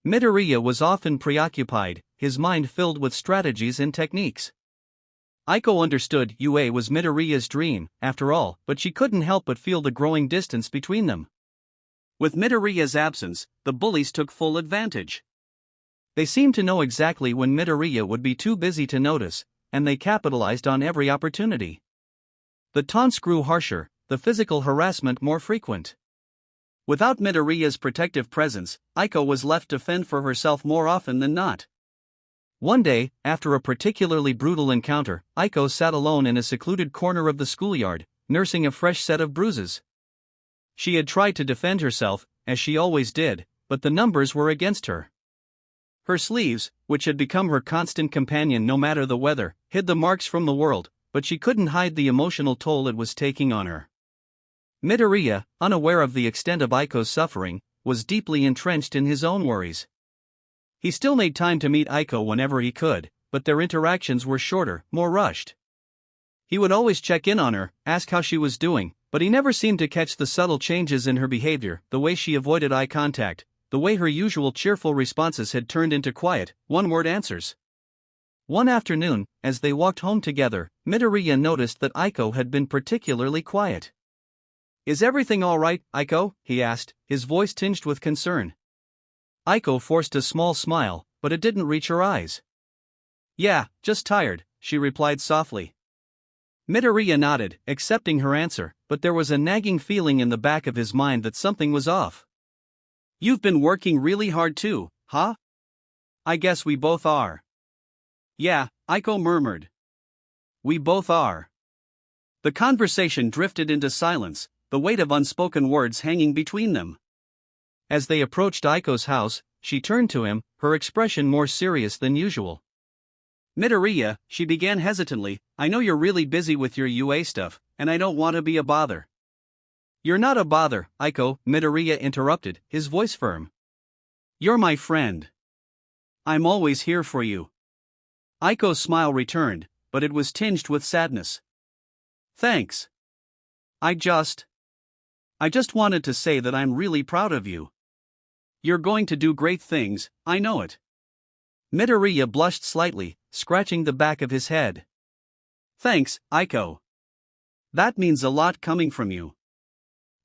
Midoriya was often preoccupied, his mind filled with strategies and techniques. Aiko understood UA was Midoriya's dream, after all, but she couldn't help but feel the growing distance between them. With Midoriya's absence, the bullies took full advantage. They seemed to know exactly when Midoriya would be too busy to notice, and they capitalized on every opportunity. The taunts grew harsher, the physical harassment more frequent. Without Midoriya's protective presence, Aiko was left to fend for herself more often than not. One day, after a particularly brutal encounter, Aiko sat alone in a secluded corner of the schoolyard, nursing a fresh set of bruises. She had tried to defend herself, as she always did, but the numbers were against her. Her sleeves, which had become her constant companion no matter the weather, hid the marks from the world, but she couldn't hide the emotional toll it was taking on her. Midoriya, unaware of the extent of Aiko's suffering, was deeply entrenched in his own worries. He still made time to meet Aiko whenever he could, but their interactions were shorter, more rushed. He would always check in on her, ask how she was doing, but he never seemed to catch the subtle changes in her behavior, the way she avoided eye contact, the way her usual cheerful responses had turned into quiet, one-word answers. One afternoon, as they walked home together, Midoriya noticed that Aiko had been particularly quiet. "Is everything all right, Aiko?" he asked, his voice tinged with concern. Aiko forced a small smile, but it didn't reach her eyes. "Yeah, just tired," she replied softly. Midoriya nodded, accepting her answer, but there was a nagging feeling in the back of his mind that something was off. "You've been working really hard too, huh?" "I guess we both are." "Yeah," Aiko murmured. "We both are." The conversation drifted into silence, the weight of unspoken words hanging between them. As they approached Aiko's house, she turned to him, her expression more serious than usual. "Midoriya," she began hesitantly, "I know you're really busy with your UA stuff, and I don't want to be a bother." "You're not a bother, Aiko," Midoriya interrupted, his voice firm. "You're my friend. I'm always here for you." Aiko's smile returned, but it was tinged with sadness. "Thanks. I just wanted to say that I'm really proud of you. You're going to do great things, I know it." Midoriya blushed slightly, scratching the back of his head. "Thanks, Aiko. That means a lot coming from you."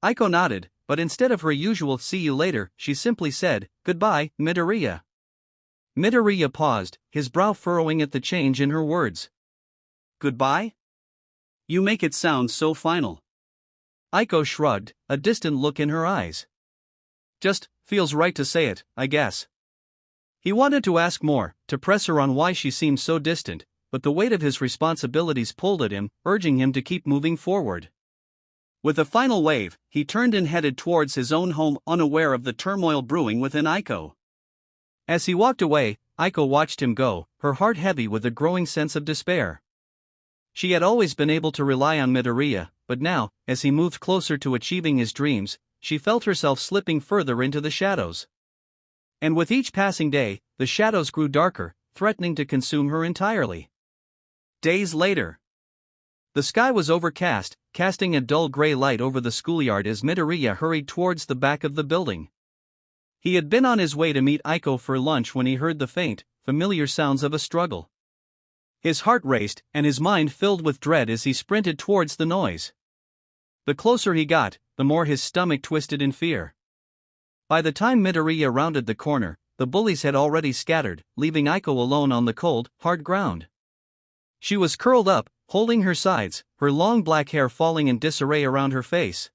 Aiko nodded, but instead of her usual "see you later," she simply said, "Goodbye, Midoriya." Midoriya paused, his brow furrowing at the change in her words. "Goodbye? You make it sound so final." Aiko shrugged, a distant look in her eyes. "Just feels right to say it, I guess." He wanted to ask more, to press her on why she seemed so distant, but the weight of his responsibilities pulled at him, urging him to keep moving forward. With a final wave, he turned and headed towards his own home, unaware of the turmoil brewing within Aiko. As he walked away, Aiko watched him go, her heart heavy with a growing sense of despair. She had always been able to rely on Midoriya, but now, as he moved closer to achieving his dreams, she felt herself slipping further into the shadows. And with each passing day, the shadows grew darker, threatening to consume her entirely. Days later. The sky was overcast, casting a dull gray light over the schoolyard as Midoriya hurried towards the back of the building. He had been on his way to meet Aiko for lunch when he heard the faint, familiar sounds of a struggle. His heart raced, and his mind filled with dread as he sprinted towards the noise. The closer he got, the more his stomach twisted in fear. By the time Midoriya rounded the corner, the bullies had already scattered, leaving Aiko alone on the cold, hard ground. She was curled up, holding her sides, her long black hair falling in disarray around her face.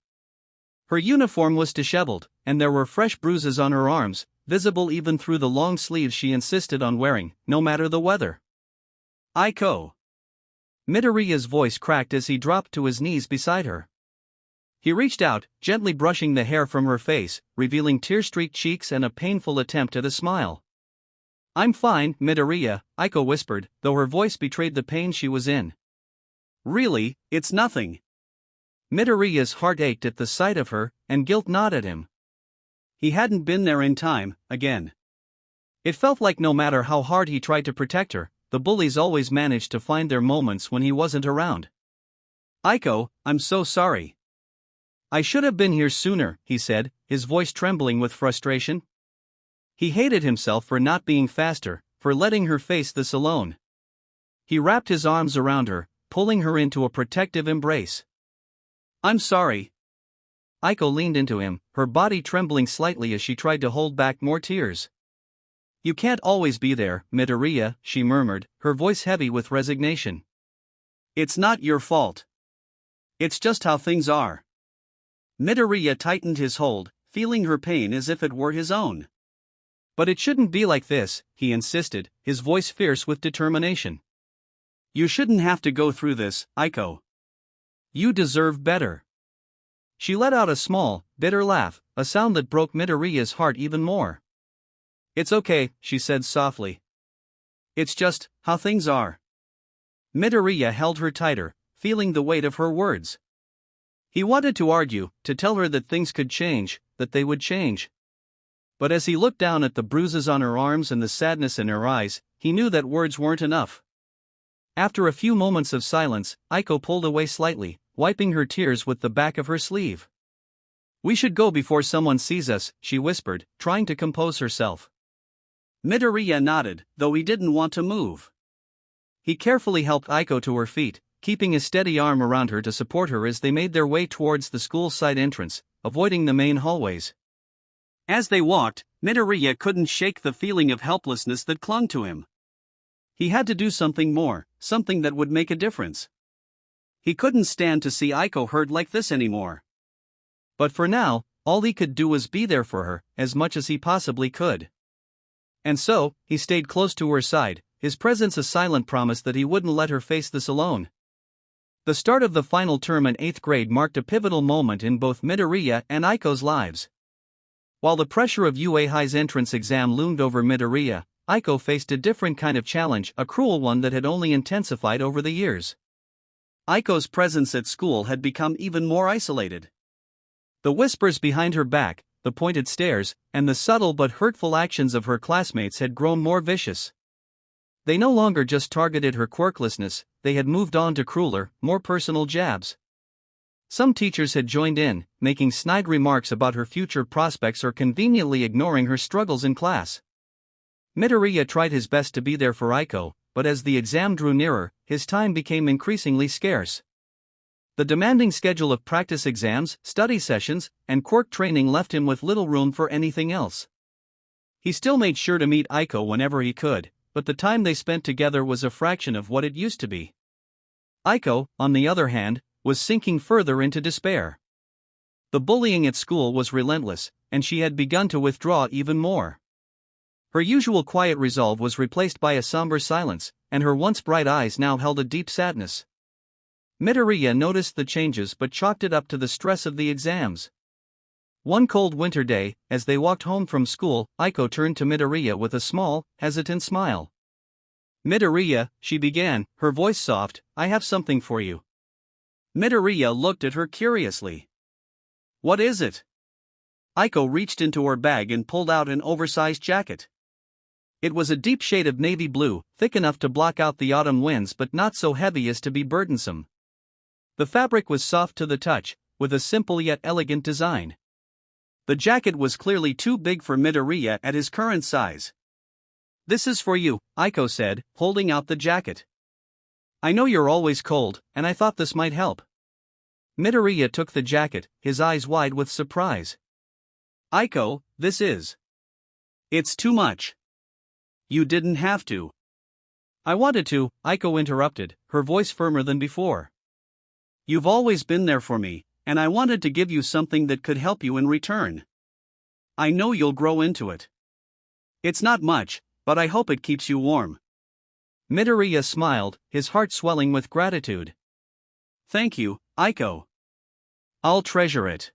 Her uniform was disheveled, and there were fresh bruises on her arms, visible even through the long sleeves she insisted on wearing, no matter the weather. "Aiko!" Midoriya's voice cracked as he dropped to his knees beside her. He reached out, gently brushing the hair from her face, revealing tear-streaked cheeks and a painful attempt at a smile. "I'm fine, Midoriya," Aiko whispered, though her voice betrayed the pain she was in. "Really, it's nothing." Midoriya's heart ached at the sight of her, and guilt gnawed at him. He hadn't been there in time, again. It felt like no matter how hard he tried to protect her, the bullies always managed to find their moments when he wasn't around. "Aiko, I'm so sorry. I should have been here sooner," he said, his voice trembling with frustration. He hated himself for not being faster, for letting her face this alone. He wrapped his arms around her, pulling her into a protective embrace. "I'm sorry." Aiko leaned into him, her body trembling slightly as she tried to hold back more tears. "You can't always be there, Midoriya," she murmured, her voice heavy with resignation. "It's not your fault. It's just how things are." Midoriya tightened his hold, feeling her pain as if it were his own. "But it shouldn't be like this," he insisted, his voice fierce with determination. "You shouldn't have to go through this, Aiko. You deserve better." She let out a small, bitter laugh, a sound that broke Midoriya's heart even more. "It's okay," she said softly. "It's just how things are." Midoriya held her tighter, feeling the weight of her words. He wanted to argue, to tell her that things could change, that they would change. But as he looked down at the bruises on her arms and the sadness in her eyes, he knew that words weren't enough. After a few moments of silence, Aiko pulled away slightly, wiping her tears with the back of her sleeve. "We should go before someone sees us," she whispered, trying to compose herself. Midoriya nodded, though he didn't want to move. He carefully helped Aiko to her feet, keeping a steady arm around her to support her as they made their way towards the school side entrance, avoiding the main hallways. As they walked, Midoriya couldn't shake the feeling of helplessness that clung to him. He had to do something more, something that would make a difference. He couldn't stand to see Aiko hurt like this anymore. But for now, all he could do was be there for her, as much as he possibly could. And so, he stayed close to her side, his presence a silent promise that he wouldn't let her face this alone. The start of the final term in 8th grade marked a pivotal moment in both Midoriya and Aiko's lives. While the pressure of UA High's entrance exam loomed over Midoriya, Aiko faced a different kind of challenge, a cruel one that had only intensified over the years. Aiko's presence at school had become even more isolated. The whispers behind her back, the pointed stares, and the subtle but hurtful actions of her classmates had grown more vicious. They no longer just targeted her quirklessness, they had moved on to crueler, more personal jabs. Some teachers had joined in, making snide remarks about her future prospects or conveniently ignoring her struggles in class. Midoriya tried his best to be there for Aiko, but as the exam drew nearer, his time became increasingly scarce. The demanding schedule of practice exams, study sessions, and quirk training left him with little room for anything else. He still made sure to meet Aiko whenever he could, but the time they spent together was a fraction of what it used to be. Aiko, on the other hand, was sinking further into despair. The bullying at school was relentless, and she had begun to withdraw even more. Her usual quiet resolve was replaced by a somber silence, and her once bright eyes now held a deep sadness. Midoriya noticed the changes but chalked it up to the stress of the exams. One cold winter day, as they walked home from school, Aiko turned to Midoriya with a small, hesitant smile. "Midoriya," she began, her voice soft, "I have something for you." Midoriya looked at her curiously. "What is it?" Aiko reached into her bag and pulled out an oversized jacket. It was a deep shade of navy blue, thick enough to block out the autumn winds but not so heavy as to be burdensome. The fabric was soft to the touch, with a simple yet elegant design. The jacket was clearly too big for Midoriya at his current size. "This is for you," Aiko said, holding out the jacket. "I know you're always cold, and I thought this might help." Midoriya took the jacket, his eyes wide with surprise. "Aiko, this is... It's too much. You didn't have to." "I wanted to," Aiko interrupted, her voice firmer than before. "You've always been there for me, and I wanted to give you something that could help you in return. I know you'll grow into it. It's not much, but I hope it keeps you warm." Midoriya smiled, his heart swelling with gratitude. "Thank you, Aiko. I'll treasure it."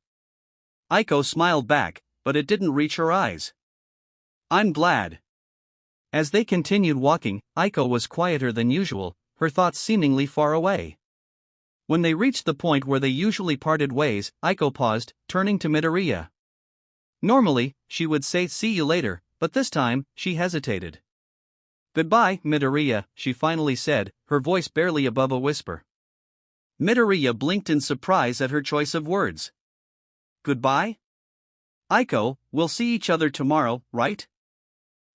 Aiko smiled back, but it didn't reach her eyes. "I'm glad." As they continued walking, Aiko was quieter than usual, her thoughts seemingly far away. When they reached the point where they usually parted ways, Aiko paused, turning to Midoriya. Normally, she would say "see you later," but this time, she hesitated. "Goodbye, Midoriya," she finally said, her voice barely above a whisper. Midoriya blinked in surprise at her choice of words. "Goodbye? Aiko, we'll see each other tomorrow, right?"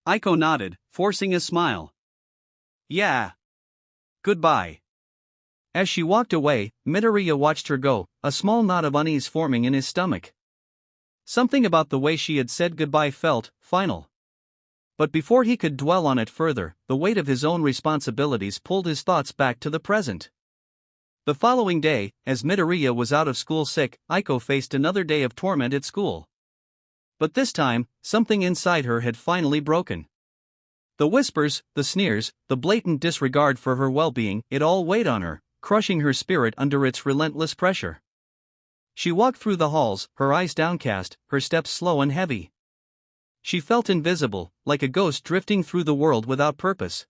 Aiko nodded, forcing a smile. "Yeah. Goodbye." As she walked away, Midoriya watched her go, a small knot of unease forming in his stomach. Something about the way she had said goodbye felt final. But before he could dwell on it further, the weight of his own responsibilities pulled his thoughts back to the present. The following day, as Midoriya was out of school sick, Aiko faced another day of torment at school. But this time, something inside her had finally broken. The whispers, the sneers, the blatant disregard for her well-being, it all weighed on her, crushing her spirit under its relentless pressure. She walked through the halls, her eyes downcast, her steps slow and heavy. She felt invisible, like a ghost drifting through the world without purpose.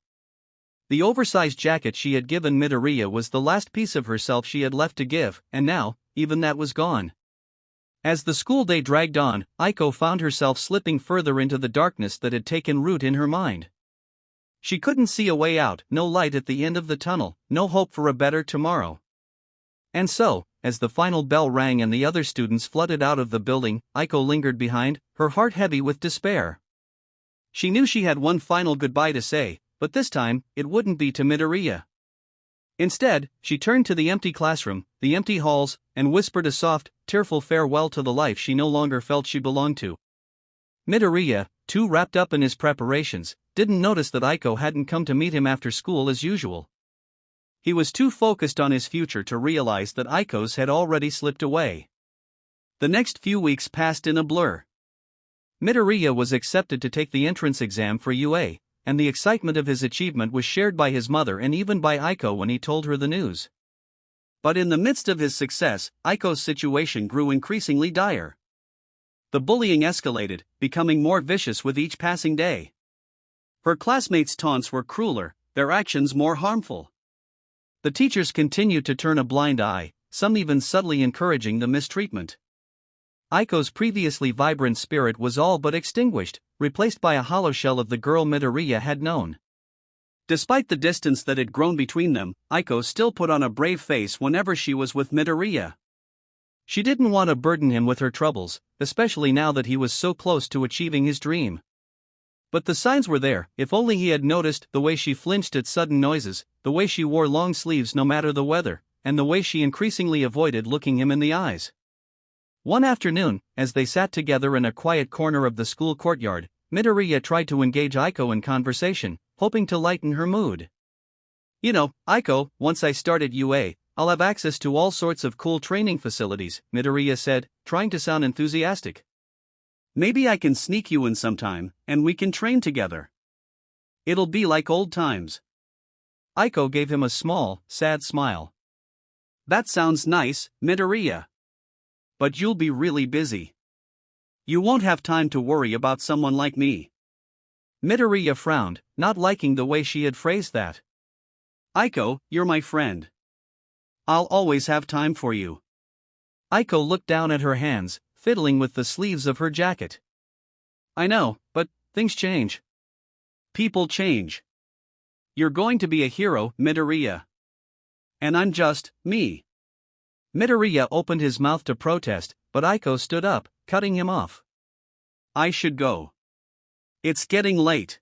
The oversized jacket she had given Midoriya was the last piece of herself she had left to give, and now, even that was gone. As the school day dragged on, Aiko found herself slipping further into the darkness that had taken root in her mind. She couldn't see a way out, no light at the end of the tunnel, no hope for a better tomorrow. And so, as the final bell rang and the other students flooded out of the building, Aiko lingered behind, her heart heavy with despair. She knew she had one final goodbye to say, but this time, it wouldn't be to Midoriya. Instead, she turned to the empty classroom, the empty halls, and whispered a soft, tearful farewell to the life she no longer felt she belonged to. Midoriya, too wrapped up in his preparations, didn't notice that Aiko hadn't come to meet him after school as usual. He was too focused on his future to realize that Aiko's had already slipped away. The next few weeks passed in a blur. Midoriya was accepted to take the entrance exam for UA, and the excitement of his achievement was shared by his mother and even by Aiko when he told her the news. But in the midst of his success, Aiko's situation grew increasingly dire. The bullying escalated, becoming more vicious with each passing day. Her classmates' taunts were crueler, their actions more harmful. The teachers continued to turn a blind eye, some even subtly encouraging the mistreatment. Aiko's previously vibrant spirit was all but extinguished, replaced by a hollow shell of the girl Midoriya had known. Despite the distance that had grown between them, Aiko still put on a brave face whenever she was with Midoriya. She didn't want to burden him with her troubles, especially now that he was so close to achieving his dream. But the signs were there, if only he had noticed the way she flinched at sudden noises, the way she wore long sleeves no matter the weather, and the way she increasingly avoided looking him in the eyes. One afternoon, as they sat together in a quiet corner of the school courtyard, Midoriya tried to engage Aiko in conversation, hoping to lighten her mood. "You know, Aiko, once I start at UA, I'll have access to all sorts of cool training facilities," Midoriya said, trying to sound enthusiastic. "Maybe I can sneak you in sometime, and we can train together. It'll be like old times." Aiko gave him a small, sad smile. "That sounds nice, Midoriya. But you'll be really busy. You won't have time to worry about someone like me." Midoriya frowned, not liking the way she had phrased that. "Aiko, you're my friend. I'll always have time for you." Aiko looked down at her hands, fiddling with the sleeves of her jacket. "I know, but things change. People change. You're going to be a hero, Midoriya. And I'm just me." Midoriya opened his mouth to protest, but Aiko stood up, cutting him off. "I should go. It's getting late."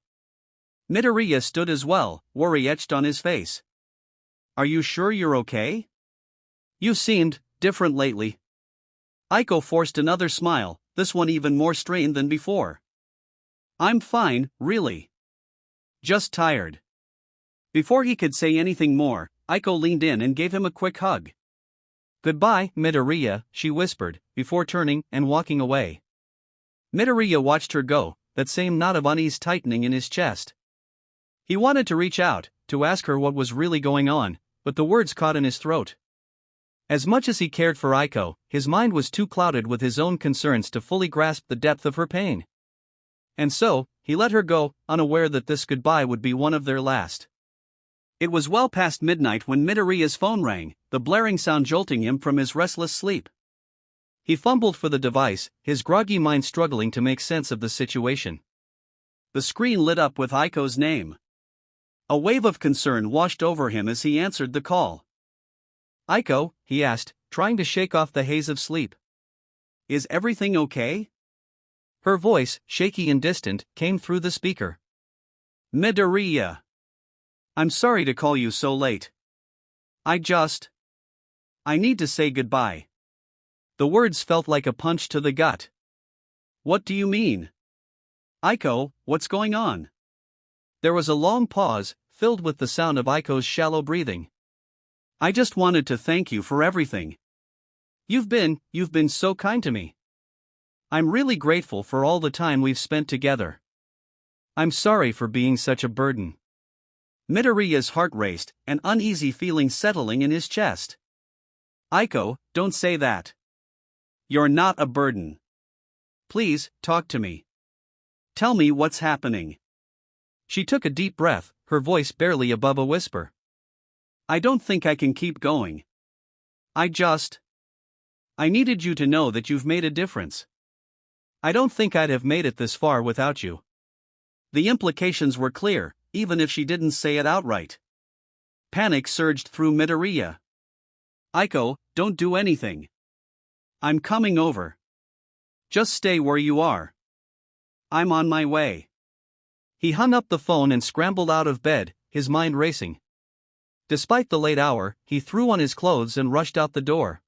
Midoriya stood as well, worry etched on his face. "Are you sure you're okay? You seemed different lately." Aiko forced another smile, this one even more strained than before. "I'm fine, really. Just tired." Before he could say anything more, Aiko leaned in and gave him a quick hug. "Goodbye, Midoriya," she whispered, before turning and walking away. Midoriya watched her go, that same knot of unease tightening in his chest. He wanted to reach out, to ask her what was really going on, but the words caught in his throat. As much as he cared for Aiko, his mind was too clouded with his own concerns to fully grasp the depth of her pain. And so, he let her go, unaware that this goodbye would be one of their last. It was well past midnight when Midoriya's phone rang, the blaring sound jolting him from his restless sleep. He fumbled for the device, his groggy mind struggling to make sense of the situation. The screen lit up with Aiko's name. A wave of concern washed over him as he answered the call. "Aiko," he asked, trying to shake off the haze of sleep. "Is everything okay?" Her voice, shaky and distant, came through the speaker. "Midoriya. I'm sorry to call you so late. I need to say goodbye." The words felt like a punch to the gut. "What do you mean? Aiko, what's going on?" There was a long pause, filled with the sound of Aiko's shallow breathing. "I just wanted to thank you for everything. You've been so kind to me. I'm really grateful for all the time we've spent together. I'm sorry for being such a burden." Midoriya's heart raced, an uneasy feeling settling in his chest. "Aiko, don't say that. You're not a burden. Please, talk to me. Tell me what's happening." She took a deep breath, her voice barely above a whisper. "I don't think I can keep going. I I needed you to know that you've made a difference. I don't think I'd have made it this far without you." The implications were clear, even if she didn't say it outright. Panic surged through Midoriya. "Aiko, don't do anything. I'm coming over. Just stay where you are. I'm on my way." He hung up the phone and scrambled out of bed, his mind racing. Despite the late hour, he threw on his clothes and rushed out the door.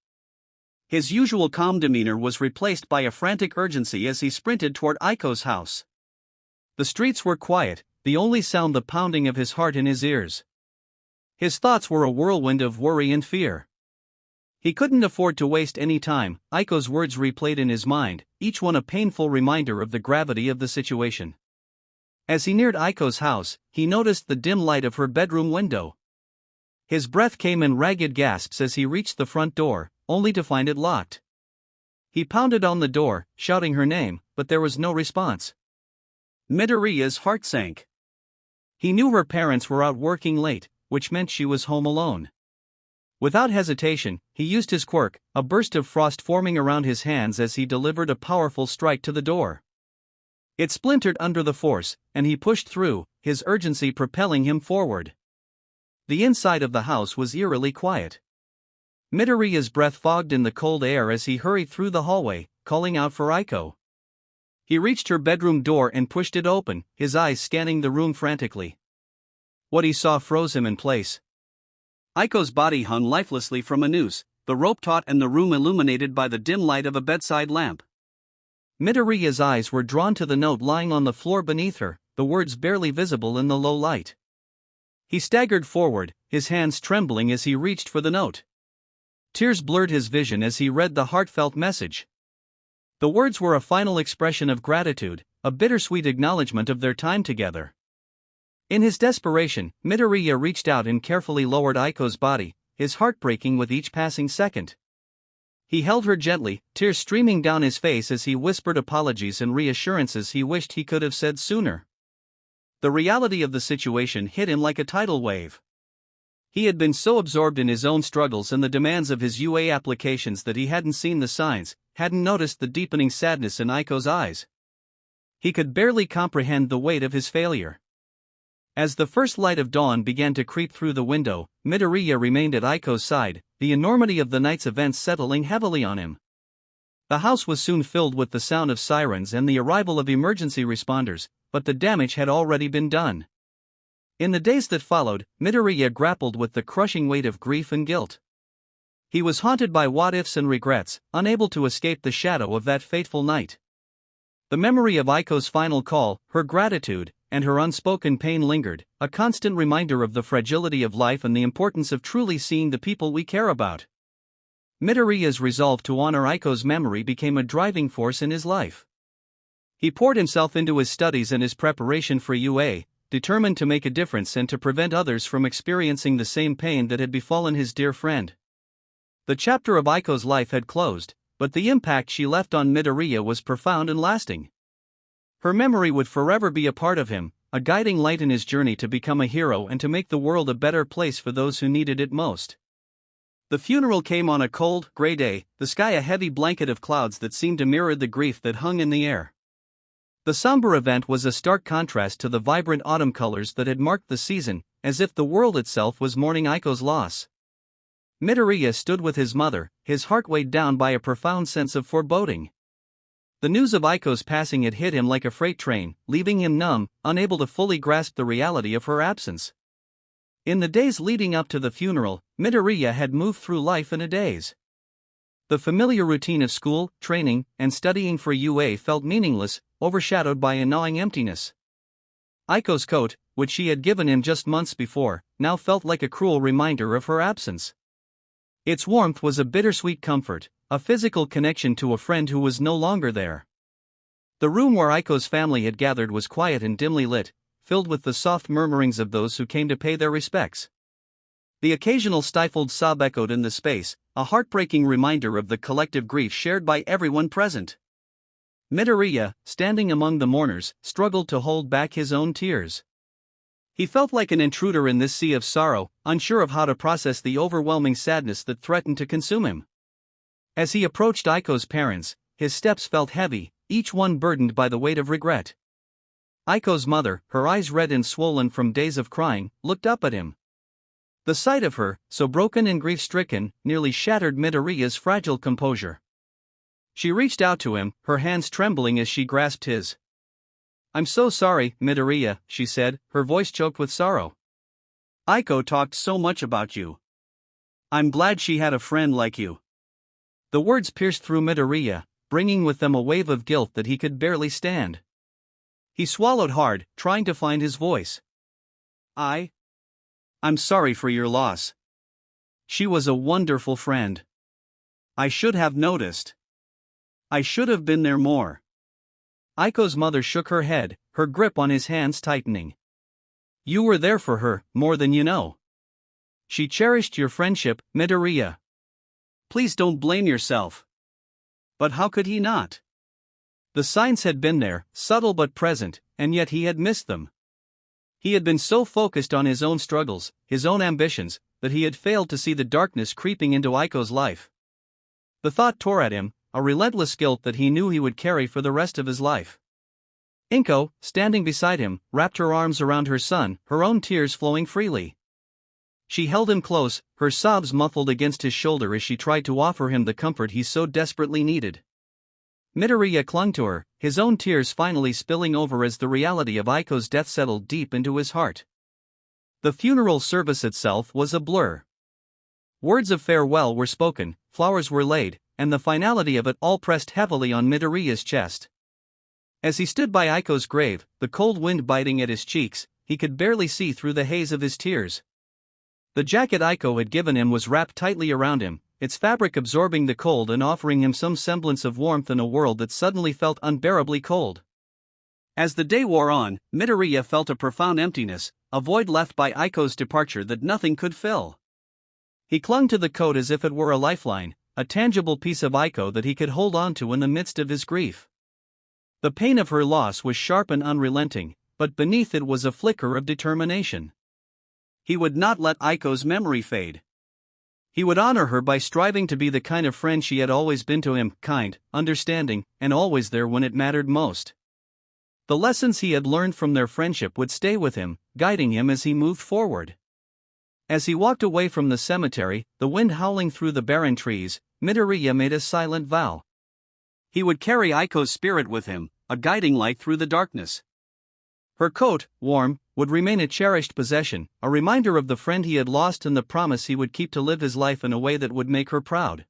His usual calm demeanor was replaced by a frantic urgency as he sprinted toward Aiko's house. The streets were quiet, the only sound the pounding of his heart in his ears. His thoughts were a whirlwind of worry and fear. He couldn't afford to waste any time. Aiko's words replayed in his mind, each one a painful reminder of the gravity of the situation. As he neared Aiko's house, he noticed the dim light of her bedroom window. His breath came in ragged gasps as he reached the front door, only to find it locked. He pounded on the door, shouting her name, but there was no response. Midoriya's heart sank. He knew her parents were out working late, which meant she was home alone. Without hesitation, he used his quirk, a burst of frost forming around his hands as he delivered a powerful strike to the door. It splintered under the force, and he pushed through, his urgency propelling him forward. The inside of the house was eerily quiet. Midoriya's breath fogged in the cold air as he hurried through the hallway, calling out for Aiko. He reached her bedroom door and pushed it open, his eyes scanning the room frantically. What he saw froze him in place. Aiko's body hung lifelessly from a noose, the rope taut and the room illuminated by the dim light of a bedside lamp. Midoriya's eyes were drawn to the note lying on the floor beneath her, the words barely visible in the low light. He staggered forward, his hands trembling as he reached for the note. Tears blurred his vision as he read the heartfelt message. The words were a final expression of gratitude, a bittersweet acknowledgement of their time together. In his desperation, Midoriya reached out and carefully lowered Aiko's body, his heart breaking with each passing second. He held her gently, tears streaming down his face as he whispered apologies and reassurances he wished he could have said sooner. The reality of the situation hit him like a tidal wave. He had been so absorbed in his own struggles and the demands of his UA applications that he hadn't seen the signs, hadn't noticed the deepening sadness in Aiko's eyes. He could barely comprehend the weight of his failure. As the first light of dawn began to creep through the window, Midoriya remained at Aiko's side, the enormity of the night's events settling heavily on him. The house was soon filled with the sound of sirens and the arrival of emergency responders, but the damage had already been done. In the days that followed, Midoriya grappled with the crushing weight of grief and guilt. He was haunted by what-ifs and regrets, unable to escape the shadow of that fateful night. The memory of Aiko's final call, her gratitude, and her unspoken pain lingered, a constant reminder of the fragility of life and the importance of truly seeing the people we care about. Midoriya's resolve to honor Aiko's memory became a driving force in his life. He poured himself into his studies and his preparation for UA, determined to make a difference and to prevent others from experiencing the same pain that had befallen his dear friend. The chapter of Aiko's life had closed, but the impact she left on Midoriya was profound and lasting. Her memory would forever be a part of him, a guiding light in his journey to become a hero and to make the world a better place for those who needed it most. The funeral came on a cold, gray day, the sky a heavy blanket of clouds that seemed to mirror the grief that hung in the air. The somber event was a stark contrast to the vibrant autumn colors that had marked the season, as if the world itself was mourning Aiko's loss. Midoriya stood with his mother, his heart weighed down by a profound sense of foreboding. The news of Aiko's passing had hit him like a freight train, leaving him numb, unable to fully grasp the reality of her absence. In the days leading up to the funeral, Midoriya had moved through life in a daze. The familiar routine of school, training, and studying for UA felt meaningless, overshadowed by a gnawing emptiness. Aiko's coat, which she had given him just months before, now felt like a cruel reminder of her absence. Its warmth was a bittersweet comfort, a physical connection to a friend who was no longer there. The room where Aiko's family had gathered was quiet and dimly lit, filled with the soft murmurings of those who came to pay their respects. The occasional stifled sob echoed in the space, a heartbreaking reminder of the collective grief shared by everyone present. Midoriya, standing among the mourners, struggled to hold back his own tears. He felt like an intruder in this sea of sorrow, unsure of how to process the overwhelming sadness that threatened to consume him. As he approached Aiko's parents, his steps felt heavy, each one burdened by the weight of regret. Aiko's mother, her eyes red and swollen from days of crying, looked up at him. The sight of her, so broken and grief-stricken, nearly shattered Midoriya's fragile composure. She reached out to him, her hands trembling as she grasped his. "I'm so sorry, Midoriya," she said, her voice choked with sorrow. "Aiko talked so much about you. I'm glad she had a friend like you." The words pierced through Midoriya, bringing with them a wave of guilt that he could barely stand. He swallowed hard, trying to find his voice. I'm sorry for your loss. She was a wonderful friend. I should have noticed. I should have been there more." Aiko's mother shook her head, her grip on his hands tightening. "You were there for her, more than you know. She cherished your friendship, Midoriya. Please don't blame yourself." But how could he not? The signs had been there, subtle but present, and yet he had missed them. He had been so focused on his own struggles, his own ambitions, that he had failed to see the darkness creeping into Aiko's life. The thought tore at him, a relentless guilt that he knew he would carry for the rest of his life. Inko, standing beside him, wrapped her arms around her son, her own tears flowing freely. She held him close, her sobs muffled against his shoulder as she tried to offer him the comfort he so desperately needed. Midoriya clung to her, his own tears finally spilling over as the reality of Aiko's death settled deep into his heart. The funeral service itself was a blur. Words of farewell were spoken, flowers were laid, and the finality of it all pressed heavily on Midoriya's chest. As he stood by Aiko's grave, the cold wind biting at his cheeks, he could barely see through the haze of his tears. The jacket Aiko had given him was wrapped tightly around him, its fabric absorbing the cold and offering him some semblance of warmth in a world that suddenly felt unbearably cold. As the day wore on, Midoriya felt a profound emptiness, a void left by Aiko's departure that nothing could fill. He clung to the coat as if it were a lifeline, a tangible piece of Aiko that he could hold on to in the midst of his grief. The pain of her loss was sharp and unrelenting, but beneath it was a flicker of determination. He would not let Aiko's memory fade. He would honor her by striving to be the kind of friend she had always been to him, kind, understanding, and always there when it mattered most. The lessons he had learned from their friendship would stay with him, guiding him as he moved forward. As he walked away from the cemetery, the wind howling through the barren trees, Midoriya made a silent vow. He would carry Aiko's spirit with him, a guiding light through the darkness. Her coat, warm, would remain a cherished possession, a reminder of the friend he had lost and the promise he would keep to live his life in a way that would make her proud.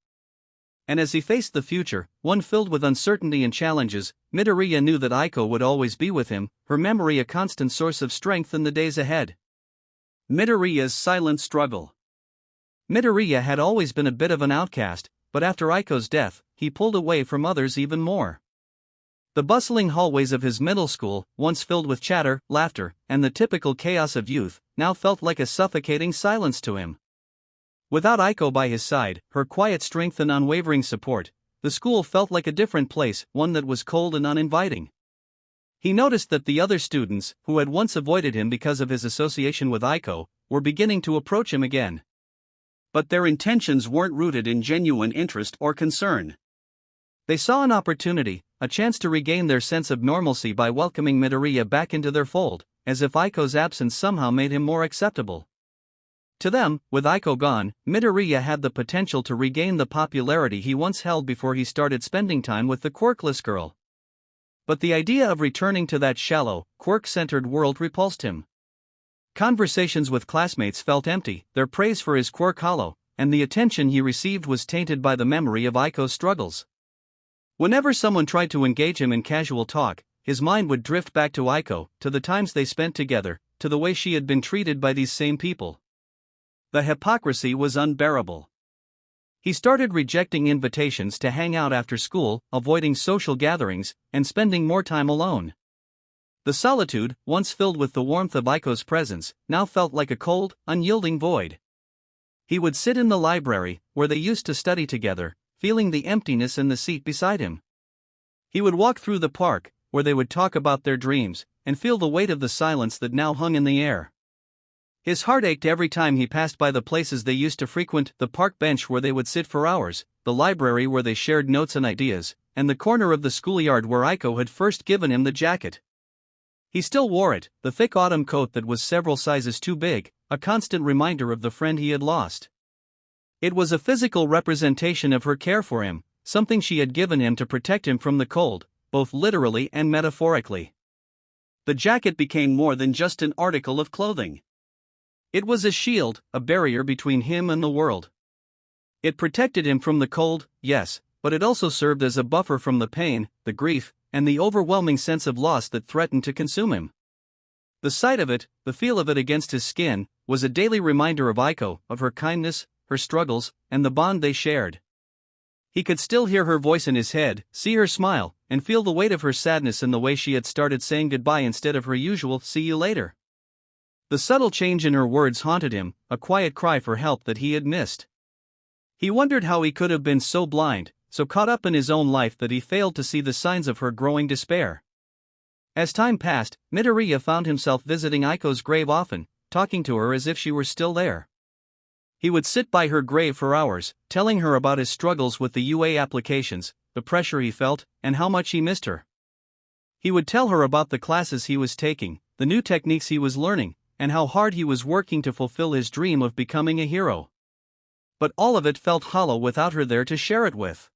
And as he faced the future, one filled with uncertainty and challenges, Midoriya knew that Aiko would always be with him, her memory a constant source of strength in the days ahead. Midoriya's silent struggle. Midoriya had always been a bit of an outcast, but after Aiko's death, he pulled away from others even more. The bustling hallways of his middle school, once filled with chatter, laughter, and the typical chaos of youth, now felt like a suffocating silence to him. Without Aiko by his side, her quiet strength and unwavering support, the school felt like a different place, one that was cold and uninviting. He noticed that the other students, who had once avoided him because of his association with Aiko, were beginning to approach him again. But their intentions weren't rooted in genuine interest or concern. They saw an opportunity, a chance to regain their sense of normalcy by welcoming Midoriya back into their fold, as if Aiko's absence somehow made him more acceptable. To them, with Aiko gone, Midoriya had the potential to regain the popularity he once held before he started spending time with the quirkless girl. But the idea of returning to that shallow, quirk-centered world repulsed him. Conversations with classmates felt empty, their praise for his quirk hollow, and the attention he received was tainted by the memory of Aiko's struggles. Whenever someone tried to engage him in casual talk, his mind would drift back to Aiko, to the times they spent together, to the way she had been treated by these same people. The hypocrisy was unbearable. He started rejecting invitations to hang out after school, avoiding social gatherings, and spending more time alone. The solitude, once filled with the warmth of Aiko's presence, now felt like a cold, unyielding void. He would sit in the library, where they used to study together, feeling the emptiness in the seat beside him. He would walk through the park, where they would talk about their dreams, and feel the weight of the silence that now hung in the air. His heart ached every time he passed by the places they used to frequent, the park bench where they would sit for hours, the library where they shared notes and ideas, and the corner of the schoolyard where Aiko had first given him the jacket. He still wore it, the thick autumn coat that was several sizes too big, a constant reminder of the friend he had lost. It was a physical representation of her care for him, something she had given him to protect him from the cold, both literally and metaphorically. The jacket became more than just an article of clothing. It was a shield, a barrier between him and the world. It protected him from the cold, yes, but it also served as a buffer from the pain, the grief, and the overwhelming sense of loss that threatened to consume him. The sight of it, the feel of it against his skin, was a daily reminder of Aiko, of her kindness, her struggles, and the bond they shared. He could still hear her voice in his head, see her smile, and feel the weight of her sadness in the way she had started saying goodbye instead of her usual "see you later." The subtle change in her words haunted him, a quiet cry for help that he had missed. He wondered how he could have been so blind, so caught up in his own life that he failed to see the signs of her growing despair. As time passed, Midoriya found himself visiting Aiko's grave often, talking to her as if she were still there. He would sit by her grave for hours, telling her about his struggles with the UA applications, the pressure he felt, and how much he missed her. He would tell her about the classes he was taking, the new techniques he was learning, and how hard he was working to fulfill his dream of becoming a hero. But all of it felt hollow without her there to share it with.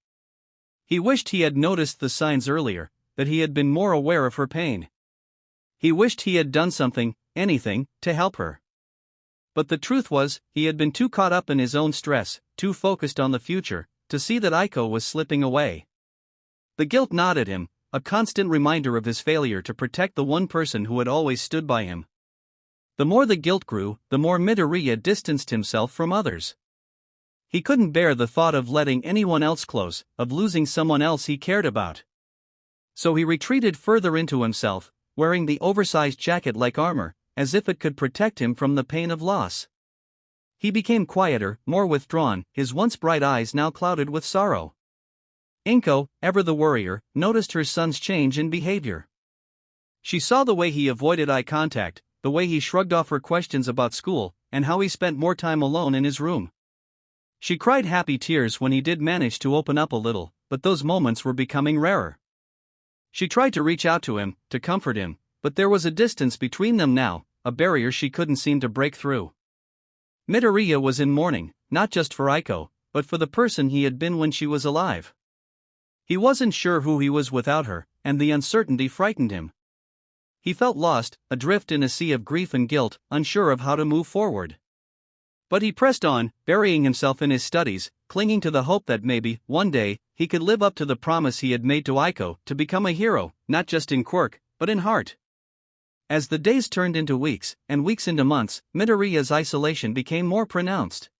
He wished he had noticed the signs earlier, that he had been more aware of her pain. He wished he had done something, anything, to help her. But the truth was, he had been too caught up in his own stress, too focused on the future, to see that Aiko was slipping away. The guilt gnawed at him, a constant reminder of his failure to protect the one person who had always stood by him. The more the guilt grew, the more Midoriya distanced himself from others. He couldn't bear the thought of letting anyone else close, of losing someone else he cared about. So he retreated further into himself, wearing the oversized jacket like armor, as if it could protect him from the pain of loss. He became quieter, more withdrawn, his once bright eyes now clouded with sorrow. Inko, ever the worrier, noticed her son's change in behavior. She saw the way he avoided eye contact, the way he shrugged off her questions about school, and how he spent more time alone in his room. She cried happy tears when he did manage to open up a little, but those moments were becoming rarer. She tried to reach out to him, to comfort him, but there was a distance between them now, a barrier she couldn't seem to break through. Midoriya was in mourning, not just for Aiko, but for the person he had been when she was alive. He wasn't sure who he was without her, and the uncertainty frightened him. He felt lost, adrift in a sea of grief and guilt, unsure of how to move forward. But he pressed on, burying himself in his studies, clinging to the hope that maybe, one day, he could live up to the promise he had made to Aiko, to become a hero, not just in quirk, but in heart. As the days turned into weeks, and weeks into months, Midoriya's isolation became more pronounced.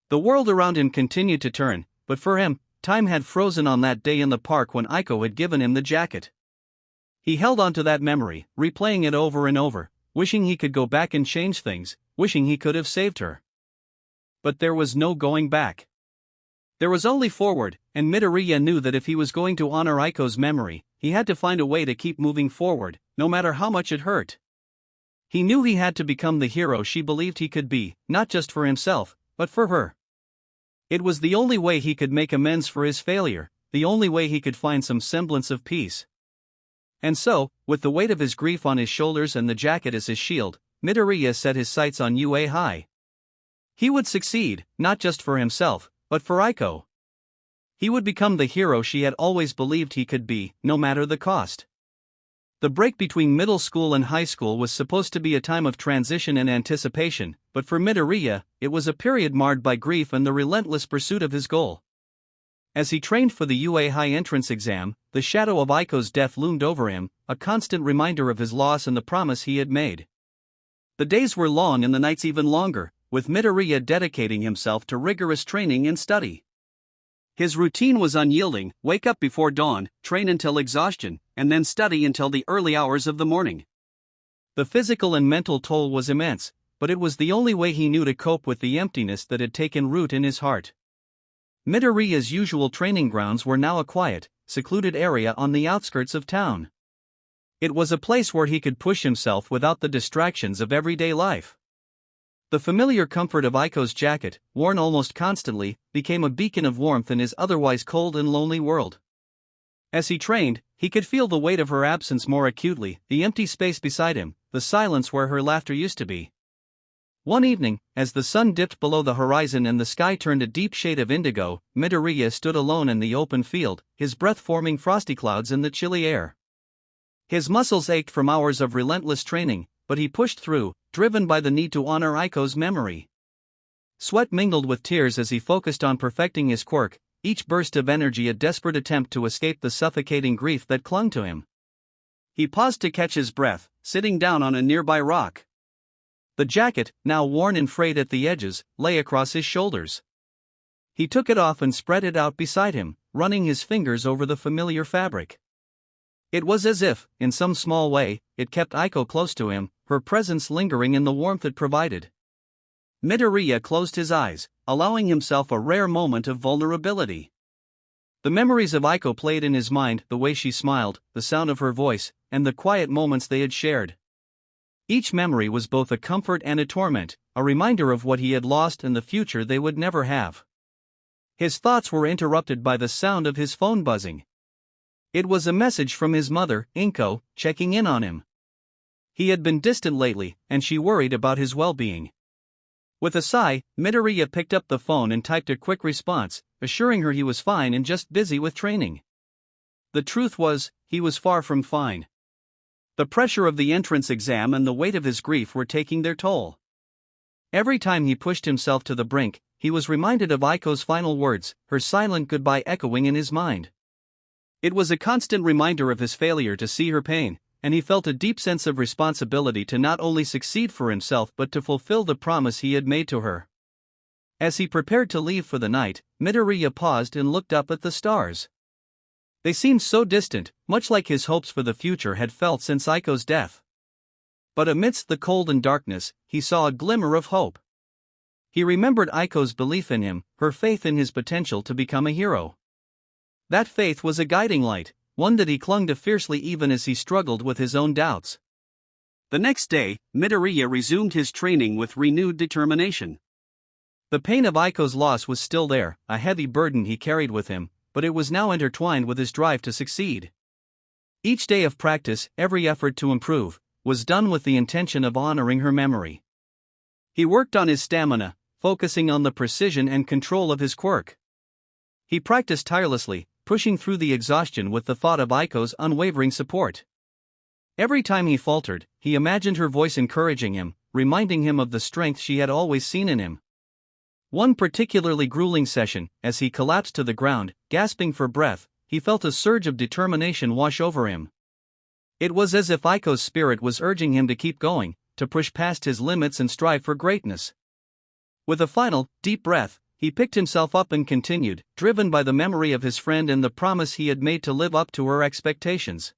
The world around him continued to turn, but for him, time had frozen on that day in the park when Aiko had given him the jacket. He held on to that memory, replaying it over and over, wishing he could go back and change things, wishing he could have saved her. But there was no going back. There was only forward, and Midoriya knew that if he was going to honor Aiko's memory, he had to find a way to keep moving forward, no matter how much it hurt. He knew he had to become the hero she believed he could be, not just for himself, but for her. It was the only way he could make amends for his failure, the only way he could find some semblance of peace. And so, with the weight of his grief on his shoulders and the jacket as his shield, Midoriya set his sights on UA high. He would succeed, not just for himself, but for Aiko. He would become the hero she had always believed he could be, no matter the cost. The break between middle school and high school was supposed to be a time of transition and anticipation, but for Midoriya, it was a period marred by grief and the relentless pursuit of his goal. As he trained for the UA High entrance exam, the shadow of Aiko's death loomed over him, a constant reminder of his loss and the promise he had made. The days were long and the nights even longer, with Midoriya dedicating himself to rigorous training and study. His routine was unyielding: wake up before dawn, train until exhaustion, and then study until the early hours of the morning. The physical and mental toll was immense, but it was the only way he knew to cope with the emptiness that had taken root in his heart. Midoriya's usual training grounds were now a quiet, secluded area on the outskirts of town. It was a place where he could push himself without the distractions of everyday life. The familiar comfort of Aiko's jacket, worn almost constantly, became a beacon of warmth in his otherwise cold and lonely world. As he trained, he could feel the weight of her absence more acutely, the empty space beside him, the silence where her laughter used to be. One evening, as the sun dipped below the horizon and the sky turned a deep shade of indigo, Midoriya stood alone in the open field, his breath forming frosty clouds in the chilly air. His muscles ached from hours of relentless training, but he pushed through, driven by the need to honor Aiko's memory. Sweat mingled with tears as he focused on perfecting his quirk, each burst of energy a desperate attempt to escape the suffocating grief that clung to him. He paused to catch his breath, sitting down on a nearby rock. The jacket, now worn and frayed at the edges, lay across his shoulders. He took it off and spread it out beside him, running his fingers over the familiar fabric. It was as if, in some small way, it kept Aiko close to him, her presence lingering in the warmth it provided. Midoriya closed his eyes, allowing himself a rare moment of vulnerability. The memories of Aiko played in his mind, the way she smiled, the sound of her voice, and the quiet moments they had shared. Each memory was both a comfort and a torment, a reminder of what he had lost and the future they would never have. His thoughts were interrupted by the sound of his phone buzzing. It was a message from his mother, Inko, checking in on him. He had been distant lately, and she worried about his well-being. With a sigh, Midoriya picked up the phone and typed a quick response, assuring her he was fine and just busy with training. The truth was, he was far from fine. The pressure of the entrance exam and the weight of his grief were taking their toll. Every time he pushed himself to the brink, he was reminded of Aiko's final words, her silent goodbye echoing in his mind. It was a constant reminder of his failure to see her pain, and he felt a deep sense of responsibility to not only succeed for himself but to fulfill the promise he had made to her. As he prepared to leave for the night, Midoriya paused and looked up at the stars. They seemed so distant, much like his hopes for the future had felt since Aiko's death. But amidst the cold and darkness, he saw a glimmer of hope. He remembered Aiko's belief in him, her faith in his potential to become a hero. That faith was a guiding light, one that he clung to fiercely even as he struggled with his own doubts. The next day, Midoriya resumed his training with renewed determination. The pain of Aiko's loss was still there, a heavy burden he carried with him, but it was now intertwined with his drive to succeed. Each day of practice, every effort to improve, was done with the intention of honoring her memory. He worked on his stamina, focusing on the precision and control of his quirk. He practiced tirelessly, pushing through the exhaustion with the thought of Aiko's unwavering support. Every time he faltered, he imagined her voice encouraging him, reminding him of the strength she had always seen in him. One particularly grueling session, as he collapsed to the ground, gasping for breath, he felt a surge of determination wash over him. It was as if Aiko's spirit was urging him to keep going, to push past his limits and strive for greatness. With a final, deep breath, he picked himself up and continued, driven by the memory of his friend and the promise he had made to live up to her expectations.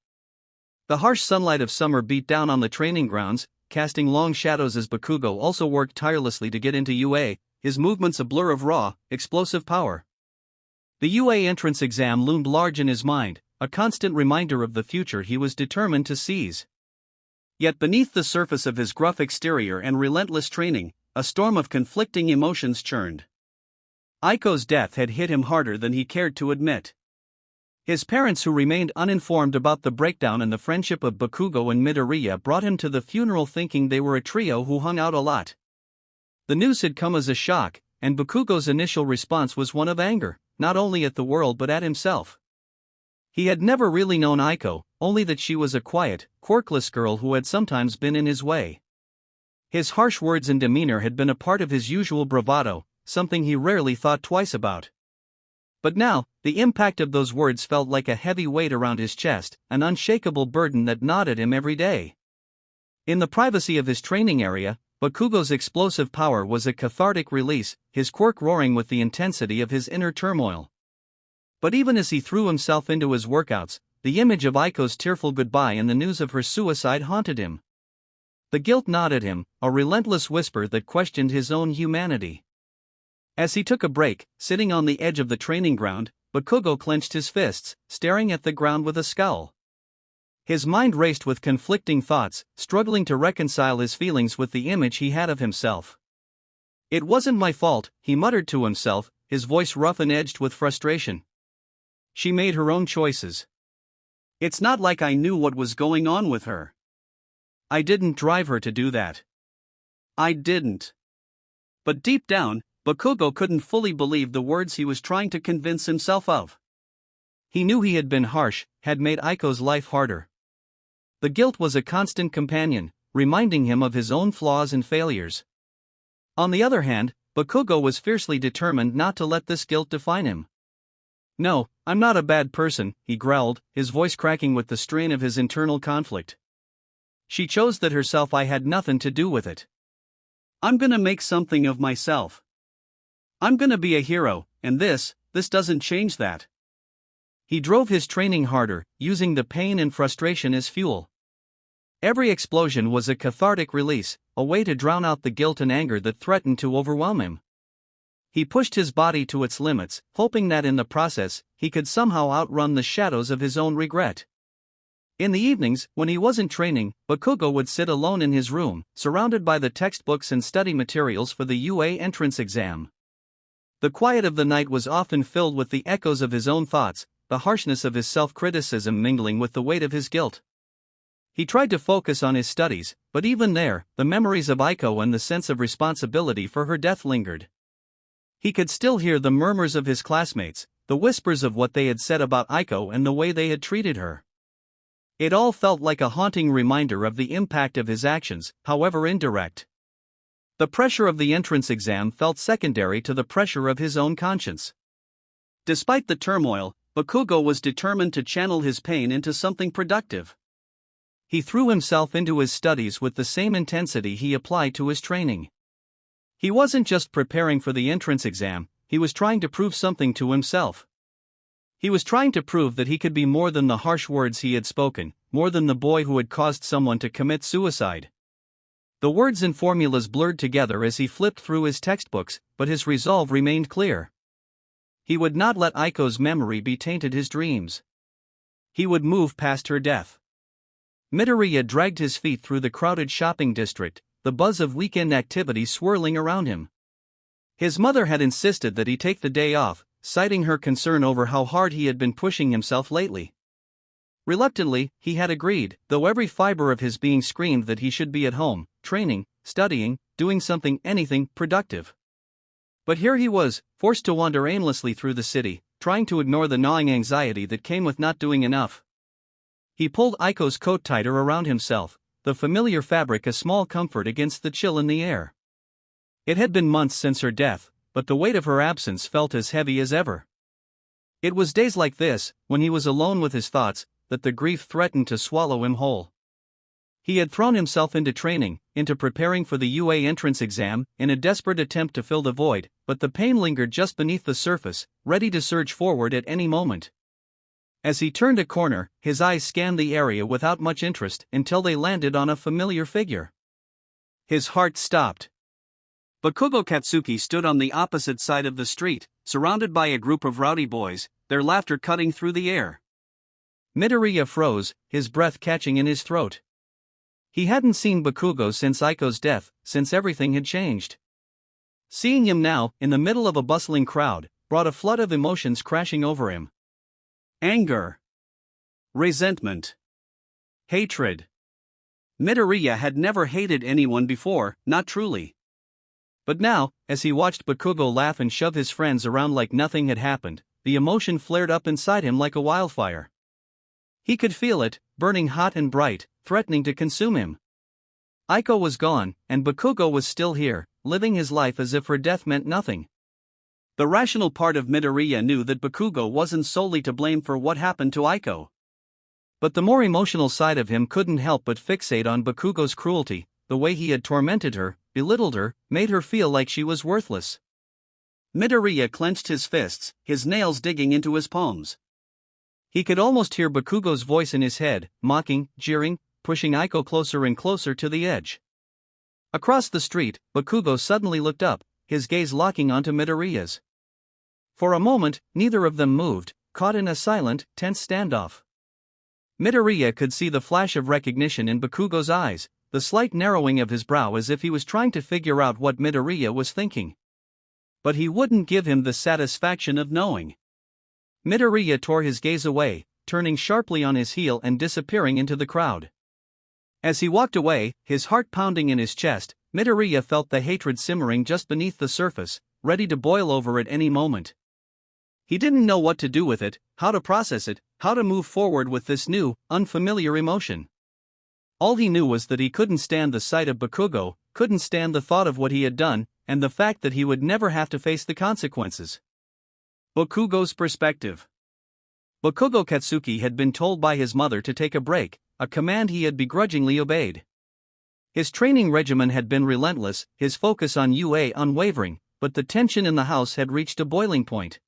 The harsh sunlight of summer beat down on the training grounds, casting long shadows as Bakugo also worked tirelessly to get into UA, his movements a blur of raw, explosive power. The UA entrance exam loomed large in his mind, a constant reminder of the future he was determined to seize. Yet beneath the surface of his gruff exterior and relentless training, a storm of conflicting emotions churned. Aiko's death had hit him harder than he cared to admit. His parents, who remained uninformed about the breakdown in the friendship of Bakugo and Midoriya, brought him to the funeral thinking they were a trio who hung out a lot. The news had come as a shock, and Bakugo's initial response was one of anger, not only at the world but at himself. He had never really known Aiko, only that she was a quiet, quirkless girl who had sometimes been in his way. His harsh words and demeanor had been a part of his usual bravado, something he rarely thought twice about. But now, the impact of those words felt like a heavy weight around his chest, an unshakable burden that gnawed at him every day. In the privacy of his training area, Bakugo's explosive power was a cathartic release, his quirk roaring with the intensity of his inner turmoil. But even as he threw himself into his workouts, the image of Aiko's tearful goodbye and the news of her suicide haunted him. The guilt gnawed at him, a relentless whisper that questioned his own humanity. As he took a break, sitting on the edge of the training ground, Bakugo clenched his fists, staring at the ground with a scowl. His mind raced with conflicting thoughts, struggling to reconcile his feelings with the image he had of himself. It wasn't my fault, he muttered to himself, his voice rough and edged with frustration. She made her own choices. It's not like I knew what was going on with her. I didn't drive her to do that. I didn't. But deep down, Bakugo couldn't fully believe the words he was trying to convince himself of. He knew he had been harsh, had made Aiko's life harder. The guilt was a constant companion, reminding him of his own flaws and failures. On the other hand, Bakugo was fiercely determined not to let this guilt define him. No, I'm not a bad person, he growled, his voice cracking with the strain of his internal conflict. She chose that herself, I had nothing to do with it. I'm gonna make something of myself. I'm gonna be a hero, and this doesn't change that. He drove his training harder, using the pain and frustration as fuel. Every explosion was a cathartic release, a way to drown out the guilt and anger that threatened to overwhelm him. He pushed his body to its limits, hoping that in the process, he could somehow outrun the shadows of his own regret. In the evenings, when he wasn't training, Bakugo would sit alone in his room, surrounded by the textbooks and study materials for the UA entrance exam. The quiet of the night was often filled with the echoes of his own thoughts, the harshness of his self-criticism mingling with the weight of his guilt. He tried to focus on his studies, but even there, the memories of Aiko and the sense of responsibility for her death lingered. He could still hear the murmurs of his classmates, the whispers of what they had said about Aiko and the way they had treated her. It all felt like a haunting reminder of the impact of his actions, however indirect. The pressure of the entrance exam felt secondary to the pressure of his own conscience. Despite the turmoil, Bakugo was determined to channel his pain into something productive. He threw himself into his studies with the same intensity he applied to his training. He wasn't just preparing for the entrance exam, he was trying to prove something to himself. He was trying to prove that he could be more than the harsh words he had spoken, more than the boy who had caused someone to commit suicide. The words and formulas blurred together as he flipped through his textbooks, but his resolve remained clear. He would not let Aiko's memory be tainted his dreams. He would move past her death. Midoriya dragged his feet through the crowded shopping district, the buzz of weekend activity swirling around him. His mother had insisted that he take the day off, citing her concern over how hard he had been pushing himself lately. Reluctantly, he had agreed, though every fiber of his being screamed that he should be at home, training, studying, doing anything productive. But here he was, forced to wander aimlessly through the city, trying to ignore the gnawing anxiety that came with not doing enough. He pulled Aiko's coat tighter around himself, the familiar fabric a small comfort against the chill in the air. It had been months since her death, but the weight of her absence felt as heavy as ever. It was days like this, when he was alone with his thoughts, that the grief threatened to swallow him whole. He had thrown himself into training, into preparing for the UA entrance exam, in a desperate attempt to fill the void, but the pain lingered just beneath the surface, ready to surge forward at any moment. As he turned a corner, his eyes scanned the area without much interest until they landed on a familiar figure. His heart stopped. Bakugo Katsuki stood on the opposite side of the street, surrounded by a group of rowdy boys, their laughter cutting through the air. Midoriya froze, his breath catching in his throat. He hadn't seen Bakugo since Aiko's death, since everything had changed. Seeing him now, in the middle of a bustling crowd, brought a flood of emotions crashing over him. Anger. Resentment. Hatred. Midoriya had never hated anyone before, not truly. But now, as he watched Bakugo laugh and shove his friends around like nothing had happened, the emotion flared up inside him like a wildfire. He could feel it, burning hot and bright, threatening to consume him. Aiko was gone, and Bakugo was still here, living his life as if her death meant nothing. The rational part of Midoriya knew that Bakugo wasn't solely to blame for what happened to Aiko. But the more emotional side of him couldn't help but fixate on Bakugo's cruelty, the way he had tormented her, belittled her, made her feel like she was worthless. Midoriya clenched his fists, his nails digging into his palms. He could almost hear Bakugo's voice in his head, mocking, jeering, pushing Aiko closer and closer to the edge. Across the street, Bakugo suddenly looked up, his gaze locking onto Midoriya's. For a moment, neither of them moved, caught in a silent, tense standoff. Midoriya could see the flash of recognition in Bakugo's eyes, the slight narrowing of his brow as if he was trying to figure out what Midoriya was thinking. But he wouldn't give him the satisfaction of knowing. Midoriya tore his gaze away, turning sharply on his heel and disappearing into the crowd. As he walked away, his heart pounding in his chest, Midoriya felt the hatred simmering just beneath the surface, ready to boil over at any moment. He didn't know what to do with it, how to process it, how to move forward with this new, unfamiliar emotion. All he knew was that he couldn't stand the sight of Bakugo, couldn't stand the thought of what he had done, and the fact that he would never have to face the consequences. Bakugo's perspective. Bakugo Katsuki had been told by his mother to take a break, a command he had begrudgingly obeyed. His training regimen had been relentless, his focus on UA unwavering, but the tension in the house had reached a boiling point.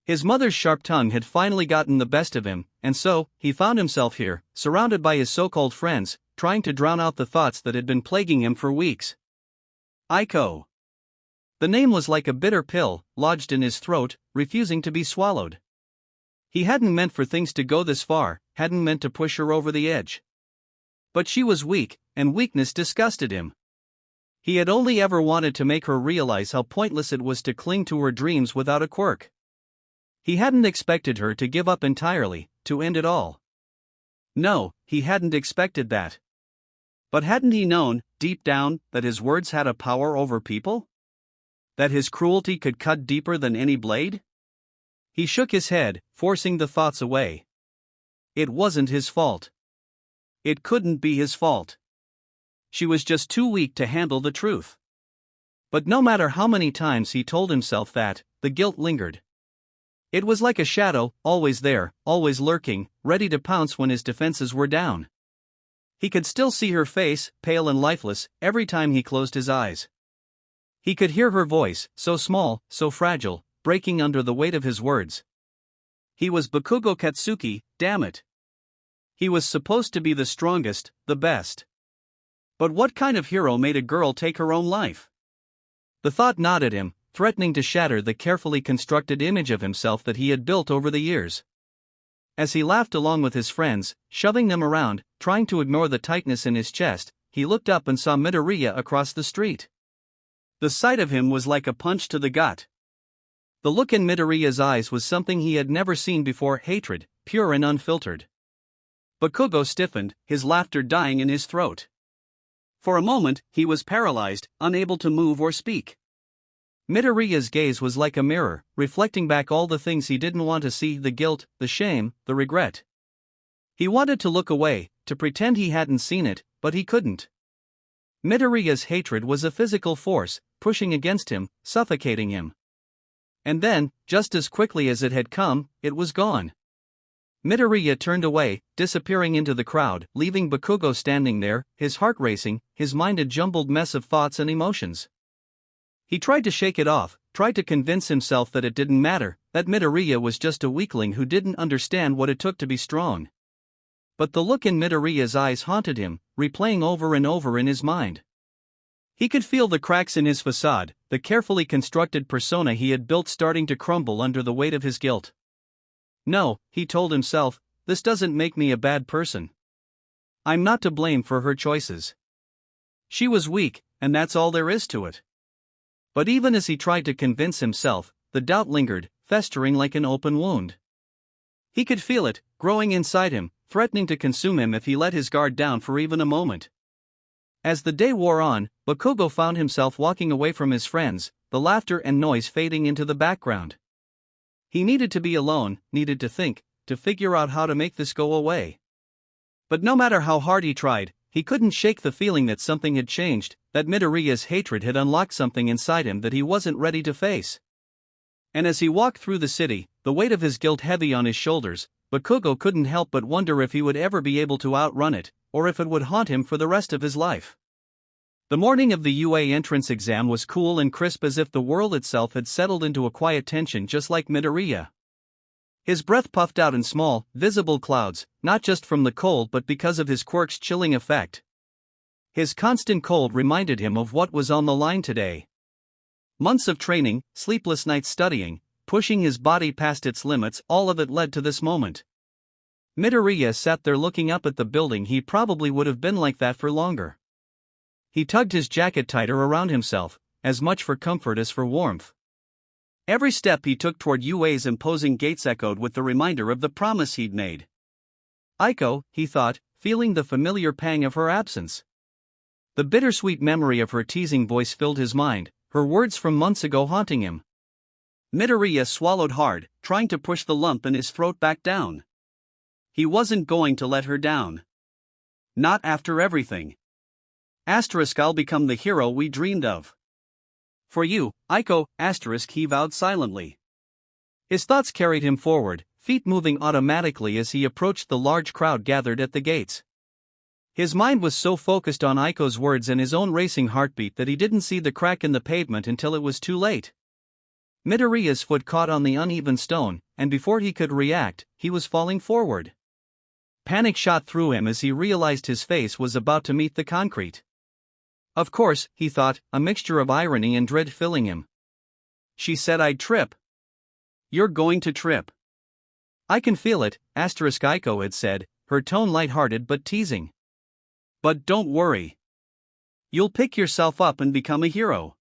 His mother's sharp tongue had finally gotten the best of him, and so, he found himself here, surrounded by his so-called friends, trying to drown out the thoughts that had been plaguing him for weeks. Aiko. The name was like a bitter pill, lodged in his throat, refusing to be swallowed. He hadn't meant for things to go this far, hadn't meant to push her over the edge. But she was weak, and weakness disgusted him. He had only ever wanted to make her realize how pointless it was to cling to her dreams without a quirk. He hadn't expected her to give up entirely, to end it all. No, he hadn't expected that. But hadn't he known, deep down, that his words had a power over people? That his cruelty could cut deeper than any blade? He shook his head, forcing the thoughts away. It wasn't his fault. It couldn't be his fault. She was just too weak to handle the truth. But no matter how many times he told himself that, the guilt lingered. It was like a shadow, always there, always lurking, ready to pounce when his defenses were down. He could still see her face, pale and lifeless, every time he closed his eyes. He could hear her voice, so small, so fragile, breaking under the weight of his words. He was Bakugo Katsuki, damn it. He was supposed to be the strongest, the best. But what kind of hero made a girl take her own life? The thought gnawed at him, threatening to shatter the carefully constructed image of himself that he had built over the years. As he laughed along with his friends, shoving them around, trying to ignore the tightness in his chest, he looked up and saw Midoriya across the street. The sight of him was like a punch to the gut. The look in Midoriya's eyes was something he had never seen before, hatred, pure and unfiltered. Bakugo stiffened, his laughter dying in his throat. For a moment, he was paralyzed, unable to move or speak. Midoriya's gaze was like a mirror, reflecting back all the things he didn't want to see, the guilt, the shame, the regret. He wanted to look away, to pretend he hadn't seen it, but he couldn't. Midoriya's hatred was a physical force, pushing against him, suffocating him. And then, just as quickly as it had come, it was gone. Midoriya turned away, disappearing into the crowd, leaving Bakugo standing there, his heart racing, his mind a jumbled mess of thoughts and emotions. He tried to shake it off, tried to convince himself that it didn't matter, that Midoriya was just a weakling who didn't understand what it took to be strong. But the look in Midoriya's eyes haunted him, replaying over and over in his mind. He could feel the cracks in his facade, the carefully constructed persona he had built starting to crumble under the weight of his guilt. No, he told himself, this doesn't make me a bad person. I'm not to blame for her choices. She was weak, and that's all there is to it. But even as he tried to convince himself, the doubt lingered, festering like an open wound. He could feel it, growing inside him, threatening to consume him if he let his guard down for even a moment. As the day wore on, Bakugo found himself walking away from his friends, the laughter and noise fading into the background. He needed to be alone, needed to think, to figure out how to make this go away. But no matter how hard he tried, he couldn't shake the feeling that something had changed, that Midoriya's hatred had unlocked something inside him that he wasn't ready to face. And as he walked through the city, the weight of his guilt heavy on his shoulders, Bakugo couldn't help but wonder if he would ever be able to outrun it, or if it would haunt him for the rest of his life. The morning of the UA entrance exam was cool and crisp, as if the world itself had settled into a quiet tension, just like Midoriya. His breath puffed out in small, visible clouds, not just from the cold but because of his quirk's chilling effect. His constant cold reminded him of what was on the line today. Months of training, sleepless nights studying, pushing his body past its limits, all of it led to this moment. Midoriya sat there looking up at the building. He probably would have been like that for longer. He tugged his jacket tighter around himself, as much for comfort as for warmth. Every step he took toward UA's imposing gates echoed with the reminder of the promise he'd made. Aiko, he thought, feeling the familiar pang of her absence. The bittersweet memory of her teasing voice filled his mind, her words from months ago haunting him. Midoriya swallowed hard, trying to push the lump in his throat back down. He wasn't going to let her down. Not after everything. I'll become the hero we dreamed of. For you, Aiko, he vowed silently. His thoughts carried him forward, feet moving automatically as he approached the large crowd gathered at the gates. His mind was so focused on Aiko's words and his own racing heartbeat that he didn't see the crack in the pavement until it was too late. Midoriya's foot caught on the uneven stone, and before he could react, he was falling forward. Panic shot through him as he realized his face was about to meet the concrete. Of course, he thought, a mixture of irony and dread filling him. She said I'd trip. You're going to trip. I can feel it, Aiko had said, her tone lighthearted but teasing. But don't worry. You'll pick yourself up and become a hero.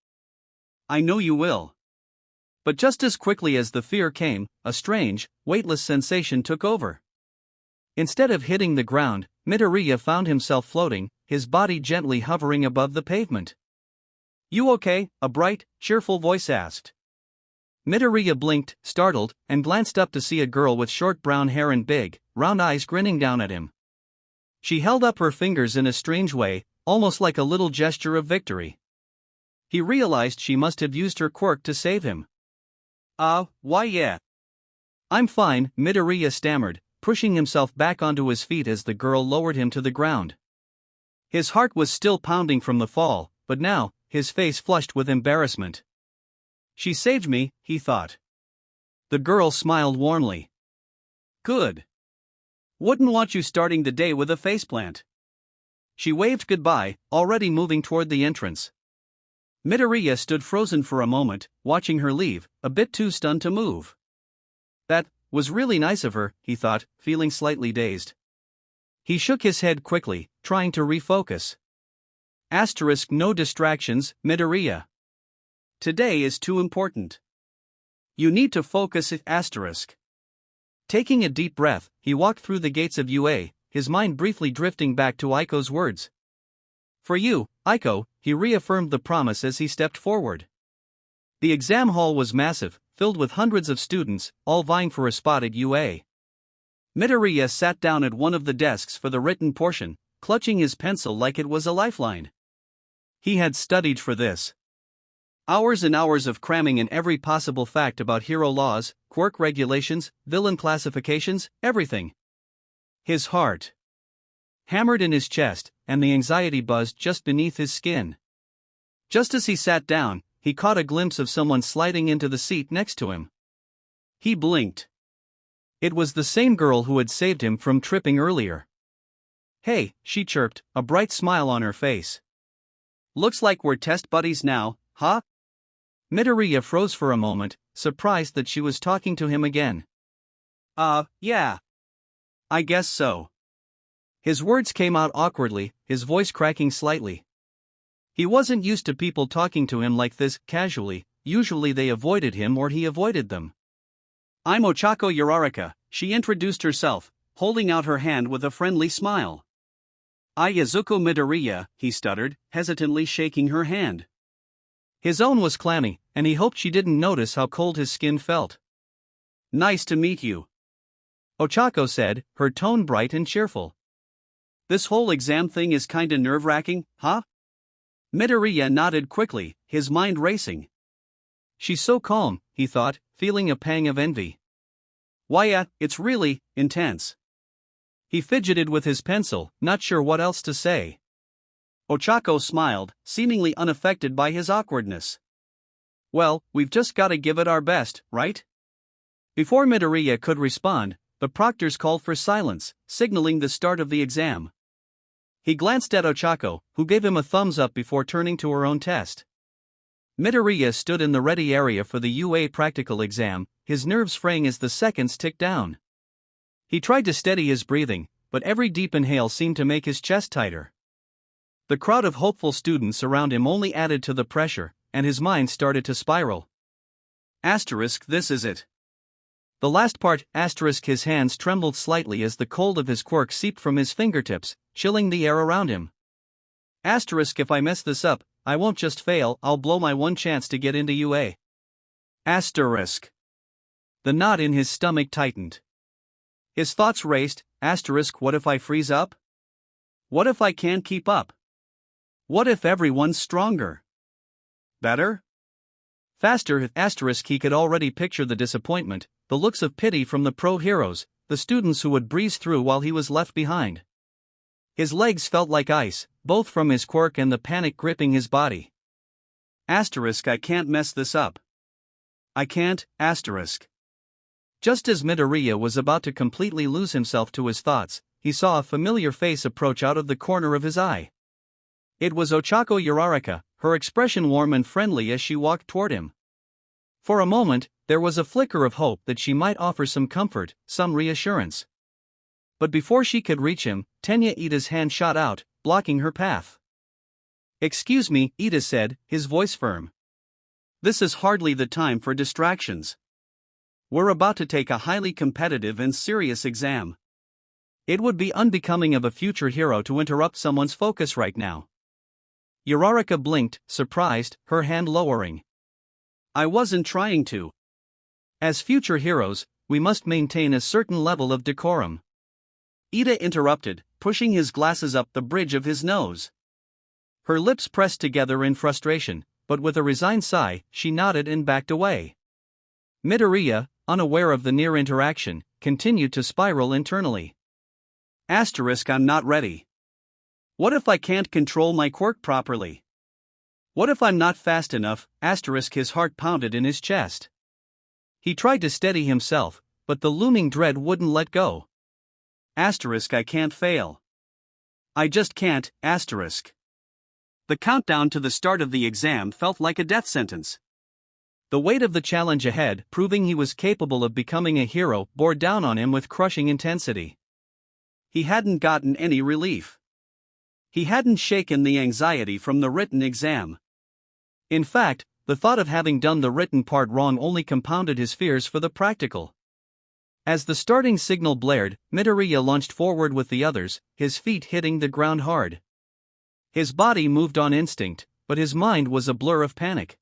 I know you will. But just as quickly as the fear came, a strange, weightless sensation took over. Instead of hitting the ground, Midoriya found himself floating, his body gently hovering above the pavement. You okay? A bright, cheerful voice asked. Midoriya blinked, startled, and glanced up to see a girl with short brown hair and big, round eyes grinning down at him. She held up her fingers in a strange way, almost like a little gesture of victory. He realized she must have used her quirk to save him. Why yeah. I'm fine, Midoriya stammered, pushing himself back onto his feet as the girl lowered him to the ground. His heart was still pounding from the fall, but now, his face flushed with embarrassment. She saved me, he thought. The girl smiled warmly. Good. Wouldn't want you starting the day with a faceplant. She waved goodbye, already moving toward the entrance. Midoriya stood frozen for a moment, watching her leave, a bit too stunned to move. That was really nice of her, he thought, feeling slightly dazed. He shook his head quickly, trying to refocus. No distractions, Midoriya. Today is too important. You need to focus. Taking a deep breath, he walked through the gates of UA, his mind briefly drifting back to Aiko's words. For you, Aiko, he reaffirmed the promise as he stepped forward. The exam hall was massive, filled with hundreds of students, all vying for a spot at UA. Midoriya sat down at one of the desks for the written portion, clutching his pencil like it was a lifeline. He had studied for this. Hours and hours of cramming in every possible fact about hero laws, quirk regulations, villain classifications, everything. His heart hammered in his chest, and the anxiety buzzed just beneath his skin. Just as he sat down, he caught a glimpse of someone sliding into the seat next to him. He blinked. It was the same girl who had saved him from tripping earlier. Hey, she chirped, a bright smile on her face. Looks like we're test buddies now, huh? Midoriya froze for a moment, surprised that she was talking to him again. Yeah. I guess so. His words came out awkwardly, his voice cracking slightly. He wasn't used to people talking to him like this, casually. Usually they avoided him or he avoided them. I'm Ochako Uraraka, she introduced herself, holding out her hand with a friendly smile. Yazuko Midoriya, he stuttered, hesitantly shaking her hand. His own was clammy, and he hoped she didn't notice how cold his skin felt. Nice to meet you, Ochako said, her tone bright and cheerful. This whole exam thing is kinda nerve-wracking, huh? Midoriya nodded quickly, his mind racing. She's so calm, he thought, feeling a pang of envy. Why, it's really intense. He fidgeted with his pencil, not sure what else to say. Ochako smiled, seemingly unaffected by his awkwardness. Well, we've just gotta give it our best, right? Before Midoriya could respond, the proctors called for silence, signaling the start of the exam. He glanced at Ochako, who gave him a thumbs up before turning to her own test. Midoriya stood in the ready area for the UA practical exam, his nerves fraying as the seconds ticked down. He tried to steady his breathing, but every deep inhale seemed to make his chest tighter. The crowd of hopeful students around him only added to the pressure, and his mind started to spiral. This is it. The last part, his hands trembled slightly as the cold of his quirk seeped from his fingertips, chilling the air around him. If I mess this up, I won't just fail, I'll blow my one chance to get into UA. The knot in his stomach tightened. His thoughts raced, what if I freeze up? What if I can't keep up? What if everyone's stronger? Better? Faster, he could already picture the disappointment, the looks of pity from the pro heroes, the students who would breeze through while he was left behind. His legs felt like ice, both from his quirk and the panic gripping his body. I can't mess this up. I can't, Just as Midoriya was about to completely lose himself to his thoughts, he saw a familiar face approach out of the corner of his eye. It was Ochako Uraraka, her expression warm and friendly as she walked toward him. For a moment, there was a flicker of hope that she might offer some comfort, some reassurance. But before she could reach him, Tenya Ida's hand shot out, blocking her path. "Excuse me," Ida said, his voice firm. "This is hardly the time for distractions. We're about to take a highly competitive and serious exam. It would be unbecoming of a future hero to interrupt someone's focus right now." Uraraka blinked, surprised, her hand lowering. "I wasn't trying to. As future heroes, we must maintain a certain level of decorum." Ida interrupted, pushing his glasses up the bridge of his nose. Her lips pressed together in frustration, but with a resigned sigh, she nodded and backed away. Midoriya, unaware of the near interaction, continued to spiral internally. "I'm not ready. What if I can't control my quirk properly? What if I'm not fast enough?" His heart pounded in his chest. He tried to steady himself, but the looming dread wouldn't let go. "I can't fail. I just can't." The countdown to the start of the exam felt like a death sentence. The weight of the challenge ahead, proving he was capable of becoming a hero, bore down on him with crushing intensity. He hadn't gotten any relief. He hadn't shaken the anxiety from the written exam. In fact, the thought of having done the written part wrong only compounded his fears for the practical. As the starting signal blared, Midoriya launched forward with the others, his feet hitting the ground hard. His body moved on instinct, but his mind was a blur of panic.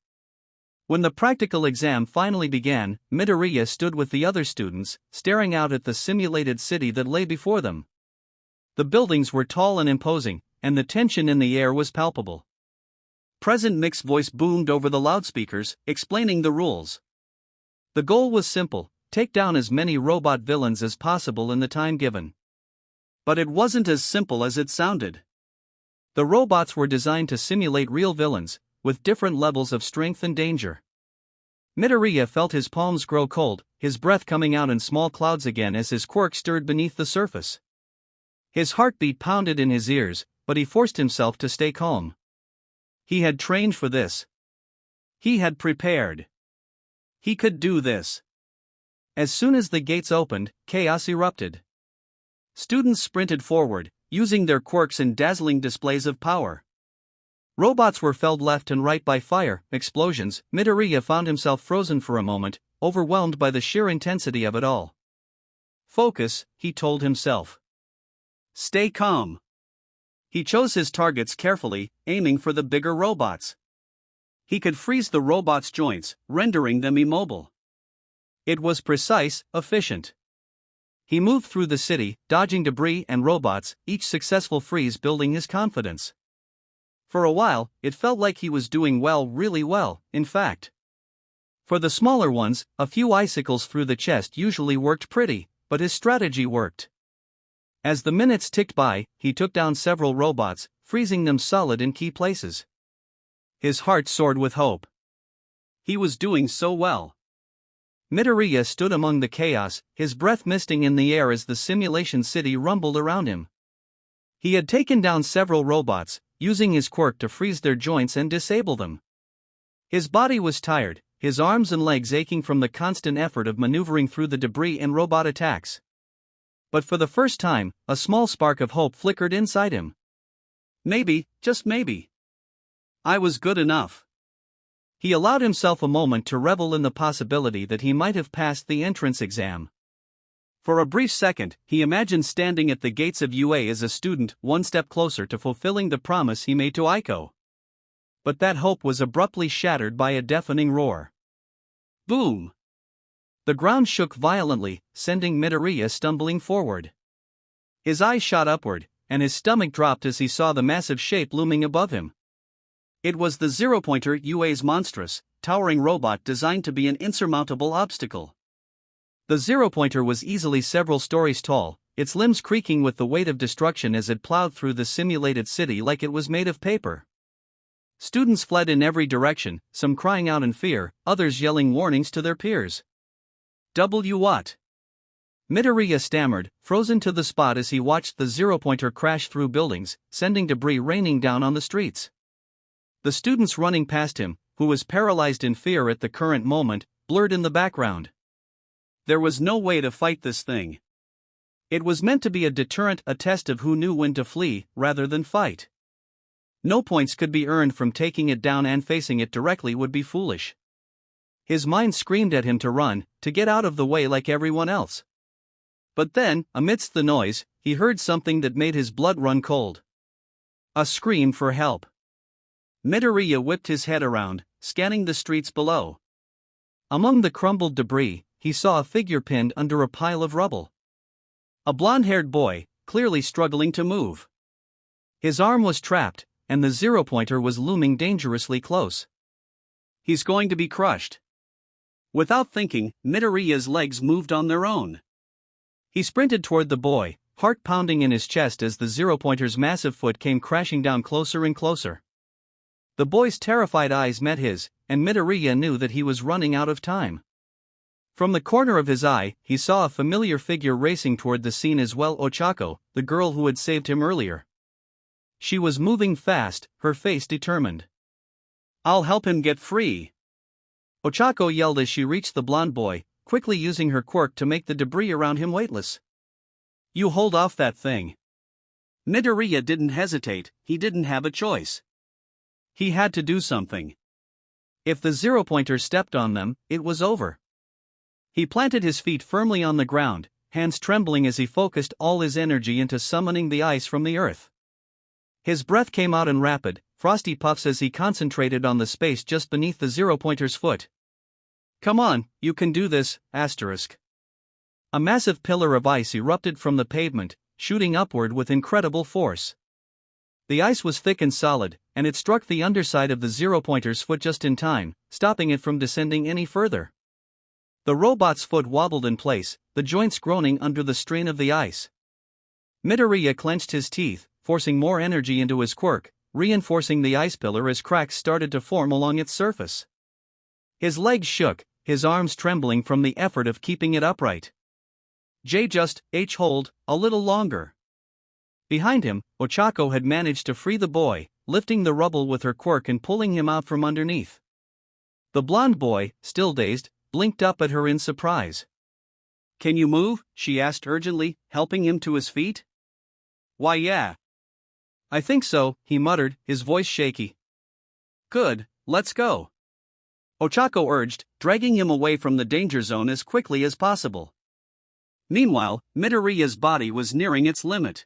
When the practical exam finally began, Midoriya stood with the other students, staring out at the simulated city that lay before them. The buildings were tall and imposing, and the tension in the air was palpable. President Mick's voice boomed over the loudspeakers, explaining the rules. The goal was simple: take down as many robot villains as possible in the time given. But it wasn't as simple as it sounded. The robots were designed to simulate real villains, with different levels of strength and danger. Midoriya felt his palms grow cold, his breath coming out in small clouds again as his quirk stirred beneath the surface. His heartbeat pounded in his ears, but he forced himself to stay calm. He had trained for this. He had prepared. He could do this. As soon as the gates opened, chaos erupted. Students sprinted forward, using their quirks in dazzling displays of power. Robots were felled left and right by fire, explosions. Midoriya found himself frozen for a moment, overwhelmed by the sheer intensity of it all. "Focus," he told himself. "Stay calm." He chose his targets carefully, aiming for the bigger robots. He could freeze the robots' joints, rendering them immobile. It was precise, efficient. He moved through the city, dodging debris and robots, each successful freeze building his confidence. For a while, it felt like he was doing well, really well, in fact. For the smaller ones, a few icicles through the chest usually worked pretty, but his strategy worked. As the minutes ticked by, he took down several robots, freezing them solid in key places. His heart soared with hope. He was doing so well. Midoriya stood among the chaos, his breath misting in the air as the simulation city rumbled around him. He had taken down several robots, using his quirk to freeze their joints and disable them. His body was tired, his arms and legs aching from the constant effort of maneuvering through the debris and robot attacks. But for the first time, a small spark of hope flickered inside him. Maybe, just maybe, I was good enough. He allowed himself a moment to revel in the possibility that he might have passed the entrance exam. For a brief second, he imagined standing at the gates of UA as a student, one step closer to fulfilling the promise he made to Aiko. But that hope was abruptly shattered by a deafening roar. Boom! The ground shook violently, sending Midoriya stumbling forward. His eyes shot upward, and his stomach dropped as he saw the massive shape looming above him. It was the Zero-Pointer UA's monstrous, towering robot designed to be an insurmountable obstacle. The Zero-Pointer was easily several stories tall, its limbs creaking with the weight of destruction as it plowed through the simulated city like it was made of paper. Students fled in every direction, some crying out in fear, others yelling warnings to their peers. What? Midoriya stammered, frozen to the spot as he watched the Zero-Pointer crash through buildings, sending debris raining down on the streets. The students running past him, who was paralyzed in fear at the current moment, blurred in the background. There was no way to fight this thing. It was meant to be a deterrent, a test of who knew when to flee, rather than fight. No points could be earned from taking it down, and facing it directly would be foolish. His mind screamed at him to run, to get out of the way like everyone else. But then, amidst the noise, he heard something that made his blood run cold. A scream for help. Midoriya whipped his head around, scanning the streets below. Among the crumbled debris, he saw a figure pinned under a pile of rubble. A blonde-haired boy, clearly struggling to move. His arm was trapped, and the Zero-Pointer was looming dangerously close. He's going to be crushed. Without thinking, Midoriya's legs moved on their own. He sprinted toward the boy, heart pounding in his chest as the Zero-Pointer's massive foot came crashing down closer and closer. The boy's terrified eyes met his, and Midoriya knew that he was running out of time. From the corner of his eye, he saw a familiar figure racing toward the scene as well, Ochako, the girl who had saved him earlier. She was moving fast, her face determined. I'll help him get free. Ochako yelled as she reached the blonde boy, quickly using her quirk to make the debris around him weightless. You hold off that thing. Midoriya didn't hesitate, he didn't have a choice. He had to do something. If the Zero-Pointer stepped on them, it was over. He planted his feet firmly on the ground, hands trembling as he focused all his energy into summoning the ice from the earth. His breath came out in rapid, frosty puffs as he concentrated on the space just beneath the Zero-Pointer's foot. Come on, you can do this, asterisk. A massive pillar of ice erupted from the pavement, shooting upward with incredible force. The ice was thick and solid, and it struck the underside of the Zero-Pointer's foot just in time, stopping it from descending any further. The robot's foot wobbled in place, the joints groaning under the strain of the ice. Midoriya clenched his teeth, forcing more energy into his quirk, reinforcing the ice pillar as cracks started to form along its surface. His legs shook, his arms trembling from the effort of keeping it upright. Just hold a little longer. Behind him, Ochako had managed to free the boy, lifting the rubble with her quirk and pulling him out from underneath. The blonde boy, still dazed, blinked up at her in surprise. Can you move? She asked urgently, helping him to his feet. Why, yeah. I think so, he muttered, his voice shaky. Good, let's go. Ochako urged, dragging him away from the danger zone as quickly as possible. Meanwhile, Midoriya's body was nearing its limit.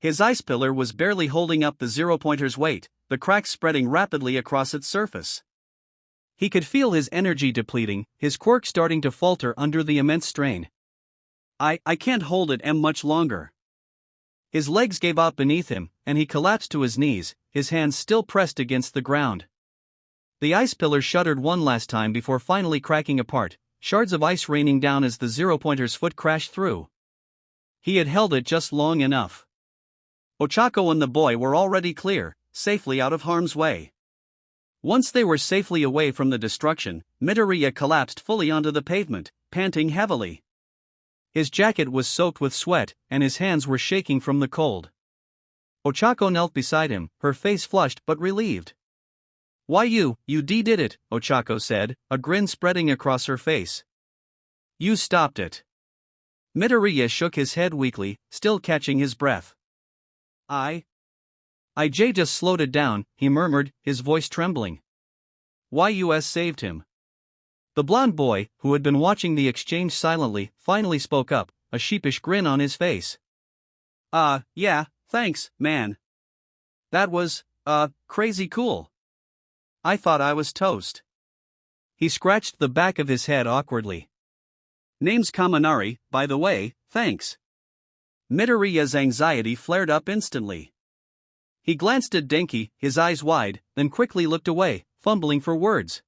His ice pillar was barely holding up the Zero-Pointer's weight, the cracks spreading rapidly across its surface. He could feel his energy depleting, his quirk starting to falter under the immense strain. I can't hold it much longer. His legs gave out beneath him, and he collapsed to his knees, his hands still pressed against the ground. The ice pillar shuddered one last time before finally cracking apart, shards of ice raining down as the Zero-Pointer's foot crashed through. He had held it just long enough. Ochako and the boy were already clear, safely out of harm's way. Once they were safely away from the destruction, Midoriya collapsed fully onto the pavement, panting heavily. His jacket was soaked with sweat, and his hands were shaking from the cold. Ochako knelt beside him, her face flushed but relieved. Why you did it, Ochako said, a grin spreading across her face. You stopped it. Midoriya shook his head weakly, still catching his breath. IJ just slowed it down, he murmured, his voice trembling. YUS saved him. The blond boy, who had been watching the exchange silently, finally spoke up, a sheepish grin on his face. Yeah, thanks, man. That was, crazy cool. I thought I was toast. He scratched the back of his head awkwardly. Name's Kaminari, by the way, thanks. Midoriya's anxiety flared up instantly. He glanced at Denki, his eyes wide, then quickly looked away, fumbling for words.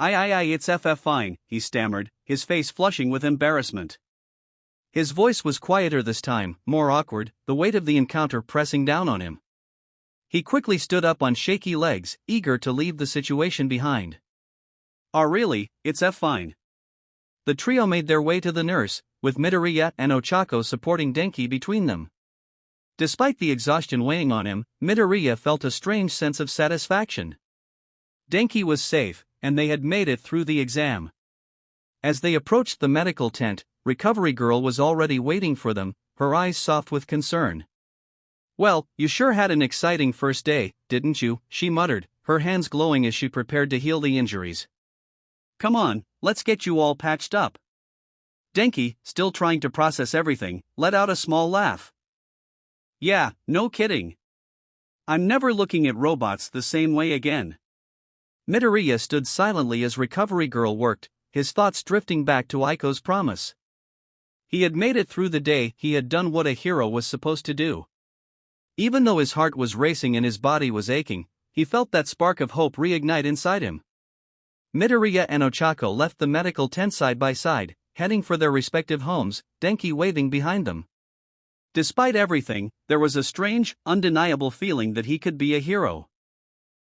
It's fine, he stammered, his face flushing with embarrassment. His voice was quieter this time, more awkward, the weight of the encounter pressing down on him. He quickly stood up on shaky legs, eager to leave the situation behind. Really, it's fine. The trio made their way to the nurse, with Midoriya and Ochako supporting Denki between them. Despite the exhaustion weighing on him, Midoriya felt a strange sense of satisfaction. Denki was safe, and they had made it through the exam. As they approached the medical tent, Recovery Girl was already waiting for them, her eyes soft with concern. Well, you sure had an exciting first day, didn't you? She muttered, her hands glowing as she prepared to heal the injuries. Come on, let's get you all patched up. Denki, still trying to process everything, let out a small laugh. Yeah, no kidding. I'm never looking at robots the same way again. Midoriya stood silently as Recovery Girl worked, his thoughts drifting back to Aiko's promise. He had made it through the day, he had done what a hero was supposed to do. Even though his heart was racing and his body was aching, he felt that spark of hope reignite inside him. Midoriya and Ochako left the medical tent side by side, heading for their respective homes, Denki waving behind them. Despite everything, there was a strange, undeniable feeling that he could be a hero.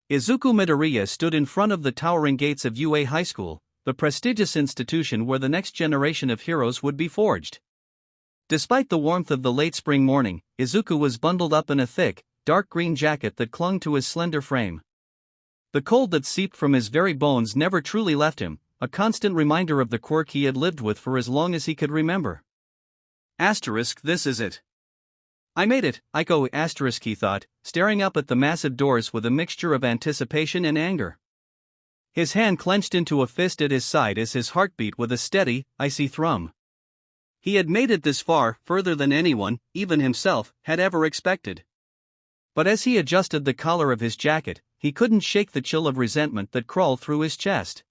Izuku Midoriya stood in front of the towering gates of UA High School, the prestigious institution where the next generation of heroes would be forged. Despite the warmth of the late spring morning, Izuku was bundled up in a thick, dark green jacket that clung to his slender frame. The cold that seeped from his very bones never truly left him, a constant reminder of the quirk he had lived with for as long as he could remember. This is it. I made it, Aiko he thought, staring up at the massive doors with a mixture of anticipation and anger. His hand clenched into a fist at his side as his heart beat with a steady, icy thrum. He had made it this far, further than anyone, even himself, had ever expected. But as he adjusted the collar of his jacket, he couldn't shake the chill of resentment that crawled through his chest.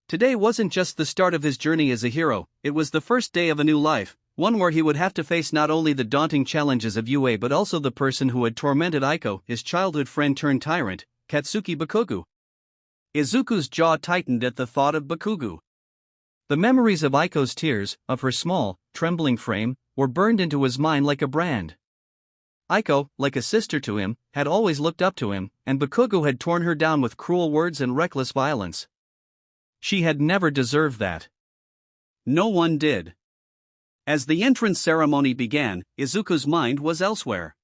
Today wasn't just the start of his journey as a hero, it was the first day of a new life, one where he would have to face not only the daunting challenges of UA but also the person who had tormented Aiko, his childhood friend turned tyrant, Katsuki Bakugo. Izuku's jaw tightened at the thought of Bakugo. The memories of Aiko's tears, of her small, trembling frame, were burned into his mind like a brand. Aiko, like a sister to him, had always looked up to him, and Bakugo had torn her down with cruel words and reckless violence. She had never deserved that. No one did. As the entrance ceremony began, Izuku's mind was elsewhere.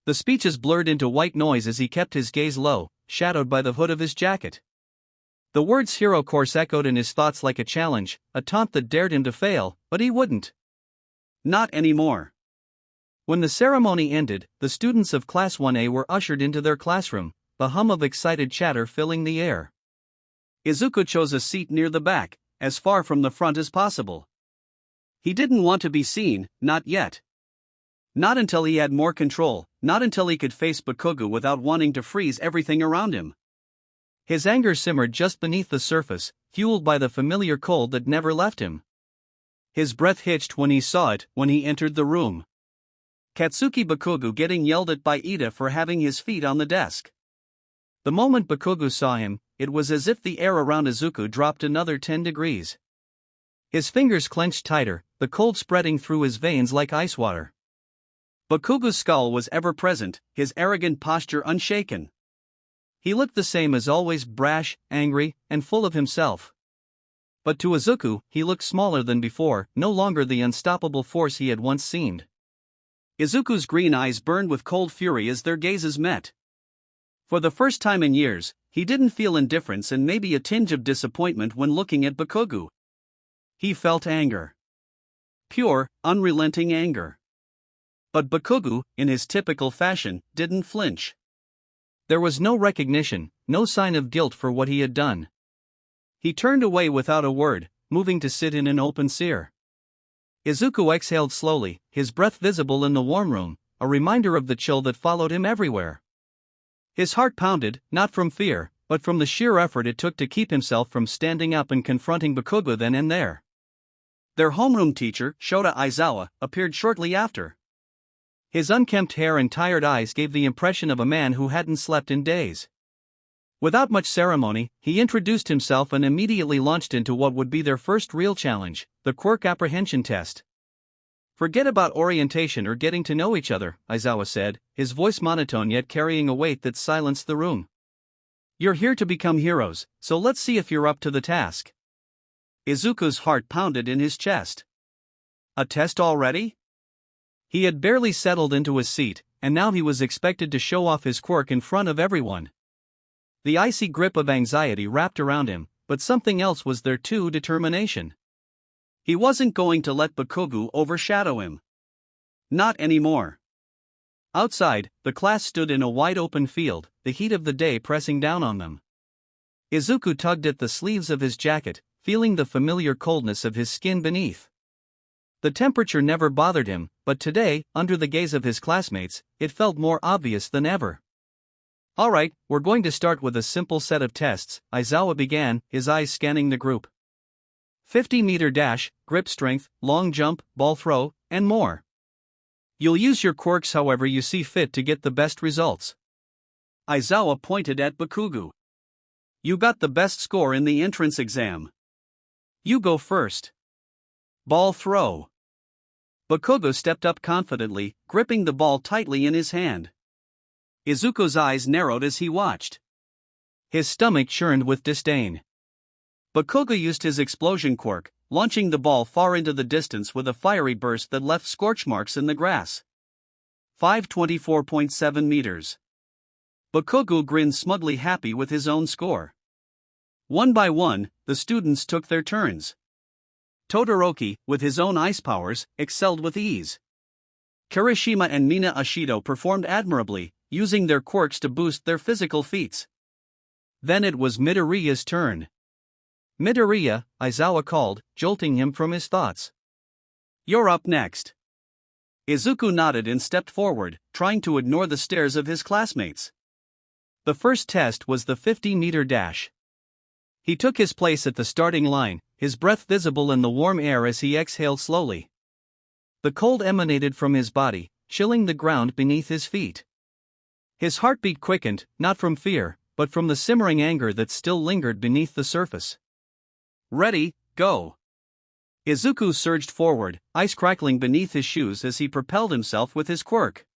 The speeches blurred into white noise as he kept his gaze low, shadowed by the hood of his jacket. The words hero course echoed in his thoughts like a challenge, a taunt that dared him to fail, but he wouldn't. Not anymore. When the ceremony ended, the students of Class 1A were ushered into their classroom, the hum of excited chatter filling the air. Izuku chose a seat near the back, as far from the front as possible. He didn't want to be seen, not yet. Not until he had more control, not until he could face Bakugo without wanting to freeze everything around him. His anger simmered just beneath the surface, fueled by the familiar cold that never left him. His breath hitched when he saw it, when he entered the room. Katsuki Bakugo getting yelled at by Ida for having his feet on the desk. The moment Bakugo saw him, it was as if the air around Izuku dropped another 10 degrees. His fingers clenched tighter, the cold spreading through his veins like ice water. Bakugo's skull was ever present, his arrogant posture unshaken. He looked the same as always, brash, angry, and full of himself. But to Izuku, he looked smaller than before, no longer the unstoppable force he had once seemed. Izuku's green eyes burned with cold fury as their gazes met. For the first time in years, he didn't feel indifference and maybe a tinge of disappointment when looking at Bakugo. He felt anger. pure, unrelenting anger. But Bakugo, in his typical fashion, didn't flinch. There was no recognition, no sign of guilt for what he had done. He turned away without a word, moving to sit in an open sear. Izuku exhaled slowly, his breath visible in the warm room, a reminder of the chill that followed him everywhere. His heart pounded, not from fear, but from the sheer effort it took to keep himself from standing up and confronting Bakugo then and there. Their homeroom teacher, Shota Aizawa, appeared shortly after. His unkempt hair and tired eyes gave the impression of a man who hadn't slept in days. Without much ceremony, he introduced himself and immediately launched into what would be their first real challenge, the Quirk apprehension test. "Forget about orientation or getting to know each other," Aizawa said, his voice monotone yet carrying a weight that silenced the room. "You're here to become heroes, so let's see if you're up to the task." Izuku's heart pounded in his chest. A test already? He had barely settled into his seat, and now he was expected to show off his quirk in front of everyone. The icy grip of anxiety wrapped around him, but something else was there too: determination. He wasn't going to let Bakugo overshadow him. Not anymore. Outside, the class stood in a wide-open field, the heat of the day pressing down on them. Izuku tugged at the sleeves of his jacket, feeling the familiar coldness of his skin beneath. The temperature never bothered him, but today, under the gaze of his classmates, it felt more obvious than ever. "Alright, we're going to start with a simple set of tests," Aizawa began, his eyes scanning the group. 50-meter dash, grip strength, long jump, ball throw, and more. You'll use your quirks however you see fit to get the best results. Aizawa pointed at Bakugo. "You got the best score in the entrance exam. You go first. Ball throw." Bakugo stepped up confidently, gripping the ball tightly in his hand. Izuku's eyes narrowed as he watched. His stomach churned with disdain. Bakugo used his explosion quirk, launching the ball far into the distance with a fiery burst that left scorch marks in the grass. 524.7 meters. Bakugo grinned smugly, happy with his own score. One by one, the students took their turns. Todoroki, with his own ice powers, excelled with ease. Kirishima and Mina Ashido performed admirably, using their quirks to boost their physical feats. Then it was Midoriya's turn. "Midoriya," Aizawa called, jolting him from his thoughts. "You're up next." Izuku nodded and stepped forward, trying to ignore the stares of his classmates. The first test was the 50-meter dash. He took his place at the starting line, his breath visible in the warm air as he exhaled slowly. The cold emanated from his body, chilling the ground beneath his feet. His heartbeat quickened, not from fear, but from the simmering anger that still lingered beneath the surface. "Ready, go." Izuku surged forward, ice crackling beneath his shoes as he propelled himself with his quirk.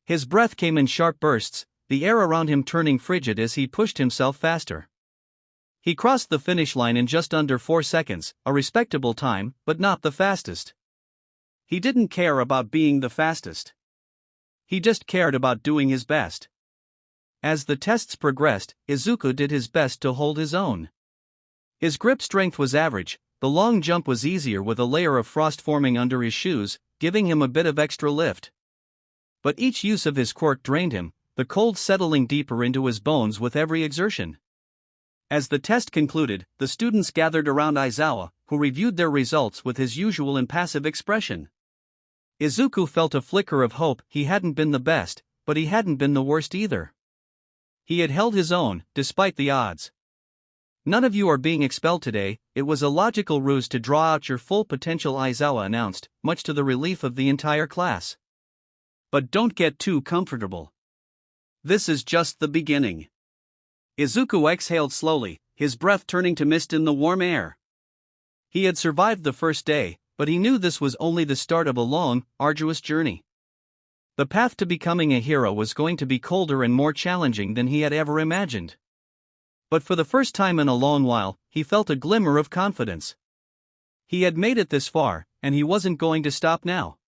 His breath came in sharp bursts, the air around him turning frigid as he pushed himself faster. He crossed the finish line in just under 4 seconds, a respectable time, but not the fastest. He didn't care about being the fastest. He just cared about doing his best. As the tests progressed, Izuku did his best to hold his own. His grip strength was average, the long jump was easier with a layer of frost forming under his shoes, giving him a bit of extra lift. But each use of his quirk drained him, the cold settling deeper into his bones with every exertion. As the test concluded, the students gathered around Aizawa, who reviewed their results with his usual impassive expression. Izuku felt a flicker of hope. He hadn't been the best, but he hadn't been the worst either. He had held his own, despite the odds. "None of you are being expelled today, it was a logical ruse to draw out your full potential," Aizawa announced, much to the relief of the entire class. "But don't get too comfortable. This is just the beginning." Izuku exhaled slowly, his breath turning to mist in the warm air. He had survived the first day, but he knew this was only the start of a long, arduous journey. The path to becoming a hero was going to be colder and more challenging than he had ever imagined. But for the first time in a long while, he felt a glimmer of confidence. He had made it this far, and he wasn't going to stop now.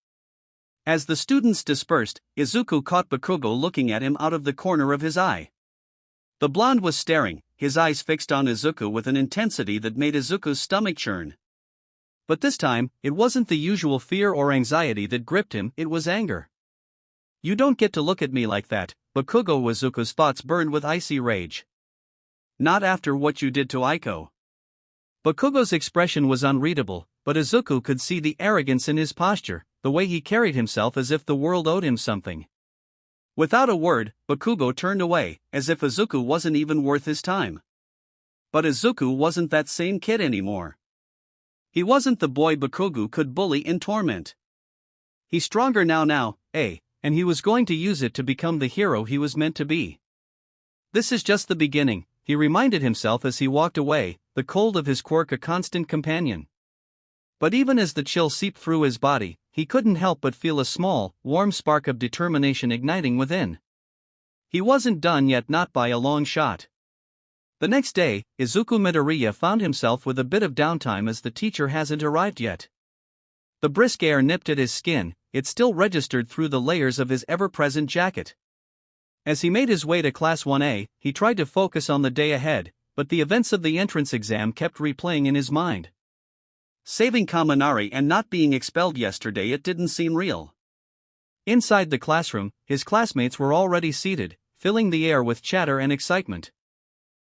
As the students dispersed, Izuku caught Bakugo looking at him out of the corner of his eye. The blonde was staring, his eyes fixed on Izuku with an intensity that made Izuku's stomach churn. But this time, it wasn't the usual fear or anxiety that gripped him, it was anger. "You don't get to look at me like that," Bakugo Izuku's thoughts burned with icy rage. "Not after what you did to Aiko." Bakugo's expression was unreadable, but Izuku could see the arrogance in his posture, the way he carried himself as if the world owed him something. Without a word, Bakugo turned away, as if Izuku wasn't even worth his time. But Izuku wasn't that same kid anymore. He wasn't the boy Bakugo could bully and torment. He's stronger now, and he was going to use it to become the hero he was meant to be. This is just the beginning, he reminded himself as he walked away, the cold of his quirk a constant companion. But even as the chill seeped through his body, he couldn't help but feel a small, warm spark of determination igniting within. He wasn't done yet, not by a long shot. The next day, Izuku Midoriya found himself with a bit of downtime as the teacher hasn't arrived yet. The brisk air nipped at his skin, it still registered through the layers of his ever-present jacket. As he made his way to Class 1A, he tried to focus on the day ahead, but the events of the entrance exam kept replaying in his mind. Saving Kaminari and not being expelled yesterday, it didn't seem real. Inside the classroom, his classmates were already seated, filling the air with chatter and excitement.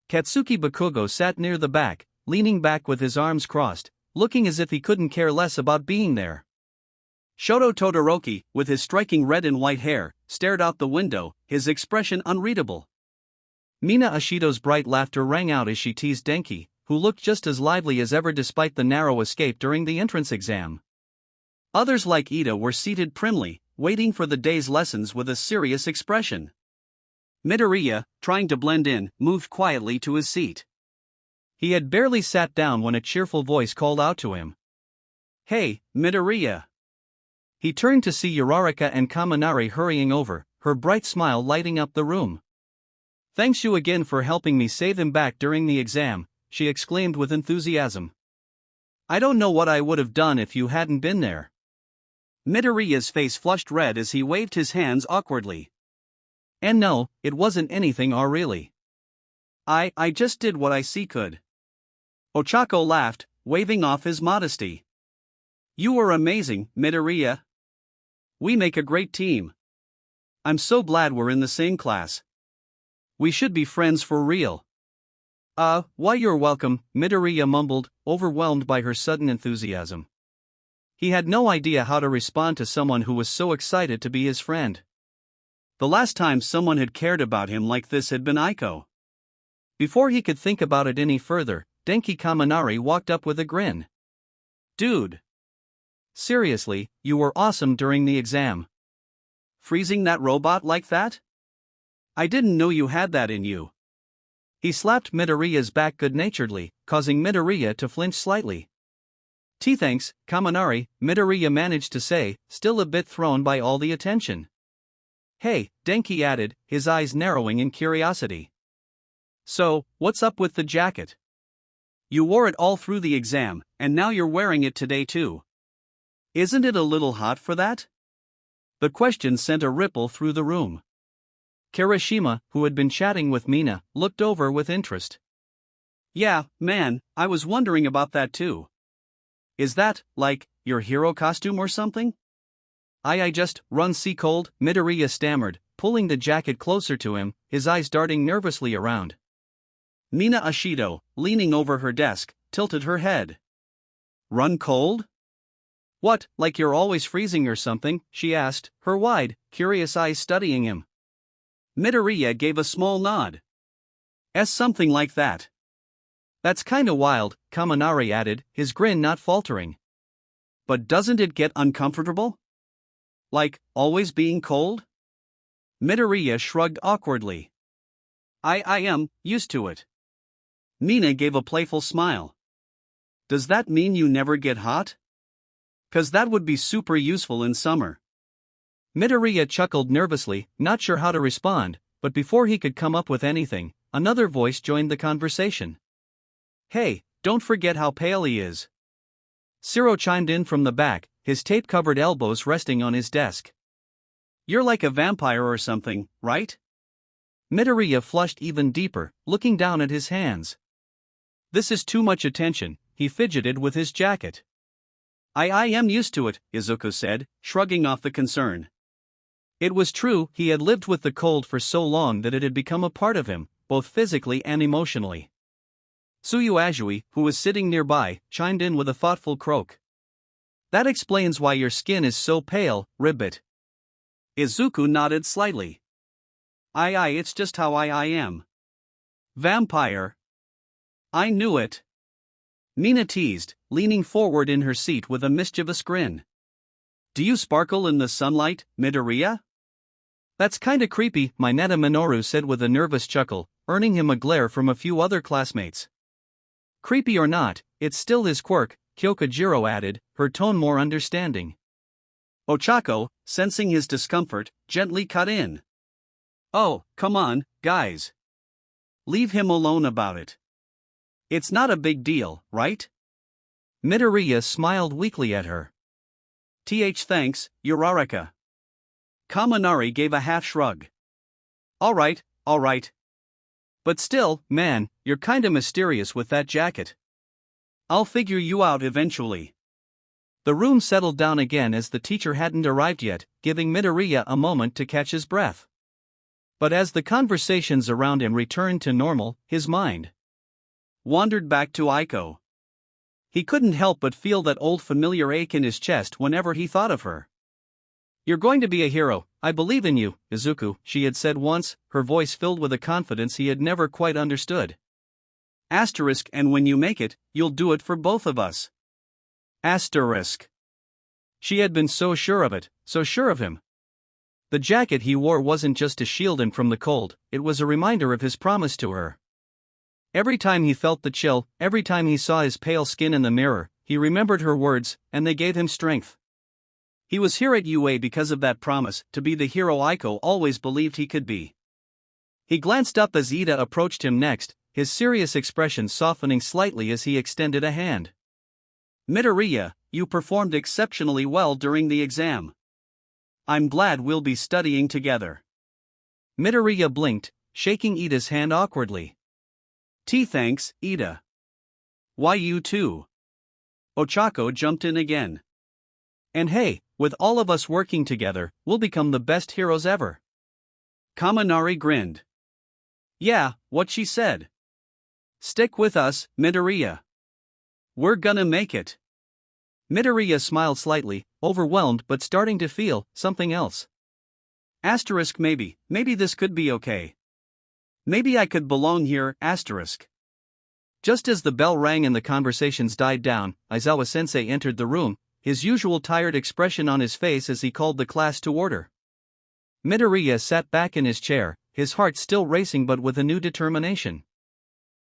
Katsuki Bakugo sat near the back, leaning back with his arms crossed, looking as if he couldn't care less about being there. Shoto Todoroki, with his striking red and white hair, stared out the window, his expression unreadable. Mina Ashido's bright laughter rang out as she teased Denki, who looked just as lively as ever despite the narrow escape during the entrance exam. Others like Ida were seated primly, waiting for the day's lessons with a serious expression. Midoriya, trying to blend in, moved quietly to his seat. He had barely sat down when a cheerful voice called out to him. "Hey, Midoriya." He turned to see Uraraka and Kaminari hurrying over, her bright smile lighting up the room. "Thanks you again for helping me save him back during the exam," she exclaimed with enthusiasm. "I don't know what I would have done if you hadn't been there." Midoriya's face flushed red as he waved his hands awkwardly. "And no, it wasn't anything really. I just did what I see could." Ochako laughed, waving off his modesty. "You were amazing, Midoriya. We make a great team. I'm so glad we're in the same class. We should be friends for real." Why you're welcome," Midoriya mumbled, overwhelmed by her sudden enthusiasm. He had no idea how to respond to someone who was so excited to be his friend. The last time someone had cared about him like this had been Aiko. Before he could think about it any further, Denki Kaminari walked up with a grin. "Dude. Seriously, you were awesome during the exam. Freezing that robot like that? I didn't know you had that in you." He slapped Midoriya's back good-naturedly, causing Midoriya to flinch slightly. "Thanks, Kaminari," Midoriya managed to say, still a bit thrown by all the attention. "Hey," Denki added, his eyes narrowing in curiosity. "So, what's up with the jacket? You wore it all through the exam, and now you're wearing it today too. Isn't it a little hot for that?" The question sent a ripple through the room. Kirishima, who had been chatting with Mina, looked over with interest. "Yeah, man, I was wondering about that too. Is that, like, your hero costume or something?" I just run sea cold," Midoriya stammered, pulling the jacket closer to him, his eyes darting nervously around. Mina Ashido, leaning over her desk, tilted her head. "Run cold? What, like you're always freezing or something?" she asked, her wide, curious eyes studying him. Midoriya gave a small nod. Something like that. "That's kinda wild," Kaminari added, his grin not faltering. "But doesn't it get uncomfortable? Like, always being cold?" Midoriya shrugged awkwardly. I am used to it." Mina gave a playful smile. "Does that mean you never get hot? 'Cause that would be super useful in summer." Midoriya chuckled nervously, not sure how to respond, but before he could come up with anything, another voice joined the conversation. "Hey, don't forget how pale he is." Siro chimed in from the back, his tape-covered elbows resting on his desk. "You're like a vampire or something, right?" Midoriya flushed even deeper, looking down at his hands. "This is too much attention," he fidgeted with his jacket. I am used to it, Izuku said, shrugging off the concern. It was true, he had lived with the cold for so long that it had become a part of him, both physically and emotionally. Tsuyu Azui, who was sitting nearby, chimed in with a thoughtful croak. That explains why your skin is so pale, Ribbit. Izuku nodded slightly. Aye, it's just how I am. Vampire. I knew it. Mina teased, leaning forward in her seat with a mischievous grin. Do you sparkle in the sunlight, Midoriya? That's kinda creepy, Mineta Minoru said with a nervous chuckle, earning him a glare from a few other classmates. Creepy or not, it's still his quirk, Kyokujiro added, her tone more understanding. Ochako, sensing his discomfort, gently cut in. Oh, come on, guys. Leave him alone about it. It's not a big deal, right? Midoriya smiled weakly at her. Thanks, Uraraka. Kaminari gave a half shrug. Alright. But still, man, you're kinda mysterious with that jacket. I'll figure you out eventually. The room settled down again as the teacher hadn't arrived yet, giving Midoriya a moment to catch his breath. But as the conversations around him returned to normal, his mind wandered back to Aiko. He couldn't help but feel that old familiar ache in his chest whenever he thought of her. You're going to be a hero, I believe in you, Izuku, she had said once, her voice filled with a confidence he had never quite understood. Asterisk, and when you make it, you'll do it for both of us. Asterisk. She had been so sure of it, so sure of him. The jacket he wore wasn't just to shield him from the cold, it was a reminder of his promise to her. Every time he felt the chill, every time he saw his pale skin in the mirror, he remembered her words, and they gave him strength. He was here at UA because of that promise, to be the hero Aiko always believed he could be. He glanced up as Ida approached him next, his serious expression softening slightly as he extended a hand. Midoriya, you performed exceptionally well during the exam. I'm glad we'll be studying together. Midoriya blinked, shaking Ida's hand awkwardly. Thanks, Ida. Why you too? Ochako jumped in again. And hey, with all of us working together, we'll become the best heroes ever. Kaminari grinned. Yeah, what she said. Stick with us, Midoriya. We're gonna make it. Midoriya smiled slightly, overwhelmed but starting to feel something else. Asterisk maybe this could be okay. Maybe I could belong here, asterisk. Just as the bell rang and the conversations died down, Aizawa-sensei entered the room, his usual tired expression on his face as he called the class to order. Midoriya sat back in his chair, his heart still racing but with a new determination.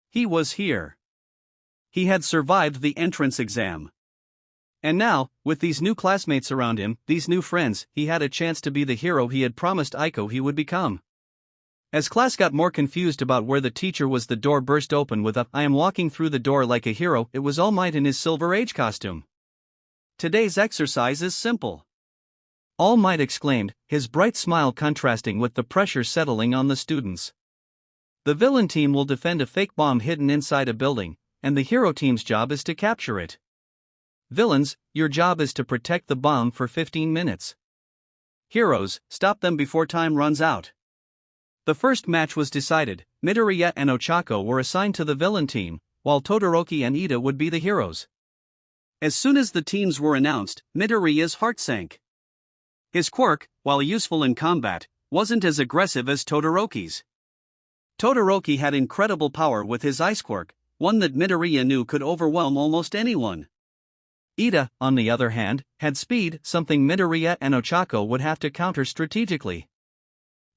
He was here. He had survived the entrance exam. And now, with these new classmates around him, these new friends, he had a chance to be the hero he had promised Aiko he would become. As class got more confused about where the teacher was, the door burst open with a "I am walking through the door like a hero." It was All Might in his Silver Age costume. Today's exercise is simple. All Might exclaimed, his bright smile contrasting with the pressure settling on the students. The villain team will defend a fake bomb hidden inside a building, and the hero team's job is to capture it. Villains, your job is to protect the bomb for 15 minutes. Heroes, stop them before time runs out. The first match was decided. Midoriya and Ochako were assigned to the villain team, while Todoroki and Ida would be the heroes. As soon as the teams were announced, Midoriya's heart sank. His quirk, while useful in combat, wasn't as aggressive as Todoroki's. Todoroki had incredible power with his ice quirk, one that Midoriya knew could overwhelm almost anyone. Ida, on the other hand, had speed, something Midoriya and Ochako would have to counter strategically.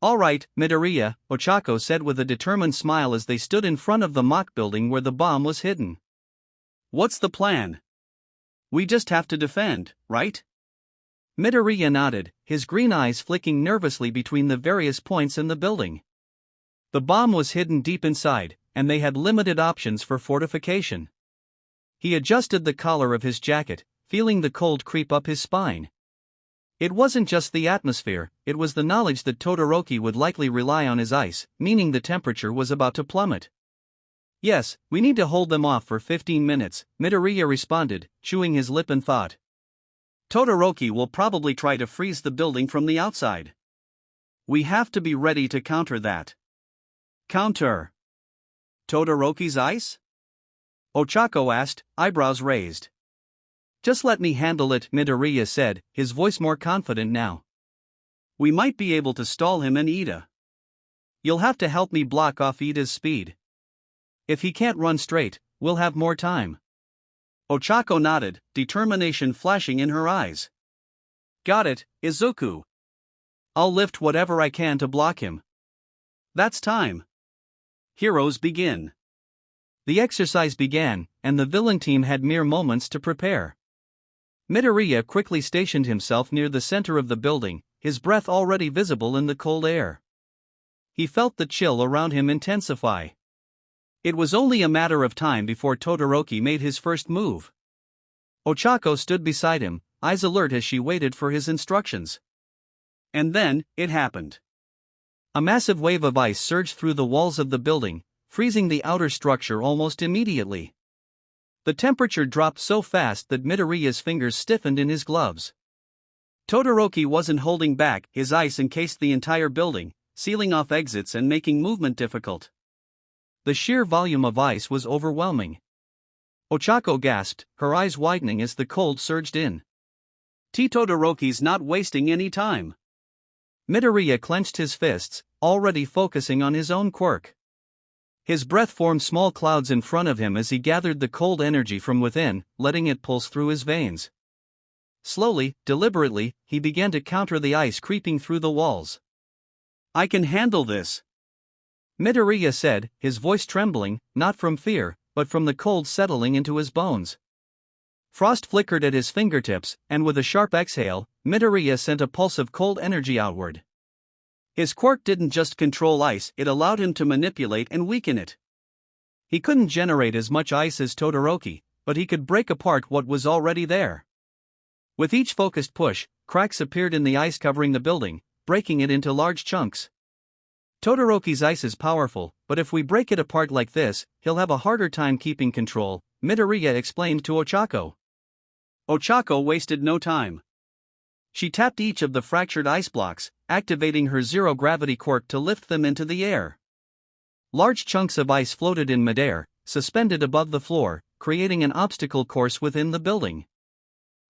All right, Midoriya, Ochako said with a determined smile as they stood in front of the mock building where the bomb was hidden. What's the plan? We just have to defend, right? Midoriya nodded, his green eyes flicking nervously between the various points in the building. The bomb was hidden deep inside, and they had limited options for fortification. He adjusted the collar of his jacket, feeling the cold creep up his spine. It wasn't just the atmosphere, it was the knowledge that Todoroki would likely rely on his ice, meaning the temperature was about to plummet. Yes, we need to hold them off for 15 minutes, Midoriya responded, chewing his lip in thought. Todoroki will probably try to freeze the building from the outside. We have to be ready to counter that. Counter Todoroki's ice? Ochako asked, eyebrows raised. Just let me handle it, Midoriya said, his voice more confident now. We might be able to stall him and Ida. You'll have to help me block off Ida's speed. If he can't run straight, we'll have more time. Ochako nodded, determination flashing in her eyes. Got it, Izuku. I'll lift whatever I can to block him. That's time. Heroes begin. The exercise began, and the villain team had mere moments to prepare. Midoriya quickly stationed himself near the center of the building, his breath already visible in the cold air. He felt the chill around him intensify. It was only a matter of time before Todoroki made his first move. Ochako stood beside him, eyes alert as she waited for his instructions. And then, it happened. A massive wave of ice surged through the walls of the building, freezing the outer structure almost immediately. The temperature dropped so fast that Midoriya's fingers stiffened in his gloves. Todoroki wasn't holding back, his ice encased the entire building, sealing off exits and making movement difficult. The sheer volume of ice was overwhelming. Ochako gasped, her eyes widening as the cold surged in. Todoroki's not wasting any time. Midoriya clenched his fists, already focusing on his own quirk. His breath formed small clouds in front of him as he gathered the cold energy from within, letting it pulse through his veins. Slowly, deliberately, he began to counter the ice creeping through the walls. I can handle this, Midoriya said, his voice trembling, not from fear, but from the cold settling into his bones. Frost flickered at his fingertips, and with a sharp exhale, Midoriya sent a pulse of cold energy outward. His quirk didn't just control ice, it allowed him to manipulate and weaken it. He couldn't generate as much ice as Todoroki, but he could break apart what was already there. With each focused push, cracks appeared in the ice covering the building, breaking it into large chunks. Todoroki's ice is powerful, but if we break it apart like this, he'll have a harder time keeping control, Midoriya explained to Ochako. Ochako wasted no time. She tapped each of the fractured ice blocks, activating her zero-gravity quirk to lift them into the air. Large chunks of ice floated in midair, suspended above the floor, creating an obstacle course within the building.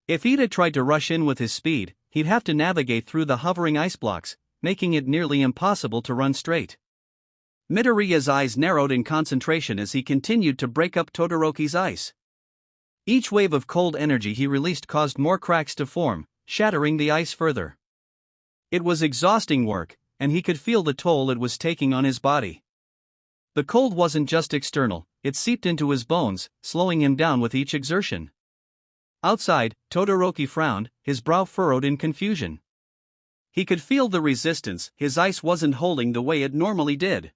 If Ida tried to rush in with his speed, he'd have to navigate through the hovering ice blocks, making it nearly impossible to run straight. Midoriya's eyes narrowed in concentration as he continued to break up Todoroki's ice. Each wave of cold energy he released caused more cracks to form, shattering the ice further. It was exhausting work, and he could feel the toll it was taking on his body. The cold wasn't just external, it seeped into his bones, slowing him down with each exertion. Outside, Todoroki frowned, his brow furrowed in confusion. He could feel the resistance, his ice wasn't holding the way it normally did.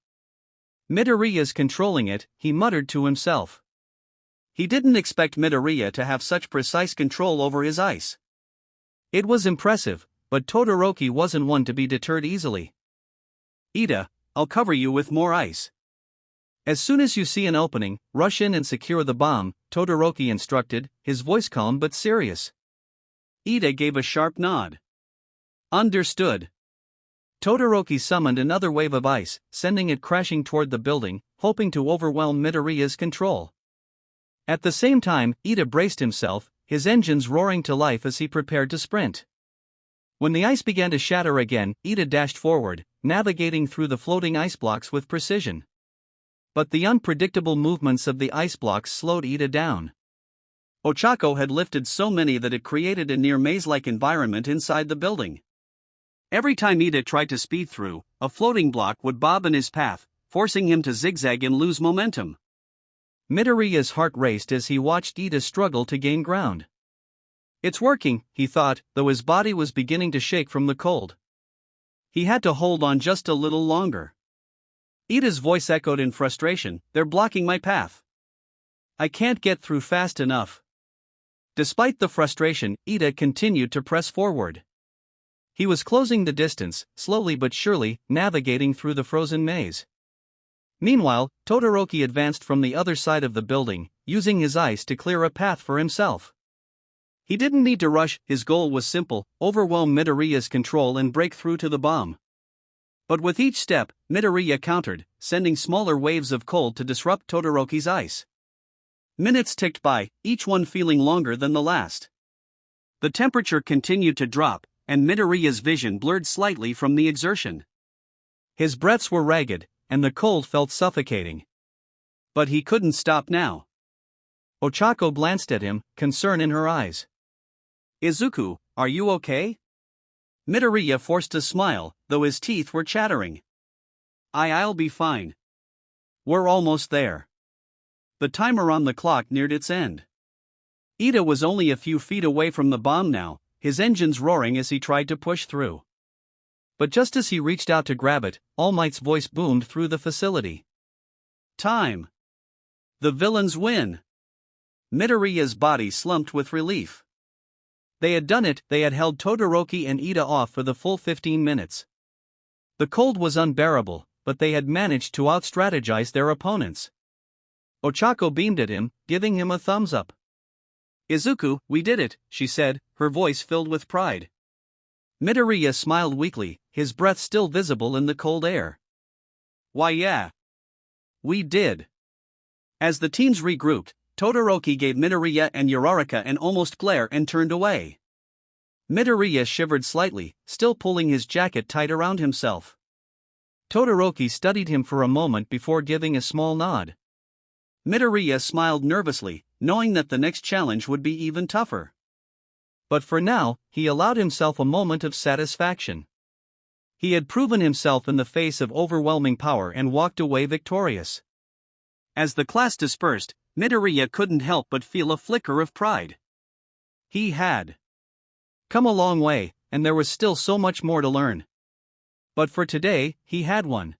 Midoriya's controlling it, he muttered to himself. He didn't expect Midoriya to have such precise control over his ice. It was impressive, but Todoroki wasn't one to be deterred easily. Ida, I'll cover you with more ice. As soon as you see an opening, rush in and secure the bomb, Todoroki instructed, his voice calm but serious. Ida gave a sharp nod. Understood. Todoroki summoned another wave of ice, sending it crashing toward the building, hoping to overwhelm Midoriya's control. At the same time, Ida braced himself, his engines roaring to life as he prepared to sprint. When the ice began to shatter again, Ida dashed forward, navigating through the floating ice blocks with precision. But the unpredictable movements of the ice blocks slowed Ida down. Ochako had lifted so many that it created a near maze-like environment inside the building. Every time Ida tried to speed through, a floating block would bob in his path, forcing him to zigzag and lose momentum. Midoriya's heart raced as he watched Ida struggle to gain ground. It's working, he thought, though his body was beginning to shake from the cold. He had to hold on just a little longer. Ida's voice echoed in frustration, they're blocking my path. I can't get through fast enough. Despite the frustration, Ida continued to press forward. He was closing the distance, slowly but surely, navigating through the frozen maze. Meanwhile, Todoroki advanced from the other side of the building, using his ice to clear a path for himself. He didn't need to rush, his goal was simple: overwhelm Midoriya's control and break through to the bomb. But with each step, Midoriya countered, sending smaller waves of cold to disrupt Todoroki's ice. Minutes ticked by, each one feeling longer than the last. The temperature continued to drop, and Midoriya's vision blurred slightly from the exertion. His breaths were ragged, and the cold felt suffocating. But he couldn't stop now. Ochako glanced at him, concern in her eyes. "Izuku, are you okay?" Midoriya forced a smile, though his teeth were chattering. I'll be fine. We're almost there." The timer on the clock neared its end. Ida was only a few feet away from the bomb now, his engines roaring as he tried to push through. But just as he reached out to grab it, All Might's voice boomed through the facility. "Time! The villains win!" Midoriya's body slumped with relief. They had done it, they had held Todoroki and Ida off for the full 15 minutes. The cold was unbearable, but they had managed to out-strategize their opponents. Ochako beamed at him, giving him a thumbs up. "Izuku, we did it," she said, her voice filled with pride. Midoriya smiled weakly, his breath still visible in the cold air. "Why yeah. We did." As the teams regrouped, Todoroki gave Midoriya and Uraraka an almost glare and turned away. Midoriya shivered slightly, still pulling his jacket tight around himself. Todoroki studied him for a moment before giving a small nod. Midoriya smiled nervously, knowing that the next challenge would be even tougher. But for now, he allowed himself a moment of satisfaction. He had proven himself in the face of overwhelming power and walked away victorious. As the class dispersed, Midoriya couldn't help but feel a flicker of pride. He had come a long way, and there was still so much more to learn. But for today, he had won.